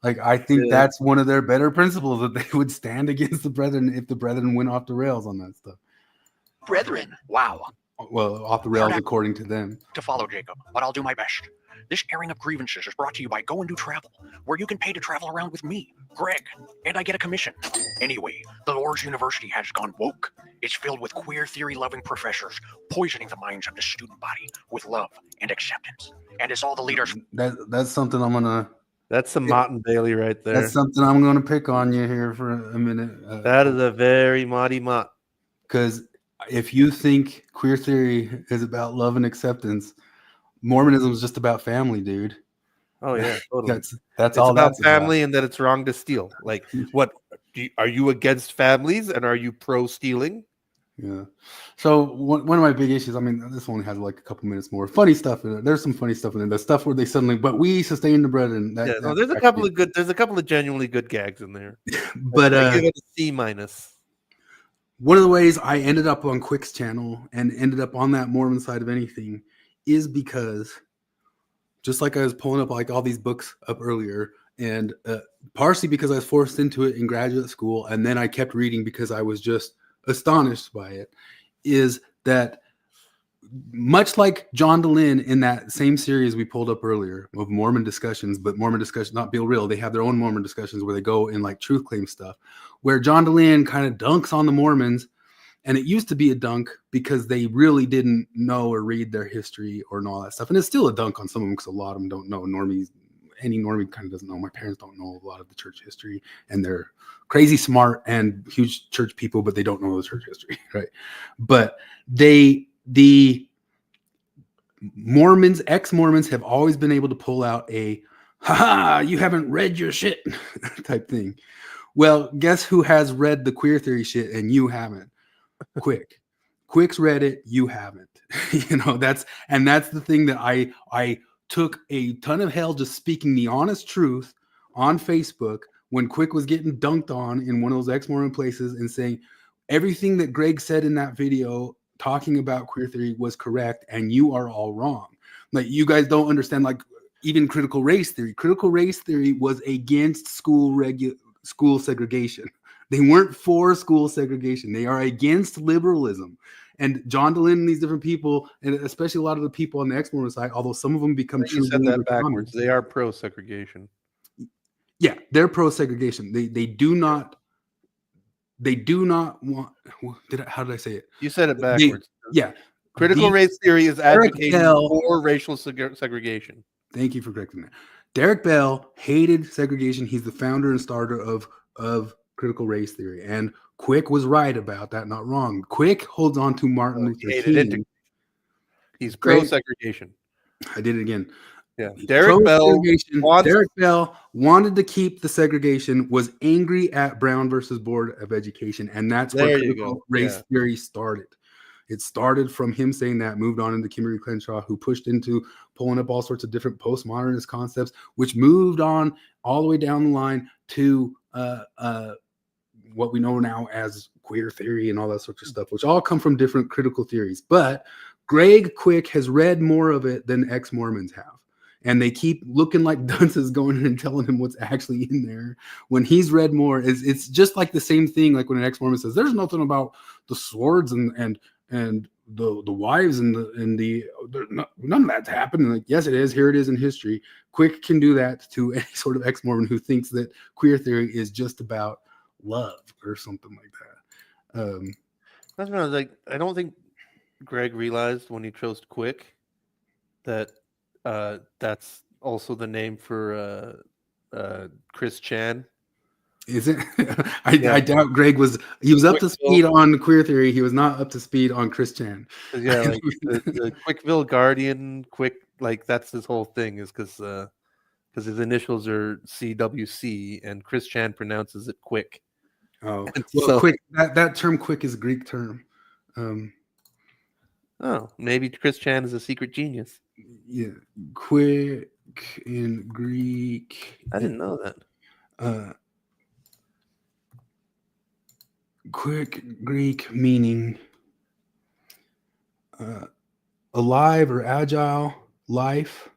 Like I think that's one of their better principles, that they would stand against the brethren if the brethren went off the rails on that stuff. Brethren. Wow. Well, off the rails according to them. To follow Jacob, but I'll do my best. This airing of grievances is brought to you by Go and Do Travel, where you can pay to travel around with me, Greg, and I get a commission. Anyway, the Lord's University has gone woke. It's filled with queer theory-loving professors, poisoning the minds of the student body with love and acceptance. And it's all the leaders. That's something I'm gonna. That's some Mott and Bailey right there. That's something I'm gonna pick on you here for a minute. That is a very Motty Mott. Because if you think queer theory is about love and acceptance, Mormonism is just about family, dude. Oh yeah, totally. That's all. About family, and that it's wrong to steal. Like, what are you against families, and are you pro stealing? Yeah. So one of my big issues. I mean, this only has like a couple minutes more. Funny stuff in it. There's some funny stuff in it. The stuff where they suddenly, but we sustain the brethren. Yeah, no, there's a couple of good. There's a couple of genuinely good gags in there. But I give it a C-. One of the ways I ended up on Quick's channel and ended up on that Mormon side of anything is because, just like I was pulling up like all these books up earlier, and partially because I was forced into it in graduate school, and then I kept reading because I was just astonished by it, is that much like John Dehlin in that same series we pulled up earlier of Mormon discussions, but Mormon discussions, not Bill Real, they have their own Mormon discussions where they go in like truth claim stuff, where John Dehlin kind of dunks on the Mormons. And it used to be a dunk because they really didn't know or read their history or all that stuff. And it's still a dunk on some of them because a lot of them don't know. Any normie kind of doesn't know. My parents don't know a lot of the church history, and they're crazy smart and huge church people, but they don't know the church history, right? But the Mormons, ex-Mormons, have always been able to pull out a "ha, you haven't read your shit" type thing. Well, guess who has read the queer theory shit and you haven't? Quick's read it, you haven't. That's the thing that I took a ton of hell just speaking the honest truth on Facebook when Quick was getting dunked on in one of those ex-Mormon places and saying everything that Greg said in that video talking about queer theory was correct and you are all wrong. Like, you guys don't understand, like, even critical race theory. Critical race theory was against school segregation. They weren't for school segregation. They are against liberalism. And John Dehlin and these different people, and especially a lot of the people on the ex-Mormon side, although some of them become true. You said that backwards. They are pro-segregation. Yeah, they're pro-segregation. They do not want. How did I say it? You said it backwards. Yeah. Critical race theory is advocating for racial segregation. Thank you for correcting that. Derek Bell hated segregation. He's the founder and starter of critical race theory, and Quick was right about that, not wrong. Quick holds on to Martin Luther King. He's pro-segregation. I did it again. Yeah, Derek Bell wanted to keep the segregation, was angry at Brown versus Board of Education, and that's where critical race theory started. It started from him saying that, moved on into Kimberly Crenshaw, who pushed into pulling up all sorts of different postmodernist concepts, which moved on all the way down the line to what we know now as queer theory and all that sorts of stuff, which all come from different critical theories. But Greg Quick has read more of it than ex-Mormons have. And they keep looking like dunces going in and telling him what's actually in there when he's read more. It's just like the same thing, like when an ex-Mormon says, there's nothing about the swords and the wives and none of that's happened. And like, yes, it is. Here it is in history. Quick can do that to any sort of ex-Mormon who thinks that queer theory is just about love or something like that. I don't know. Like, I don't think Greg realized when he chose Quick that that's also the name for Chris Chan. Is it? I doubt Greg was. He was up to speed on queer theory. He was not up to speed on Chris Chan. Yeah, like the Quickville Guardian, Quick, like that's his whole thing, is because his initials are CWC, and Chris Chan pronounces it Quick. Oh, And well, so, quick. That term "quick" is a Greek term. Oh, maybe Chris Chan is a secret genius. Yeah, quick in Greek. I didn't know that. Quick Greek meaning alive or agile life.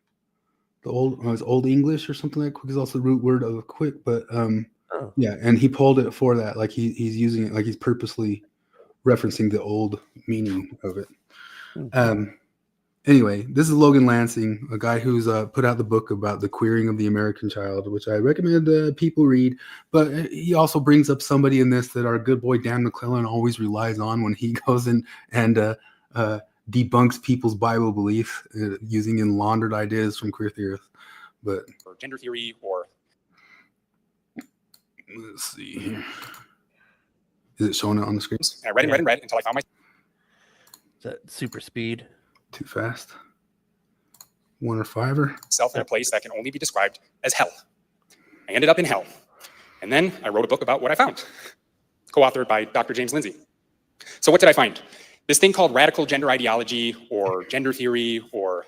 The old English or something like quick is also the root word of quick, but yeah, and he pulled it for that. Like he's using it, like he's purposely referencing the old meaning of it. Anyway, this is Logan Lansing, a guy who's put out the book about the queering of the American child, which I recommend people read. But he also brings up somebody in this that our good boy Dan Maclellan always relies on when he goes in and debunks people's Bible belief using in laundered ideas from queer theorists. But Or gender theory, or let's see here. Is it showing it on the screen? I read and read and read until I found my. Is that super speed? Too fast. 1 or 5er. Self in a place that can only be described as hell. I ended up in hell. And then I wrote a book about what I found, co-authored by Dr. James Lindsay. So what did I find? This thing called radical gender ideology, or gender theory, or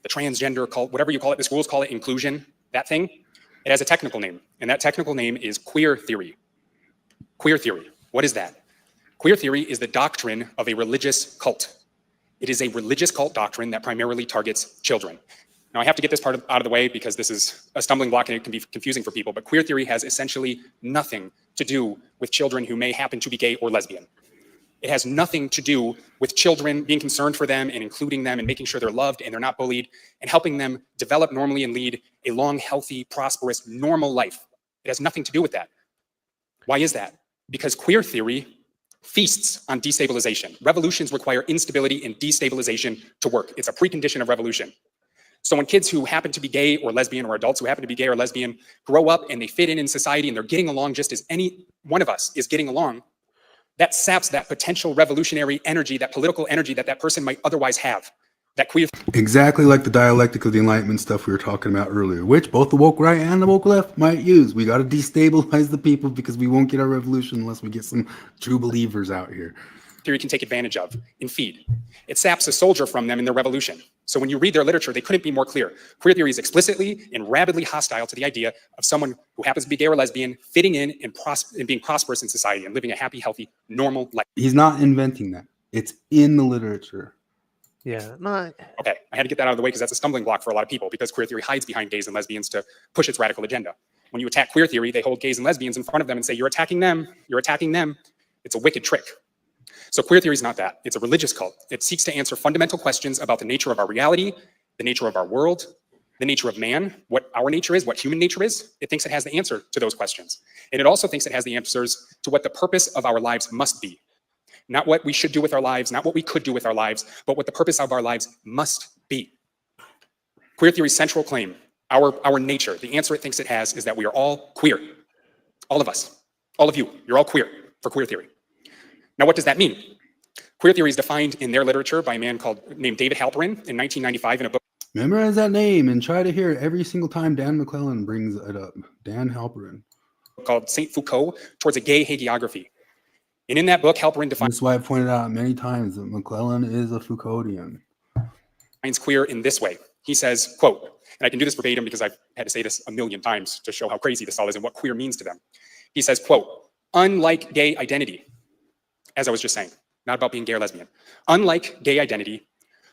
the transgender cult, whatever you call it, the schools call it inclusion, that thing, it has a technical name. And that technical name is queer theory. Queer theory. What is that? Queer theory is the doctrine of a religious cult. It is a religious cult doctrine that primarily targets children. Now, I have to get this part out of the way because this is a stumbling block and it can be confusing for people, but queer theory has essentially nothing to do with children who may happen to be gay or lesbian. It has nothing to do with children, being concerned for them and including them and making sure they're loved and they're not bullied and helping them develop normally and lead a long, healthy, prosperous, normal life. It has nothing to do with that. Why is that? Because queer theory feasts on destabilization. Revolutions require instability and destabilization to work. It's a precondition of revolution. So when kids who happen to be gay or lesbian, or adults who happen to be gay or lesbian, grow up and they fit in society and they're getting along just as any one of us is getting along, that saps that potential revolutionary energy, that political energy that person might otherwise have. That queer. Exactly like the dialectic of the Enlightenment stuff we were talking about earlier, which both the woke right and the woke left might use. We got to destabilize the people because we won't get our revolution unless we get some true believers out here. Theory can take advantage of and feed. It saps a soldier from them in their revolution. So when you read their literature, they couldn't be more clear. Queer theory is explicitly and rabidly hostile to the idea of someone who happens to be gay or lesbian fitting in and being prosperous in society and living a happy, healthy, normal life. He's not inventing that. It's in the literature. Yeah, no. Okay, I had to get that out of the way because that's a stumbling block for a lot of people because queer theory hides behind gays and lesbians to push its radical agenda. When you attack queer theory, they hold gays and lesbians in front of them and say, you're attacking them, you're attacking them. It's a wicked trick. So queer theory is not that. It's a religious cult. It seeks to answer fundamental questions about the nature of our reality, the nature of our world, the nature of man, what our nature is, what human nature is. It thinks it has the answer to those questions. And it also thinks it has the answers to what the purpose of our lives must be. Not what we should do with our lives, not what we could do with our lives, but what the purpose of our lives must be. Queer theory's central claim, our nature, the answer it thinks it has is that we are all queer. All of us, all of you, you're all queer for queer theory. Now, what does that mean? Queer theory is defined in their literature by a man named David Halperin in 1995 in a book. Memorize that name and try to hear it every single time Dan Maclellan brings it up. Dan Halperin. Called Saint Foucault, Towards a Gay Hagiography. And in that book, Halperin defines. That's why I pointed out many times that Maclellan is a Foucauldian. Defines queer in this way. He says, quote, and I can do this verbatim because I've had to say this a million times to show how crazy this all is and what queer means to them. He says, quote, unlike gay identity, as I was just saying, not about being gay or lesbian. Unlike gay identity,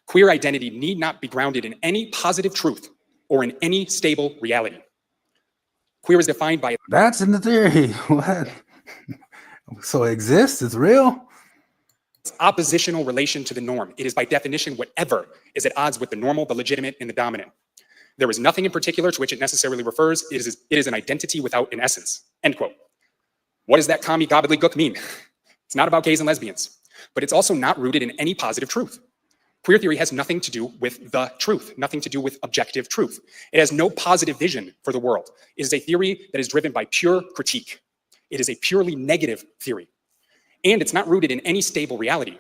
queer identity need not be grounded in any positive truth or in any stable reality. Queer is defined by. That's in the theory. What? So it exists? It's real? It's oppositional relation to the norm. It is by definition whatever is at odds with the normal, the legitimate, and the dominant. There is nothing in particular to which it necessarily refers. It is an identity without an essence. End quote. What does that commie gobbledygook mean? It's not about gays and lesbians, but it's also not rooted in any positive truth. Queer theory has nothing to do with the truth, nothing to do with objective truth. It has no positive vision for the world. It is a theory that is driven by pure critique. It is a purely negative theory. And it's not rooted in any stable reality.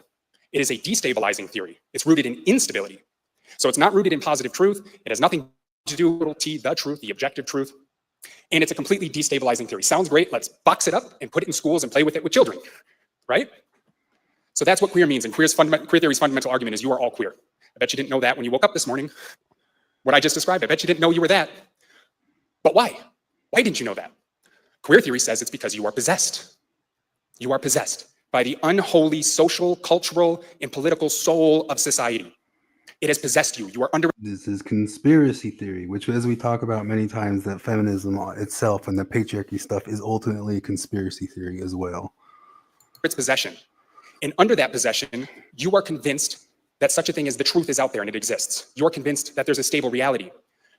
It is a destabilizing theory. It's rooted in instability. So it's not rooted in positive truth. It has nothing to do with the truth, the objective truth. And it's a completely destabilizing theory. Sounds great. Let's box it up and put it in schools and play with it with children, right? So that's what queer means. And queer theory's fundamental argument is you are all queer. I bet you didn't know that when you woke up this morning. What I just described, I bet you didn't know you were that. But why? Why didn't you know that? Queer theory says it's because you are possessed. You are possessed by the unholy social, cultural, and political soul of society. It has possessed you. You are under. This is conspiracy theory, which, as we talk about many times, that feminism itself and the patriarchy stuff is ultimately a conspiracy theory as well. Its possession. And under that possession, you are convinced that such a thing as the truth is out there and it exists. You're convinced that there's a stable reality.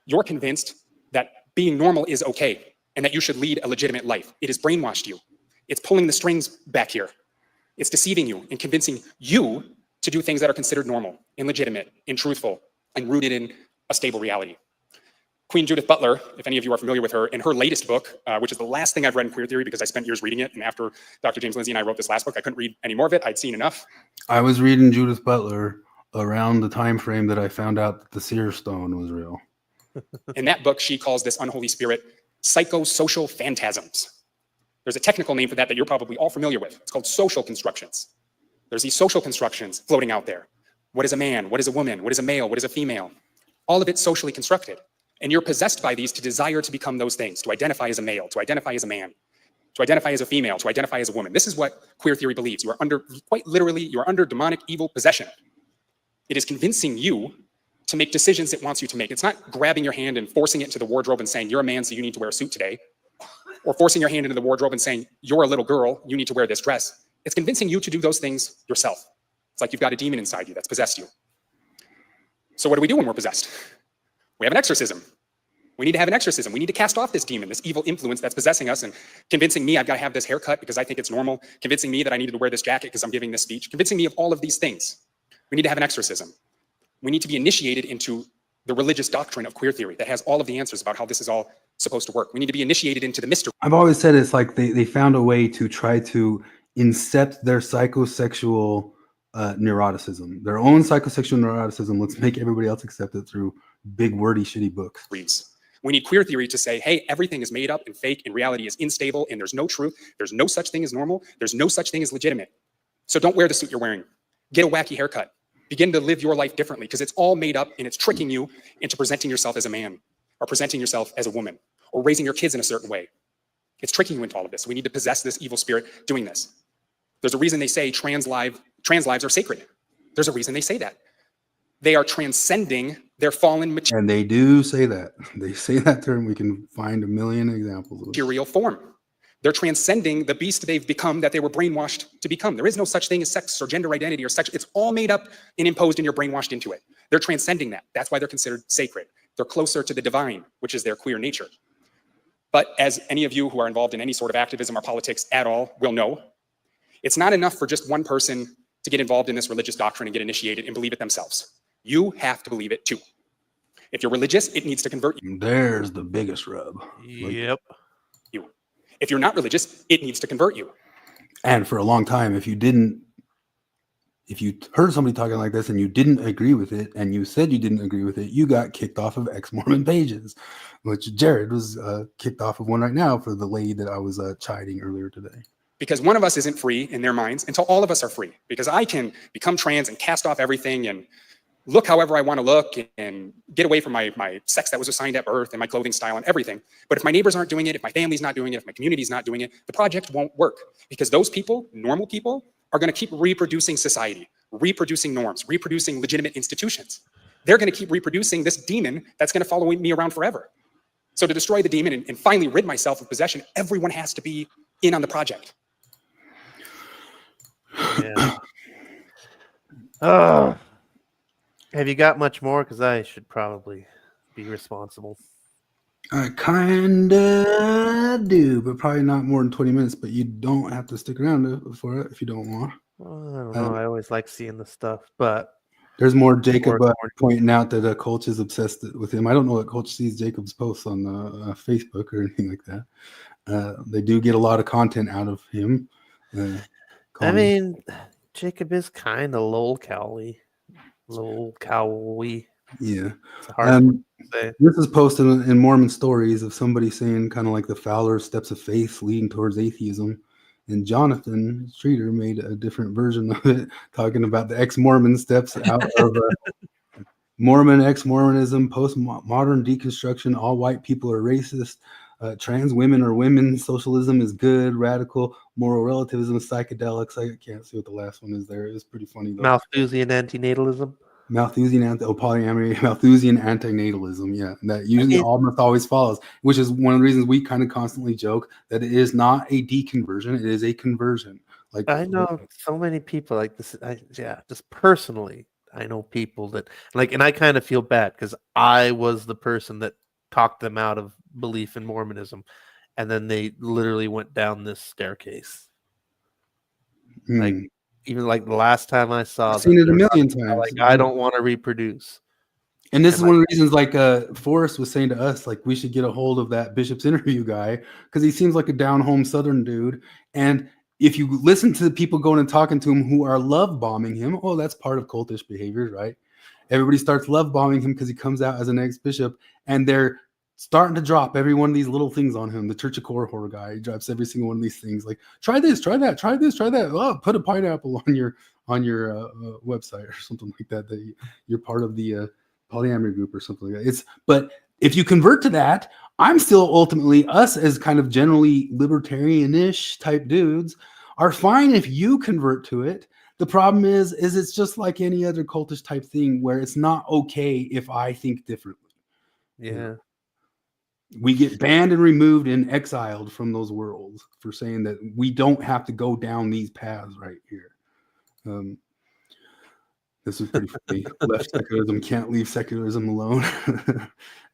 You're convinced that being normal is okay and that you should lead a legitimate life. It has brainwashed you. It's pulling the strings back here. It's deceiving you and convincing you to do things that are considered normal and legitimate and truthful and rooted in a stable reality. Queen Judith Butler, if any of you are familiar with her, in her latest book, which is the last thing I've read in queer theory because I spent years reading it, and after Dr. James Lindsay and I wrote this last book, I couldn't read any more of it. I'd seen enough. I was reading Judith Butler around the time frame that I found out that the seer stone was real. In that book, she calls this unholy spirit psychosocial phantasms. There's a technical name for that you're probably all familiar with. It's called social constructions. There's these social constructions floating out there. What is a man? What is a woman? What is a male? What is a female? All of it's socially constructed. And you're possessed by these to desire to become those things, to identify as a male, to identify as a man, to identify as a female, to identify as a woman. This is what queer theory believes. You are under, quite literally, you are under demonic evil possession. It is convincing you to make decisions it wants you to make. It's not grabbing your hand and forcing it into the wardrobe and saying, you're a man, so you need to wear a suit today. Or forcing your hand into the wardrobe and saying, you're a little girl, you need to wear this dress. It's convincing you to do those things yourself. It's like you've got a demon inside you that's possessed you. So what do we do when we're possessed? We have an exorcism. We need to have an exorcism. We need to cast off this demon, this evil influence that's possessing us and convincing me I've got to have this haircut because I think it's normal, convincing me that I needed to wear this jacket because I'm giving this speech, convincing me of all of these things. We need to have an exorcism. We need to be initiated into the religious doctrine of queer theory that has all of the answers about how this is all supposed to work. We need to be initiated into the mystery. I've always said it's like they found a way to try to incept their psychosexual neuroticism, their own psychosexual neuroticism. Let's make everybody else accept it through big, wordy, shitty books. We need queer theory to say, hey, everything is made up and fake and reality is unstable and there's no truth. There's no such thing as normal. There's no such thing as legitimate. So don't wear the suit you're wearing. Get a wacky haircut. Begin to live your life differently because it's all made up and it's tricking you into presenting yourself as a man or presenting yourself as a woman or raising your kids in a certain way. It's tricking you into all of this. We need to possess this evil spirit doing this. There's a reason they say trans lives are sacred. There's a reason they say that. They are transcending their fallen material. And they do say that. They say that term. We can find a million examples of material form. They're transcending the beast they've become that they were brainwashed to become. There is no such thing as sex or gender identity or sex. It's all made up and imposed and you're brainwashed into it. They're transcending that. That's why they're considered sacred. They're closer to the divine, which is their queer nature. But as any of you who are involved in any sort of activism or politics at all will know, it's not enough for just one person to get involved in this religious doctrine and get initiated and believe it themselves. You have to believe it too. If you're religious, it needs to convert you. There's the biggest rub. Yep. You. If you're not religious, it needs to convert you. And for a long time, if you heard somebody talking like this and you didn't agree with it and you said you didn't agree with it, you got kicked off of ex-Mormon pages, which Jared was kicked off of one right now for the lady that I was chiding earlier today. Because one of us isn't free in their minds until all of us are free. Because I can become trans and cast off everything and look however I want to look and get away from my sex that was assigned at birth and my clothing style and everything. But if my neighbors aren't doing it, if my family's not doing it, if my community's not doing it, the project won't work. Because those people, normal people, are going to keep reproducing society, reproducing norms, reproducing legitimate institutions. They're going to keep reproducing this demon that's going to follow me around forever. So to destroy the demon and finally rid myself of possession, everyone has to be in on the project. Yeah. Have you got much more? Because I should probably be responsible. I kinda do, but probably not more than 20 minutes. But you don't have to stick around for it if you don't want. Well, I don't know. I always like seeing this stuff, but There's more Jacob More- pointing out that Coach is obsessed with him. I don't know what Coach sees Jacob's posts on Facebook or anything like that. They do get a lot of content out of him. I Colin. mean, Jacob is kind of lol cowy. Yeah. It's hard to say. This is posted in Mormon stories of somebody saying kind of like the Fowler steps of faith leading towards atheism. And Jonathan Streeter made a different version of it, talking about the ex-Mormon steps out of Mormon, ex-Mormonism, postmodern deconstruction, all white people are racist, trans women are women, socialism is good, radical, moral relativism, psychedelics. I can't see what the last one is there. It's pretty funny though. Malthusian antinatalism. Malthusian polyamory, Malthusian antinatalism. Yeah, that usually almost always follows, which is one of the reasons we kind of constantly joke that it is not a deconversion; it is a conversion. Like I know so many people like this. Just personally, I know people that like, and I kind of feel bad because I was the person that talked them out of belief in Mormonism, and then they literally went down this staircase. Like. Even like the last time I saw, I've seen it a million times. Like I don't want to reproduce. And this is one of the reasons, like Forrest was saying to us, like we should get a hold of that Bishop's interview guy because he seems like a down-home Southern dude. And if you listen to the people going and talking to him who are love bombing him, oh, that's part of cultish behaviors, right? Everybody starts love bombing him because he comes out as an ex-bishop, and they're starting to drop every one of these little things on him. The Church of Korihor guy, he drops every single one of these things. Like, try this, try that, try this, try that. Oh, put a pineapple on your website or something like that. That you're part of the polyamory group or something like that. But if you convert to that, I'm still ultimately us as kind of generally libertarian-ish type dudes are fine if you convert to it. The problem is it's just like any other cultish type thing where it's not okay if I think differently. Yeah. We get banned and removed and exiled from those worlds for saying that we don't have to go down these paths right here. This is pretty funny. Left secularism can't leave secularism alone.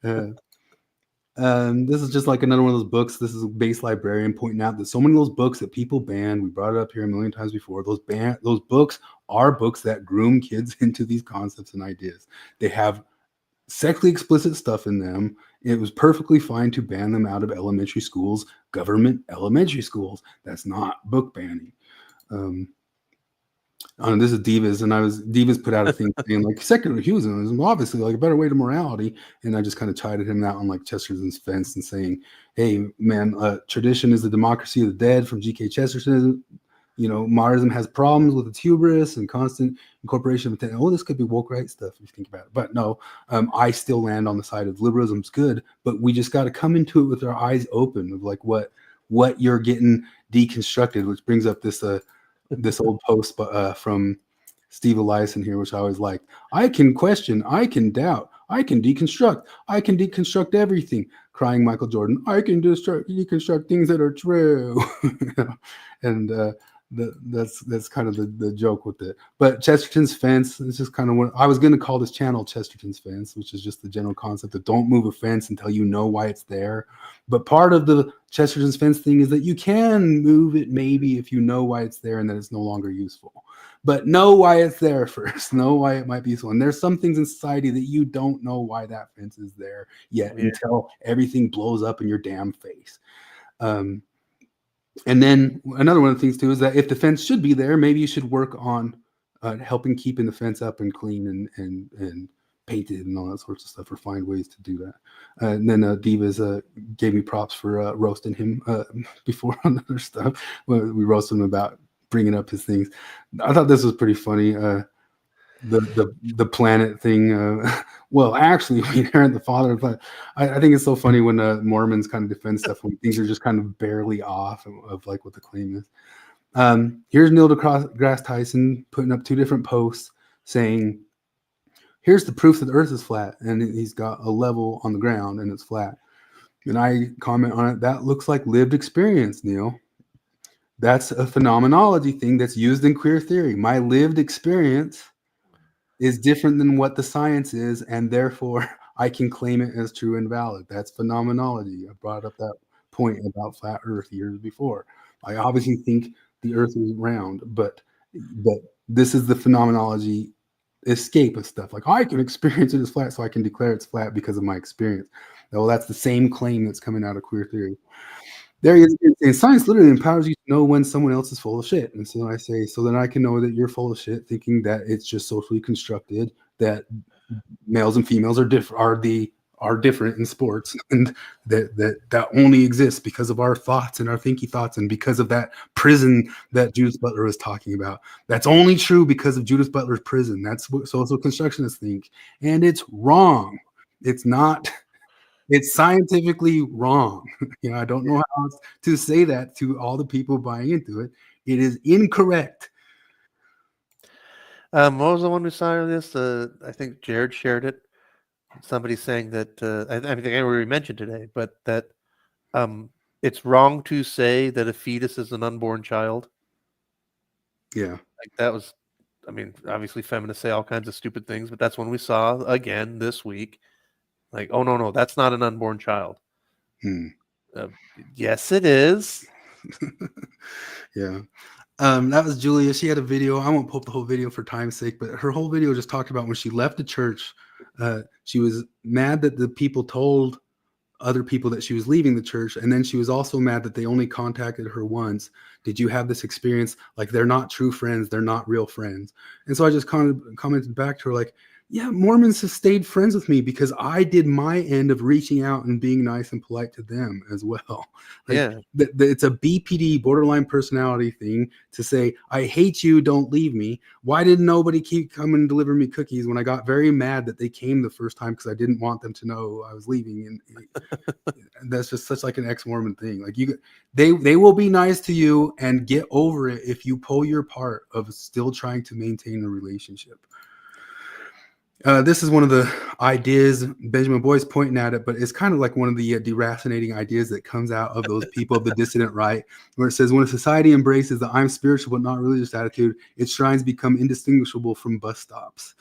This is just like another one of those books. This is a base librarian pointing out that so many of those books that people ban, we brought it up here a million times before, those books are books that groom kids into these concepts and ideas. They have sexually explicit stuff in them. It was perfectly fine to ban them out of elementary schools, government elementary schools. That's not book banning. This is Divas, and Divas put out a thing saying like secular humanism is obviously like a better way to morality, and I just kind of chided him out on like Chesterton's fence and saying, hey man, tradition is the democracy of the dead from G.K. Chesterton. You know, modernism has problems with its hubris and constant incorporation of this could be woke right stuff if you think about it. But no, I still land on the side of liberalism's good, but we just got to come into it with our eyes open of like what you're getting deconstructed, which brings up this this old post from Steve Eliason here, which I always liked. I can question, I can doubt, I can deconstruct everything. Crying Michael Jordan, I can deconstruct things that are true. And that's kind of the joke with it. But Chesterton's fence is just kind of what I was going to call this channel Chesterton's fence, which is just the general concept of don't move a fence until you know why it's there. But part of the Chesterton's fence thing is that you can move it maybe if you know why it's there and that it's no longer useful. But know why it's there first. Know why it might be useful. And there's some things in society that you don't know why that fence is there yet until everything blows up in your damn face. And then another one of the things too is that if the fence should be there, maybe you should work on helping keeping the fence up and clean and painted and all that sorts of stuff, or find ways to do that. And then Divas gave me props for roasting him before on other stuff. We roasted him about bringing up his things. I thought this was pretty funny. The planet thing. Well, actually, we inherit the father. But I think it's so funny when Mormons kind of defend stuff when things are just kind of barely off of like what the claim is. Here's Neil deGrasse Tyson putting up two different posts saying, here's the proof that the earth is flat. And he's got a level on the ground and it's flat. And I comment on it, that looks like lived experience, Neil. That's a phenomenology thing that's used in queer theory. My lived experience is different than what the science is, and therefore I can claim it as true and valid. That's phenomenology. I brought up that point about flat Earth years before. I obviously think the Earth is round, but this is the phenomenology escape of stuff. Like, I can experience it as flat, so I can declare it's flat because of my experience. Well, that's the same claim that's coming out of queer theory. There he is. And science literally empowers you to know when someone else is full of shit. And so I say, so then I can know that you're full of shit, thinking that it's just socially constructed, that males and females are different in sports, and that only exists because of our thoughts and our thinky thoughts, and because of that prison that Judith Butler was talking about. That's only true because of Judith Butler's prison. That's what social constructionists think, and it's wrong. It's not. It's scientifically wrong. I don't know how else to say that to all the people buying into it. It is incorrect. What was the one who saw this? I think Jared shared it. Somebody saying that I think I already mentioned today, but that it's wrong to say that a fetus is an unborn child. Yeah, like that was. I mean, obviously, feminists say all kinds of stupid things, but that's one we saw again this week. Like, oh no, that's not an unborn child. Yes, it is. Yeah. That was Julia. She had a video. I won't pull up the whole video for time's sake, but her whole video just talked about when she left the church. She was mad that the people told other people that she was leaving the church, and then she was also mad that they only contacted her once. Did you have this experience? Like, they're not true friends. They're not real friends. And so I just commented back to her, like, yeah, Mormons have stayed friends with me because I did my end of reaching out and being nice and polite to them as well. Like, yeah. It's a BPD, borderline personality thing, to say, I hate you, don't leave me. Why didn't nobody keep coming and deliver me cookies when I got very mad that they came the first time because I didn't want them to know I was leaving? And that's just such like an ex-Mormon thing. Like, they will be nice to you and get over it if you pull your part of still trying to maintain a relationship. This is one of the ideas, Benjamin Boy's pointing at it, but it's kind of like one of the deracinating ideas that comes out of those people of the dissident right, where it says, when a society embraces the I'm spiritual but not religious attitude, its shrines become indistinguishable from bus stops.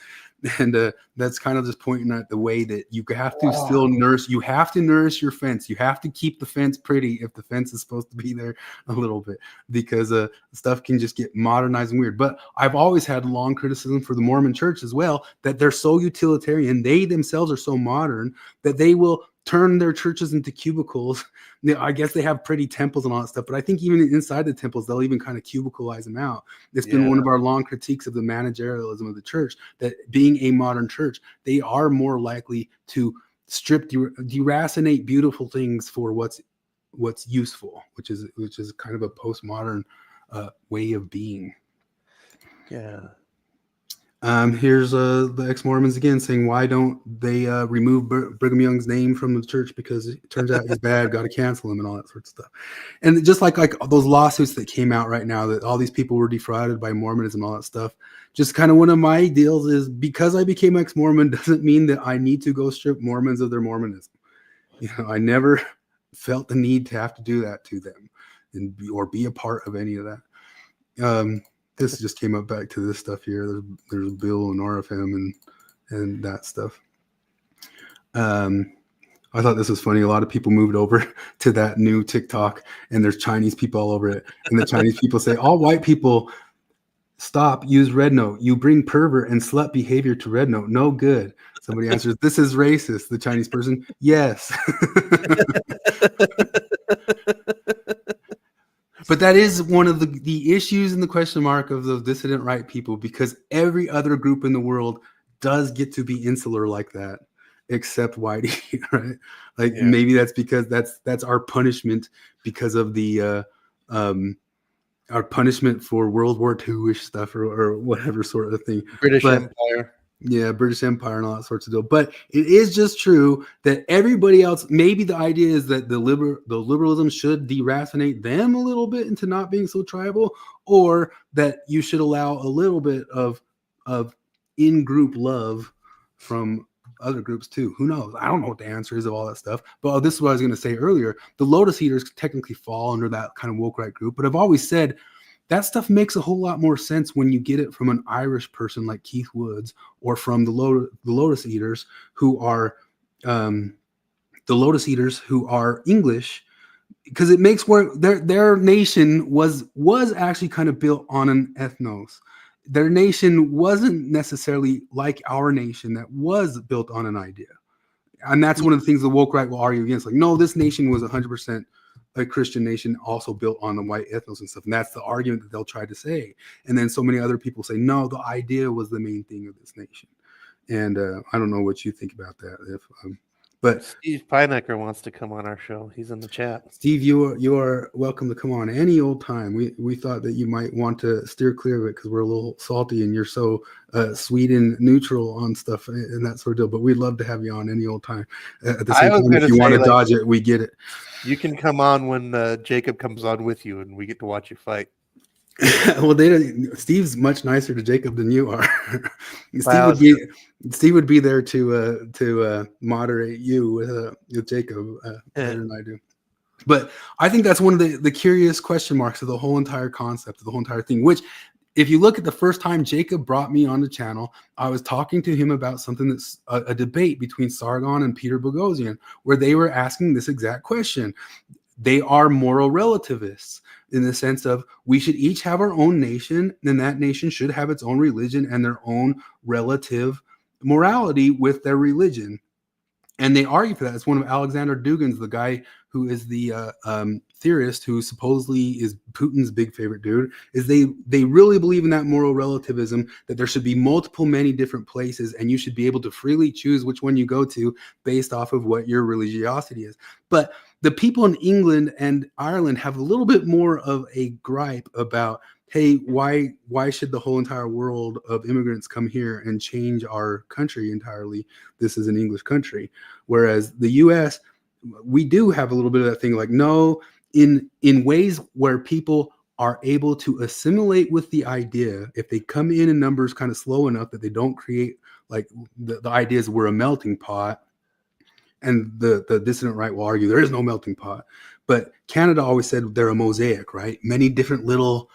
And that's kind of just pointing at the way that you have to still nourish your fence. You have to keep the fence pretty if the fence is supposed to be there a little bit, because stuff can just get modernized and weird. But I've always had long criticism for the Mormon church as well, that they're so utilitarian. They themselves are so modern that they will turn their churches into cubicles. I guess they have pretty temples and all that stuff, but I think even inside the temples, they'll even kind of cubicleize them out. It's been one of our long critiques of the managerialism of the church, that being a modern church, they are more likely to deracinate beautiful things for what's useful, which is kind of a postmodern way of being. Yeah. Here's the ex-Mormons again saying, why don't they remove Brigham Young's name from the church because it turns out he's bad, got to cancel him and all that sort of stuff. And just like those lawsuits that came out right now, that all these people were defrauded by Mormonism and all that stuff, just kind of one of my deals is, because I became ex-Mormon doesn't mean that I need to go strip Mormons of their Mormonism. I never felt the need to have to do that to them or be a part of any of that. This just came up back to this stuff here. There's Bill and RFM and that stuff. I thought this was funny. A lot of people moved over to that new TikTok, and there's Chinese people all over it. And the Chinese people say, all white people stop, use Red Note. You bring pervert and slut behavior to Red Note. No good. Somebody answers, this is racist. The Chinese person, yes. But that is one of the issues in the question mark of the dissident right people, because every other group in the world does get to be insular like that, except whitey, right? Like, maybe that's because that's our punishment because of the our punishment for World War II-ish stuff or whatever sort of thing. British Empire. Yeah, British Empire and all that sorts of deal. But it is just true that everybody else, maybe the idea is that the liberalism should deracinate them a little bit into not being so tribal, or that you should allow a little bit of in-group love from other groups too. Who knows? I don't know what the answer is of all that stuff. But this is what I was going to say earlier. The Lotus Eaters technically fall under that kind of woke right group. But I've always said that stuff makes a whole lot more sense when you get it from an Irish person like Keith Woods, or from the Lotus Eaters, who are the Lotus Eaters, who are English, because it makes where their nation was actually kind of built on an ethnos. Their nation wasn't necessarily like our nation that was built on an idea. And that's one of the things the woke right will argue against. Like, no, this nation was 100% a Christian nation, also built on the white ethnos and stuff. And that's the argument that they'll try to say. And then so many other people say, no, the idea was the main thing of this nation. And I don't know what you think about that. But Steve Pinecker wants to come on our show. He's in the chat. Steve, you are welcome to come on any old time. We thought that you might want to steer clear of it because we're a little salty and you're so sweet and neutral on stuff and that sort of deal. But we'd love to have you on any old time. At the same time, if you want to dodge it, we get it. You can come on when Jacob comes on with you, and we get to watch you fight. Well, Steve's much nicer to Jacob than you are. Steve would be there to moderate you with Jacob better than I do. But I think that's one of the curious question marks of the whole entire concept, of the whole entire thing. Which, if you look at the first time Jacob brought me on the channel, I was talking to him about something that's a debate between Sargon and Peter Boghossian, where they were asking this exact question. They are moral relativists in the sense of we should each have our own nation, and that nation should have its own religion and their own relative morality with their religion. And they argue for that. It's one of Alexander Dugin's, the guy who is the theorist who supposedly is Putin's big favorite dude, is they really believe in that moral relativism, that there should be many different places, and you should be able to freely choose which one you go to based off of what your religiosity is. But the people in England and Ireland have a little bit more of a gripe about, hey, why should the whole entire world of immigrants come here and change our country entirely? This is an English country. Whereas the US, we do have a little bit of that thing like, no, in ways where people are able to assimilate with the idea, if they come in numbers kind of slow enough that they don't create like the ideas we're a melting pot. And the dissident right will argue there is no melting pot. But Canada always said they're a mosaic, right? Many different little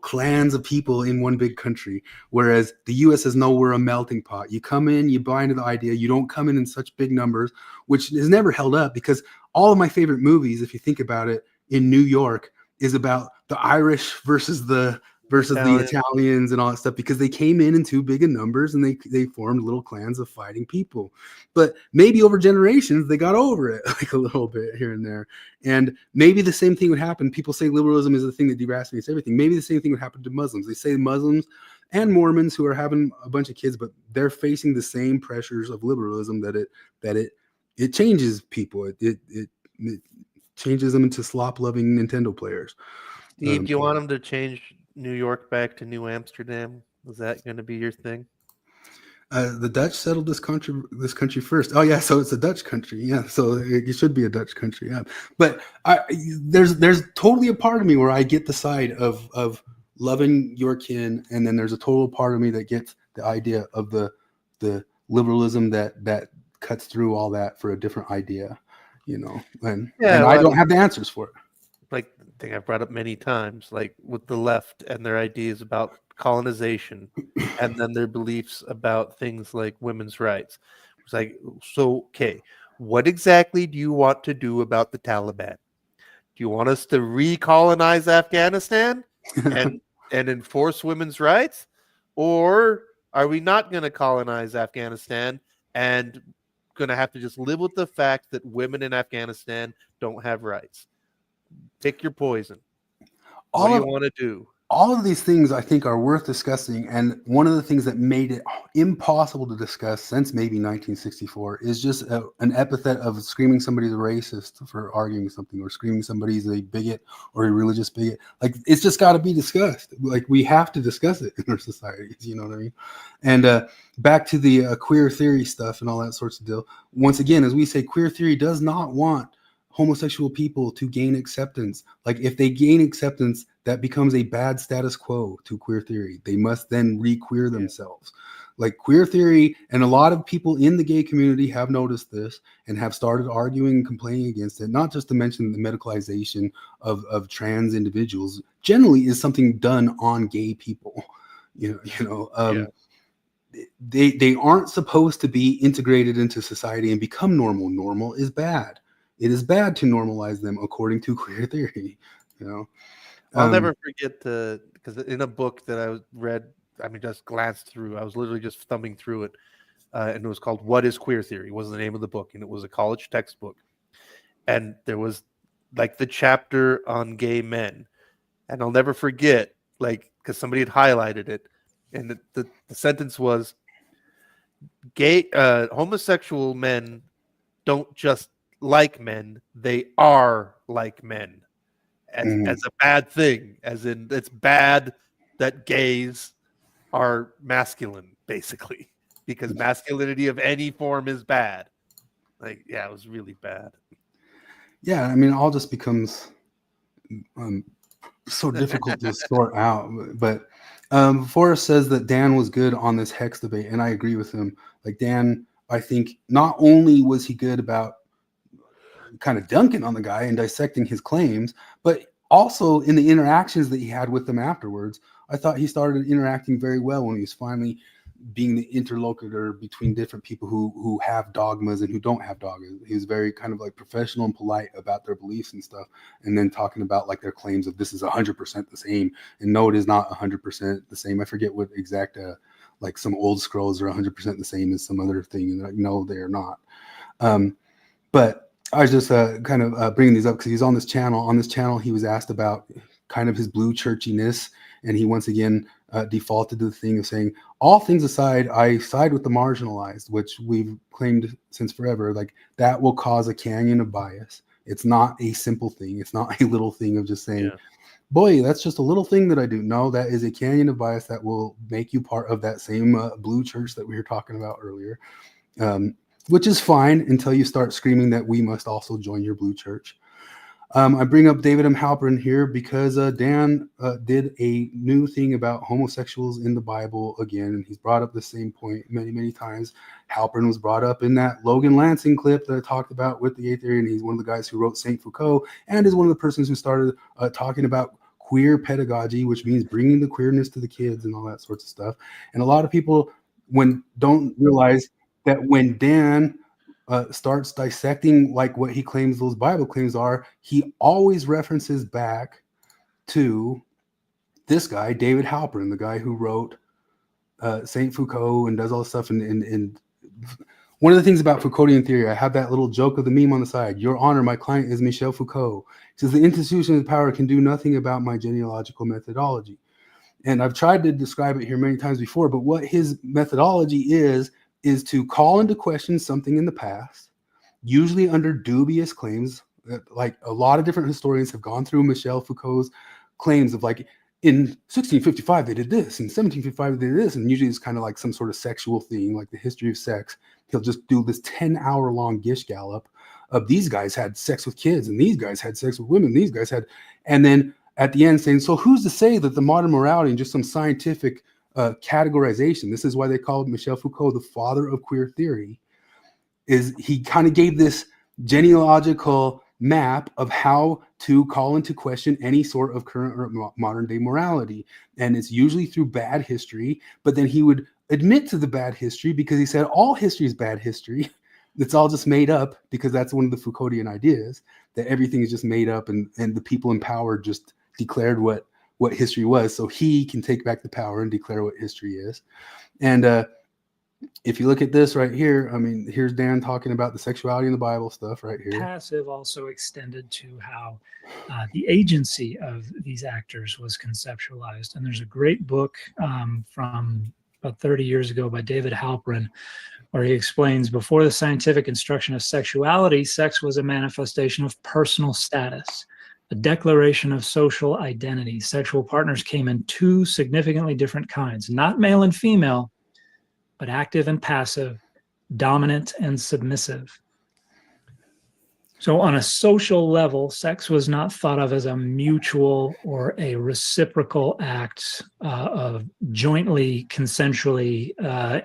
clans of people in one big country. Whereas the US says, no, we're a melting pot. You come in, you buy into the idea. You don't come in such big numbers, which is never held up, because all of my favorite movies, if you think about it, in New York is about the Irish versus the Italians and all that stuff, because they came in too big in numbers and they formed little clans of fighting people. But maybe over generations they got over it like a little bit here and there. And maybe the same thing would happen. People say liberalism is the thing that deracinates everything. Maybe the same thing would happen to Muslims. They say Muslims and Mormons who are having a bunch of kids, but they're facing the same pressures of liberalism that it changes people. It changes them into slop-loving Nintendo players. Steve, do you want them to change New York back to New Amsterdam? Is that going to be your thing? The Dutch settled this country first. Oh yeah, so it's a Dutch country. Yeah, so it should be a Dutch country. Yeah, but there's totally a part of me where I get the side of loving your kin, and then there's a total part of me that gets the idea of the liberalism that cuts through all that for a different idea, you know. And I don't have the answers for it. Like the thing I've brought up many times, like with the left and their ideas about colonization, and then their beliefs about things like women's rights. It's like, so okay, what exactly do you want to do about the Taliban? Do you want us to recolonize Afghanistan and enforce women's rights, or are we not going to colonize Afghanistan and going to have to just live with the fact that women in Afghanistan don't have rights? Pick your poison. What do you want to do? All of these things I think are worth discussing, and one of the things that made it impossible to discuss since maybe 1964 is just an epithet of screaming somebody's a racist for arguing something, or screaming somebody's a bigot or a religious bigot. Like, it's just got to be discussed. Like, we have to discuss it in our societies, you know what I mean? And back to the queer theory stuff and all that sorts of deal. Once again, as we say, queer theory does not want homosexual people to gain acceptance. Like, if they gain acceptance, that becomes a bad status quo to queer theory. They must then re-queer themselves. Like, queer theory, and a lot of people in the gay community have noticed this and have started arguing and complaining against it, not just to mention the medicalization of trans individuals, generally is something done on gay people. they aren't supposed to be integrated into society and become normal. Normal is bad. It is bad to normalize them according to queer theory. You know, I'll never forget because in a book that I read, I mean, just glanced through, I was literally just thumbing through it, and it was called "What is Queer Theory?" was the name of the book, and it was a college textbook, and there was like the chapter on gay men, and I'll never forget, like, because somebody had highlighted it, and the sentence was, homosexual men don't just like men, they are like men, as a bad thing, as in it's bad that gays are masculine, basically, because masculinity of any form is bad. Like, yeah, it was really bad. Yeah, I mean, it all just becomes so difficult to sort out. But Forrest says that Dan was good on this Hex debate, and I agree with him. Like, Dan, I think not only was he good about kind of dunking on the guy and dissecting his claims, but also in the interactions that he had with them afterwards. I thought he started interacting very well when he was finally being the interlocutor between different people who have dogmas and who don't have dogmas. He was very kind of like professional and polite about their beliefs and stuff, and then talking about like their claims of this is 100% the same, and no, it is not 100% the same. I forget what exact like some old scrolls are 100% the same as some other thing, and like, no, they are not. But I was just kind of bringing these up because he's on this channel. On this channel, he was asked about kind of his blue churchiness, and he once again defaulted to the thing of saying, all things aside, I side with the marginalized, which we've claimed since forever. Like, that will cause a canyon of bias. It's not a simple thing. It's not a little thing of just saying, boy, that's just a little thing that I do. No, that is a canyon of bias that will make you part of that same blue church that we were talking about earlier. Which is fine until you start screaming that we must also join your blue church. I bring up David M. Halpern here because Dan did a new thing about homosexuals in the Bible again, and he's brought up the same point many, many times. Halpern was brought up in that Logan Lansing clip that I talked about with the A theory, and he's one of the guys who wrote Saint Foucault and is one of the persons who started talking about queer pedagogy, which means bringing the queerness to the kids and all that sorts of stuff. And a lot of people don't realize that when Dan starts dissecting like what he claims those Bible claims are, he always references back to this guy, David Halpern, the guy who wrote Saint Foucault and does all this stuff. And one of the things about Foucauldian theory, I have that little joke of the meme on the side. Your Honor, my client is Michel Foucault. He says the institution of power can do nothing about my genealogical methodology. And I've tried to describe it here many times before, but what his methodology is to call into question something in the past, usually under dubious claims. Like, a lot of different historians have gone through Michel Foucault's claims of, like, in 1655 they did this, in 1755 they did this, and usually it's kind of like some sort of sexual thing, like the history of sex. He'll just do this 10-hour long gish gallop of these guys had sex with kids, and these guys had sex with women, these guys had, and then at the end saying, so who's to say that the modern morality and just some scientific categorization, this is why they called Michel Foucault the father of queer theory, is he kind of gave this genealogical map of how to call into question any sort of current or modern day morality. And it's usually through bad history, but then he would admit to the bad history because he said all history is bad history. It's all just made up, because that's one of the Foucauldian ideas, that everything is just made up, and the people in power just declared what history was, so he can take back the power and declare what history is. And if you look at this right here, I mean, here's Dan talking about the sexuality in the Bible stuff right here. Passive also extended to how the agency of these actors was conceptualized. And there's a great book from about 30 years ago by David Halpern, where he explains, before the scientific instruction of sexuality, sex was a manifestation of personal status, a declaration of social identity. Sexual partners came in two significantly different kinds, not male and female, but active and passive, dominant and submissive. So on a social level, sex was not thought of as a mutual or a reciprocal act of jointly, consensually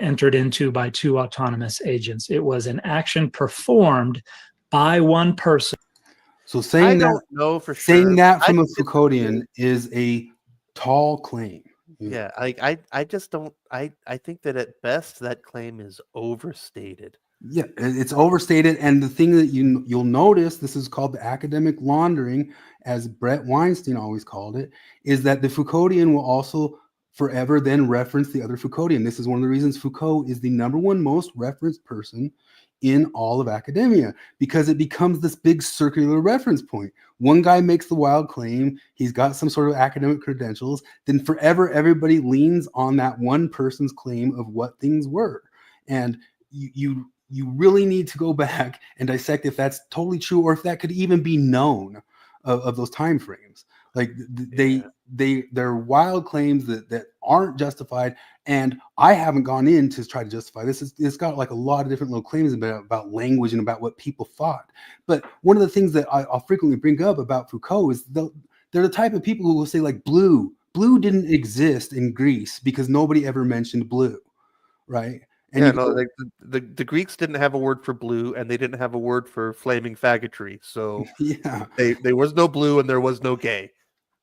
entered into by two autonomous agents. It was an action performed by one person. So saying I that, don't know for saying sure. that from a Foucauldian is a tall claim. Yeah, I just don't. I think that at best that claim is overstated. Yeah, it's overstated, and the thing that you'll notice, this is called the academic laundering, as Brett Weinstein always called it, is that the Foucauldian will also forever then reference the other Foucauldian. This is one of the reasons Foucault is the #1 most referenced person in all of academia, because it becomes this big circular reference point. One guy makes the wild claim, he's got some sort of academic credentials, then forever everybody leans on that one person's claim of what things were. And you really need to go back and dissect if that's totally true, or if that could even be known of those time frames. Like they're wild claims that aren't justified, and I haven't gone in to try to justify this. It's got like a lot of different little claims about language and about what people thought. But one of the things that I'll frequently bring up about Foucault is they're the type of people who will say like blue didn't exist in Greece because nobody ever mentioned blue, right? And yeah, no, like the Greeks didn't have a word for blue, and they didn't have a word for flaming faggotry. So yeah, there was no blue and there was no gay.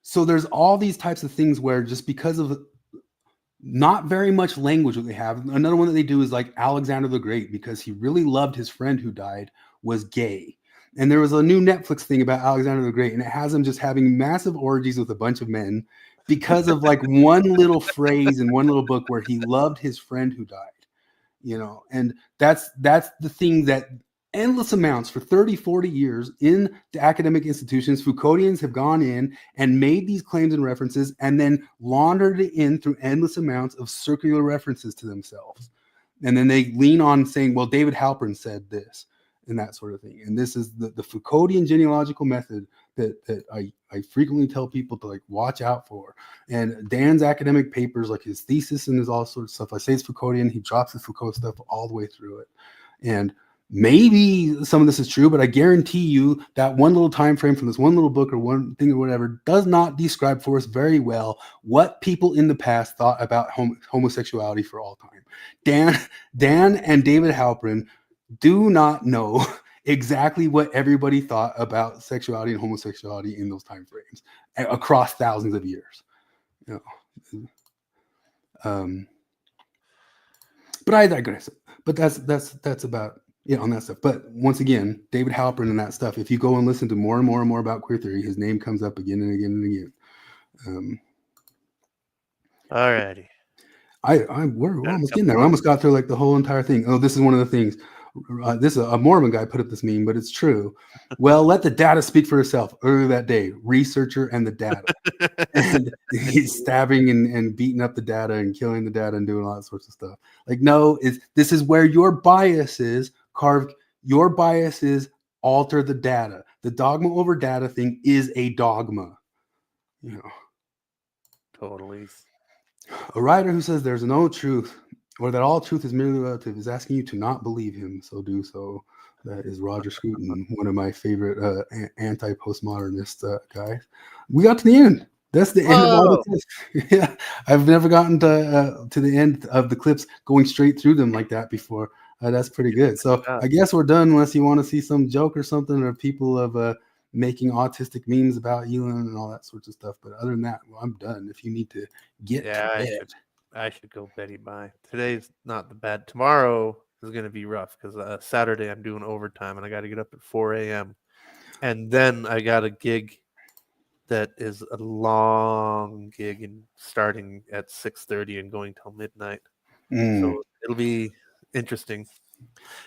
So there's all these types of things where just because of not very much language that they have. Another one that they do is like Alexander the Great, because he really loved his friend who died, was gay. And there was a new Netflix thing about Alexander the Great, and it has him just having massive orgies with a bunch of men because of like one little phrase in one little book where he loved his friend who died. You know, and that's the thing that endless amounts for 30, 40 years in the academic institutions, Foucauldians have gone in and made these claims and references and then laundered it in through endless amounts of circular references to themselves. And then they lean on saying, well, David Halpern said this and that sort of thing. And this is the Foucauldian genealogical method that I frequently tell people to like watch out for. And Dan's academic papers, like his thesis and his all sorts of stuff, I say it's Foucauldian, he drops the Foucault stuff all the way through it. And maybe some of this is true, but I guarantee you that one little time frame from this one little book or one thing or whatever does not describe for us very well what people in the past thought about homosexuality for all time. Dan and David Halpern do not know exactly what everybody thought about sexuality and homosexuality in those time frames across thousands of years. You know. But I digress. But that's about it on that stuff. But once again, David Halpern and that stuff, if you go and listen to more and more and more about queer theory, his name comes up again and again and again. All righty. We're almost getting there. I almost got through like the whole entire thing. Oh, this is one of the things. This is a Mormon guy put up this meme, but it's true. Well, let the data speak for itself. Earlier that day, researcher and the data. And he's stabbing and beating up the data and killing the data and doing all that sorts of stuff. Like, no, this is where your biases carve. Your biases alter the data. The dogma over data thing is a dogma. You know. Totally. A writer who says there's no truth, or that all truth is merely relative, is asking you to not believe him. So do so. That is Roger Scruton, one of my favorite anti-postmodernist guys. We got to the end. That's the end of all the clips. Yeah, I've never gotten to the end of the clips going straight through them like that before. That's pretty good. So I guess we're done, unless you want to see some joke or something, or people of making autistic memes about Elon and all that sorts of stuff. But other than that, well, I'm done. If you need to get to bed. I should go Betty bye. Today's not the bad. Tomorrow is going to be rough because Saturday I'm doing overtime and I got to get up at 4 a.m. And then I got a gig that is a long gig and starting at 6:30 and going till midnight. So it'll be interesting.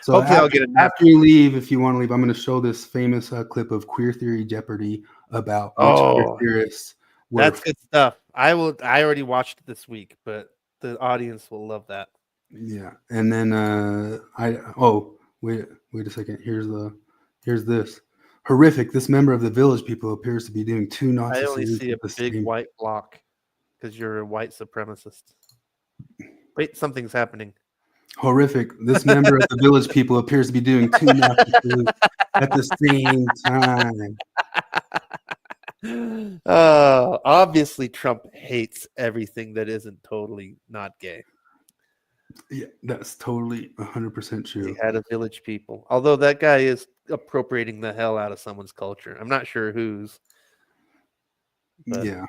So hopefully I'll get after you leave, if you want to leave, I'm going to show this famous clip of Queer Theory Jeopardy about which queer theorists were. That's good stuff. I already watched it this week, but the audience will love that. Yeah, and then wait a second. Here's this horrific. This member of the Village People appears to be doing two Nazi. I only see a big white block because you're a white supremacist. Wait, something's happening. Horrific. This member of the Village People appears to be doing two Nazi salutes at the same time. Obviously Trump hates everything that isn't totally not gay. Yeah, that's totally 100% true. He had a Village People, although that guy is appropriating the hell out of someone's culture. I'm not sure whose. Yeah.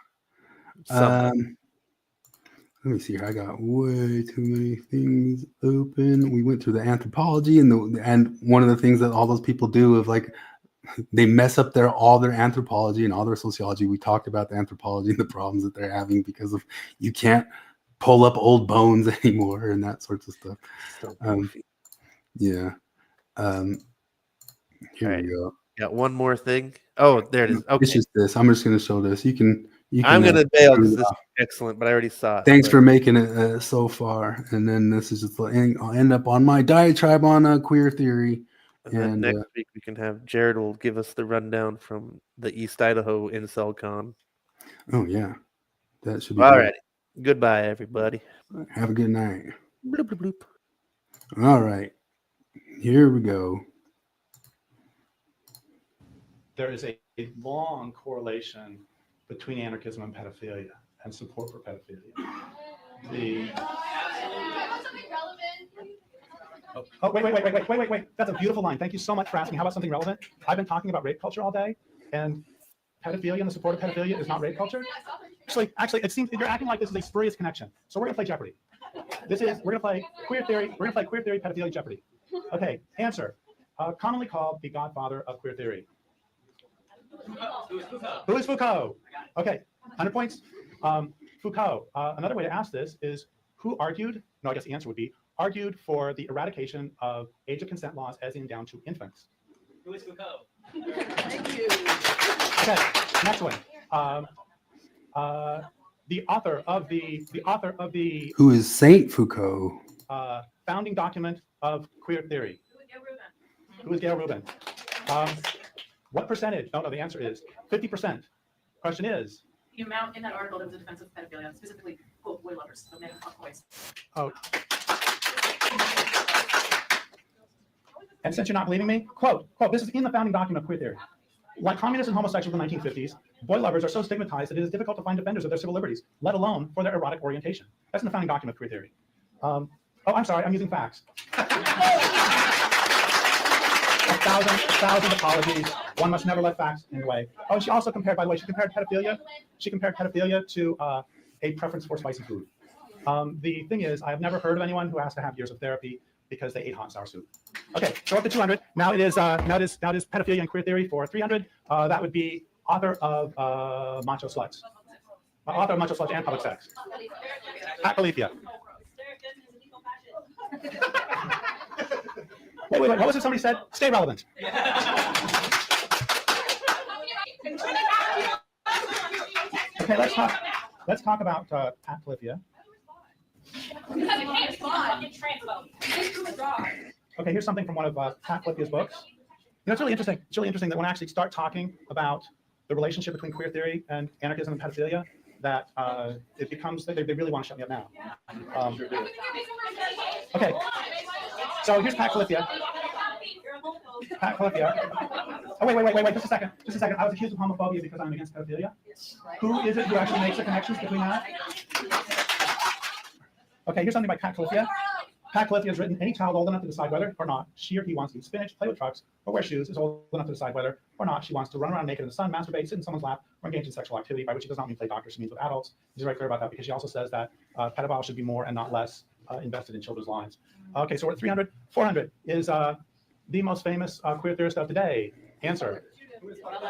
Let me see here. I got way too many things open. We went through the anthropology and one of the things that all those people do is like they mess up all their anthropology and all their sociology. We talked about the anthropology and the problems that they're having because of you can't pull up old bones anymore and that sorts of stuff. Yeah. Here we go. Got one more thing. Oh, there it is. Okay. It's just this. I'm just going to show this. You can. I'm going to bail because this is excellent, but I already saw it. Thanks for making it so far. And then this is just I'll end up on my diatribe on queer theory. And next week we can have Jared will give us the rundown from the East Idaho Incel Con. Oh yeah, that should be all right. Goodbye, everybody. Have a good night. Bloop, bloop, bloop. All right, here we go. There is a long correlation between anarchism and pedophilia and support for pedophilia. Wait. That's a beautiful line. Thank you so much for asking. How about something relevant? I've been talking about rape culture all day, and pedophilia and the support of pedophilia is not rape culture. Actually, it seems you're acting like this is a spurious connection. So we're gonna play Jeopardy. We're gonna play queer theory. We're gonna play queer theory, pedophilia, Jeopardy. Okay, answer. Commonly called the godfather of queer theory. Who is Foucault? Okay, 100 points. Foucault. Another way to ask this is who argued? No, I guess the answer would be argued for the eradication of age of consent laws as in down to infants. Who is Foucault? Thank you. Okay, next one. The author of the Who is Saint Foucault? Founding document of queer theory. Who is Gail Rubin? What percentage? No, the answer is 50%. Question is? The amount in that article that was a defense of pedophilia, specifically quote boy lovers, so men and boys. Oh. And since you're not believing me, quote, this is in the founding document of queer theory. Like communists and homosexuals in the 1950s, boy lovers are so stigmatized that it is difficult to find defenders of their civil liberties, let alone for their erotic orientation. That's in the founding document of queer theory. Oh, I'm sorry, I'm using facts. A thousand apologies. One must never let facts in the way. Oh, and she also compared, by the way, she compared pedophilia to a preference for spicy food. The thing is, I have never heard of anyone who has to have years of therapy because they ate hot and sour soup. Okay, so up to 200. Now it is pedophilia and queer theory for 300. That would be author of Macho Sluts. Author of Macho Sluts and Public Sex. Pat Califia. Wait, what was it somebody said? Stay relevant. Okay, let's talk about Pat Califia. Okay, here's something from one of Pat Califia's books. It's really interesting. It's really interesting that when I actually start talking about the relationship between queer theory and anarchism and pedophilia, that it becomes that they really want to shut me up now. Okay, so here's Pat Califia. Pat Califia. Oh, wait, just a second. I was accused of homophobia because I'm against pedophilia. Who is it who actually makes the connections between that? Okay, here's something by Pat Califia. Pat Califia has written, any child old enough to decide whether or not she or he wants to eat spinach, play with trucks, or wear shoes is old enough to decide whether or not she wants to run around naked in the sun, masturbate, sit in someone's lap, or engage in sexual activity, by which she does not mean play doctor, she means with adults. She's very clear about that because she also says that pedophiles should be more and not less invested in children's lives. Okay, so we're at 300. 400 is the most famous queer theorist of today. Answer.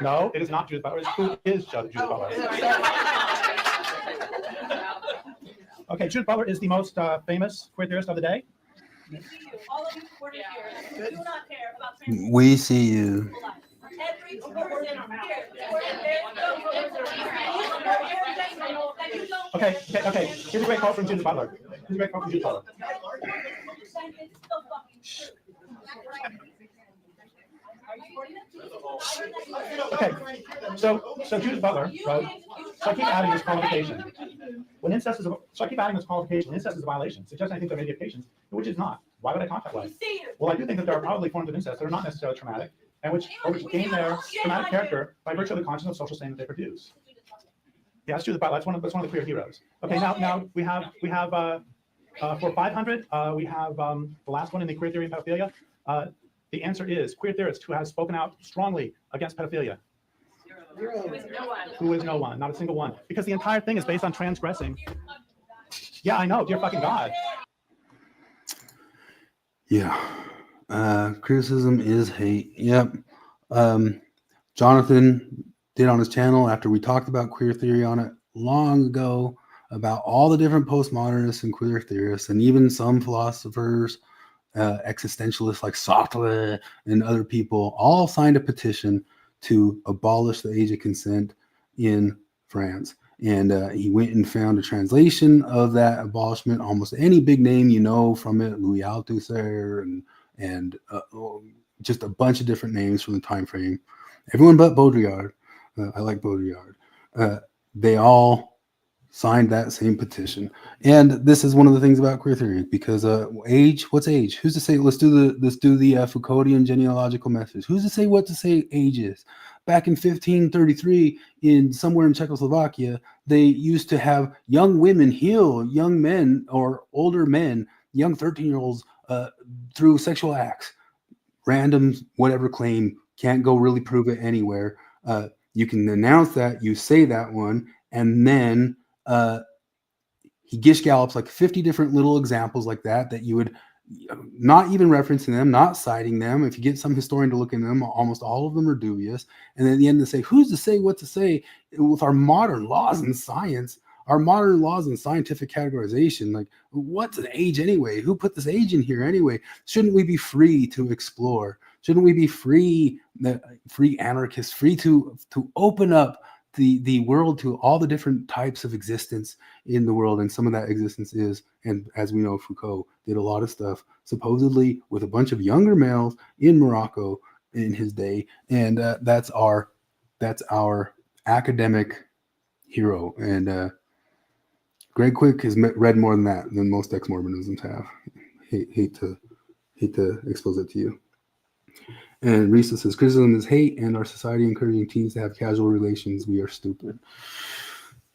No, it is not Judith Butler. Who is Judith Butler? Okay, Judith Butler is the most famous queer theorist of the day. We see you. Okay. Here's a great quote from Judith Butler. Okay, so Judith Butler wrote, so I keep adding this qualification. When incest is a violation, suggesting I think there may be occasions in which it's not. Why would I talk that way? Well, I do think that there are probably forms of incest that are not necessarily traumatic, and which gain their traumatic character by virtue of the consciousness of social shame that they produce. Yeah, that's Judith Butler. That's one of the queer heroes. Okay, now we have for 500, we have the last one in the queer theory and pedophilia. The answer is queer theorist who has spoken out strongly against pedophilia. Who is no one, not a single one. Because the entire thing is based on transgressing. Yeah, I know. Dear fucking God. Yeah. Criticism is hate. Yep. Jonathan did on his channel after we talked about queer theory on it long ago about all the different postmodernists and queer theorists, and even some philosophers, existentialists like Sartre and other people, all signed a petition to abolish the age of consent in France. And he went and found a translation of that abolishment. Almost any big name you know from it, Louis Althusser, and just a bunch of different names from the time frame. Everyone but Baudrillard. I like Baudrillard. They all signed that same petition. And this is one of the things about queer theory, because age, what's age? Who's to say? Let's do the Foucauldian genealogical methods. Who's to say what to say age is? Back in 1533, somewhere in Czechoslovakia, they used to have young women heal young men or older men, young 13-year-olds, through sexual acts. Random, whatever claim, can't go really prove it anywhere. You can announce that, you say that one, and then he gish gallops like 50 different little examples like that you would not even referencing them, not citing them. If you get some historian to look in them, almost all of them are dubious. And then at the end they say, who's to say what to say with our modern laws and science, our modern laws and scientific categorization? Like, what's an age anyway? Who put this age in here anyway? Shouldn't we be free to explore? Shouldn't we be free anarchists, free to open up the world to all the different types of existence in the world? And some of that existence is, and as we know, Foucault did a lot of stuff supposedly with a bunch of younger males in Morocco in his day, and that's our academic hero. And Greg Quick has read more than most ex-Mormonisms have. Hate to expose it to you. And Risa says, criticism is hate, and our society encouraging teens to have casual relations. We are stupid.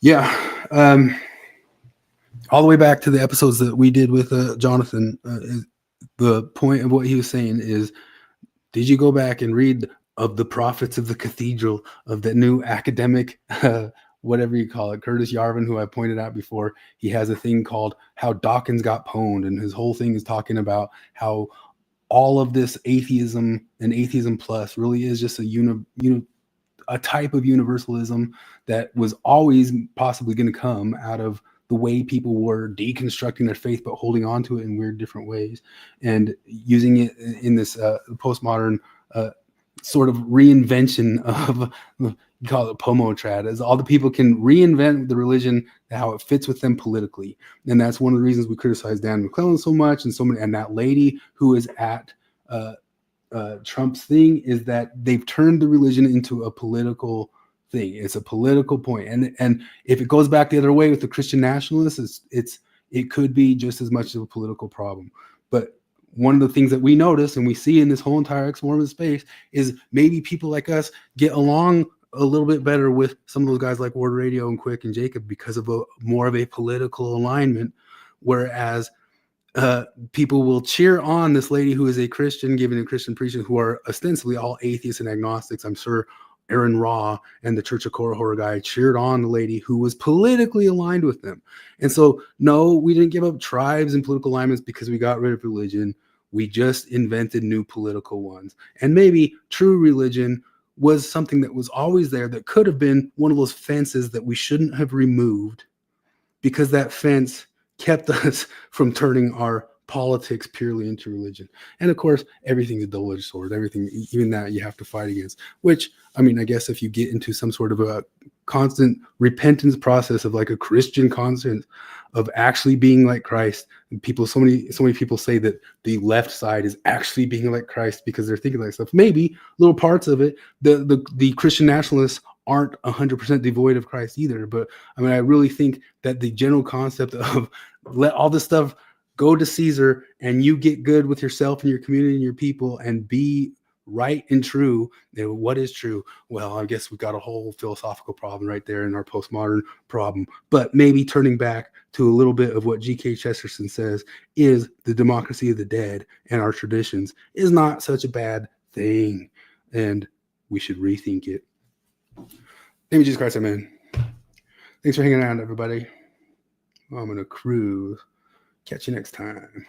Yeah. All the way back to the episodes that we did with Jonathan, the point of what he was saying is, did you go back and read of the prophets of the cathedral, of the new academic, whatever you call it, Curtis Yarvin, who I pointed out before? He has a thing called How Dawkins Got Pwned, and his whole thing is talking about how all of this atheism and atheism plus really is just a type of universalism that was always possibly going to come out of the way people were deconstructing their faith, but holding on to it in weird different ways, and using it in this postmodern sort of reinvention of, you call it pomotrad, as all the people can reinvent the religion how it fits with them politically. And that's one of the reasons we criticize Dan Maclellan so much, and so many, and that lady who is at Trump's thing, is that they've turned the religion into a political thing. It's a political point. And if it goes back the other way with the Christian nationalists, it could be just as much of a political problem. But one of the things that we notice and we see in this whole entire ex-Mormon space is maybe people like us get along a little bit better with some of those guys like Ward Radio and Quick and Jacob because of more of a political alignment, whereas people will cheer on this lady who is a Christian, giving a Christian preaching, who are ostensibly all atheists and agnostics. I'm sure Aaron Ra and the Church of Korihor guy cheered on the lady who was politically aligned with them. And so, no, we didn't give up tribes and political alignments because we got rid of religion. We just invented new political ones. And maybe true religion was something that was always there, that could have been one of those fences that we shouldn't have removed, because that fence kept us from turning our politics purely into religion. And of course, everything's a double-edged sword. Everything, even that, you have to fight against, which, I mean, I guess if you get into some sort of a constant repentance process of like a Christian conscience of actually being like Christ, and so many people say that the left side is actually being like Christ because they're thinking like stuff. Maybe little parts of it, the Christian nationalists aren't 100% devoid of Christ either. But I mean, I really think that the general concept of let all this stuff go to Caesar and you get good with yourself and your community and your people and be right and true. And what is true? Well, I guess we've got a whole philosophical problem right there in our postmodern problem. But maybe turning back to a little bit of what G.K. Chesterton says is the democracy of the dead and our traditions is not such a bad thing. And we should rethink it. Name of Jesus Christ, amen. Thanks for hanging out, everybody. I'm gonna cruise. Catch you next time.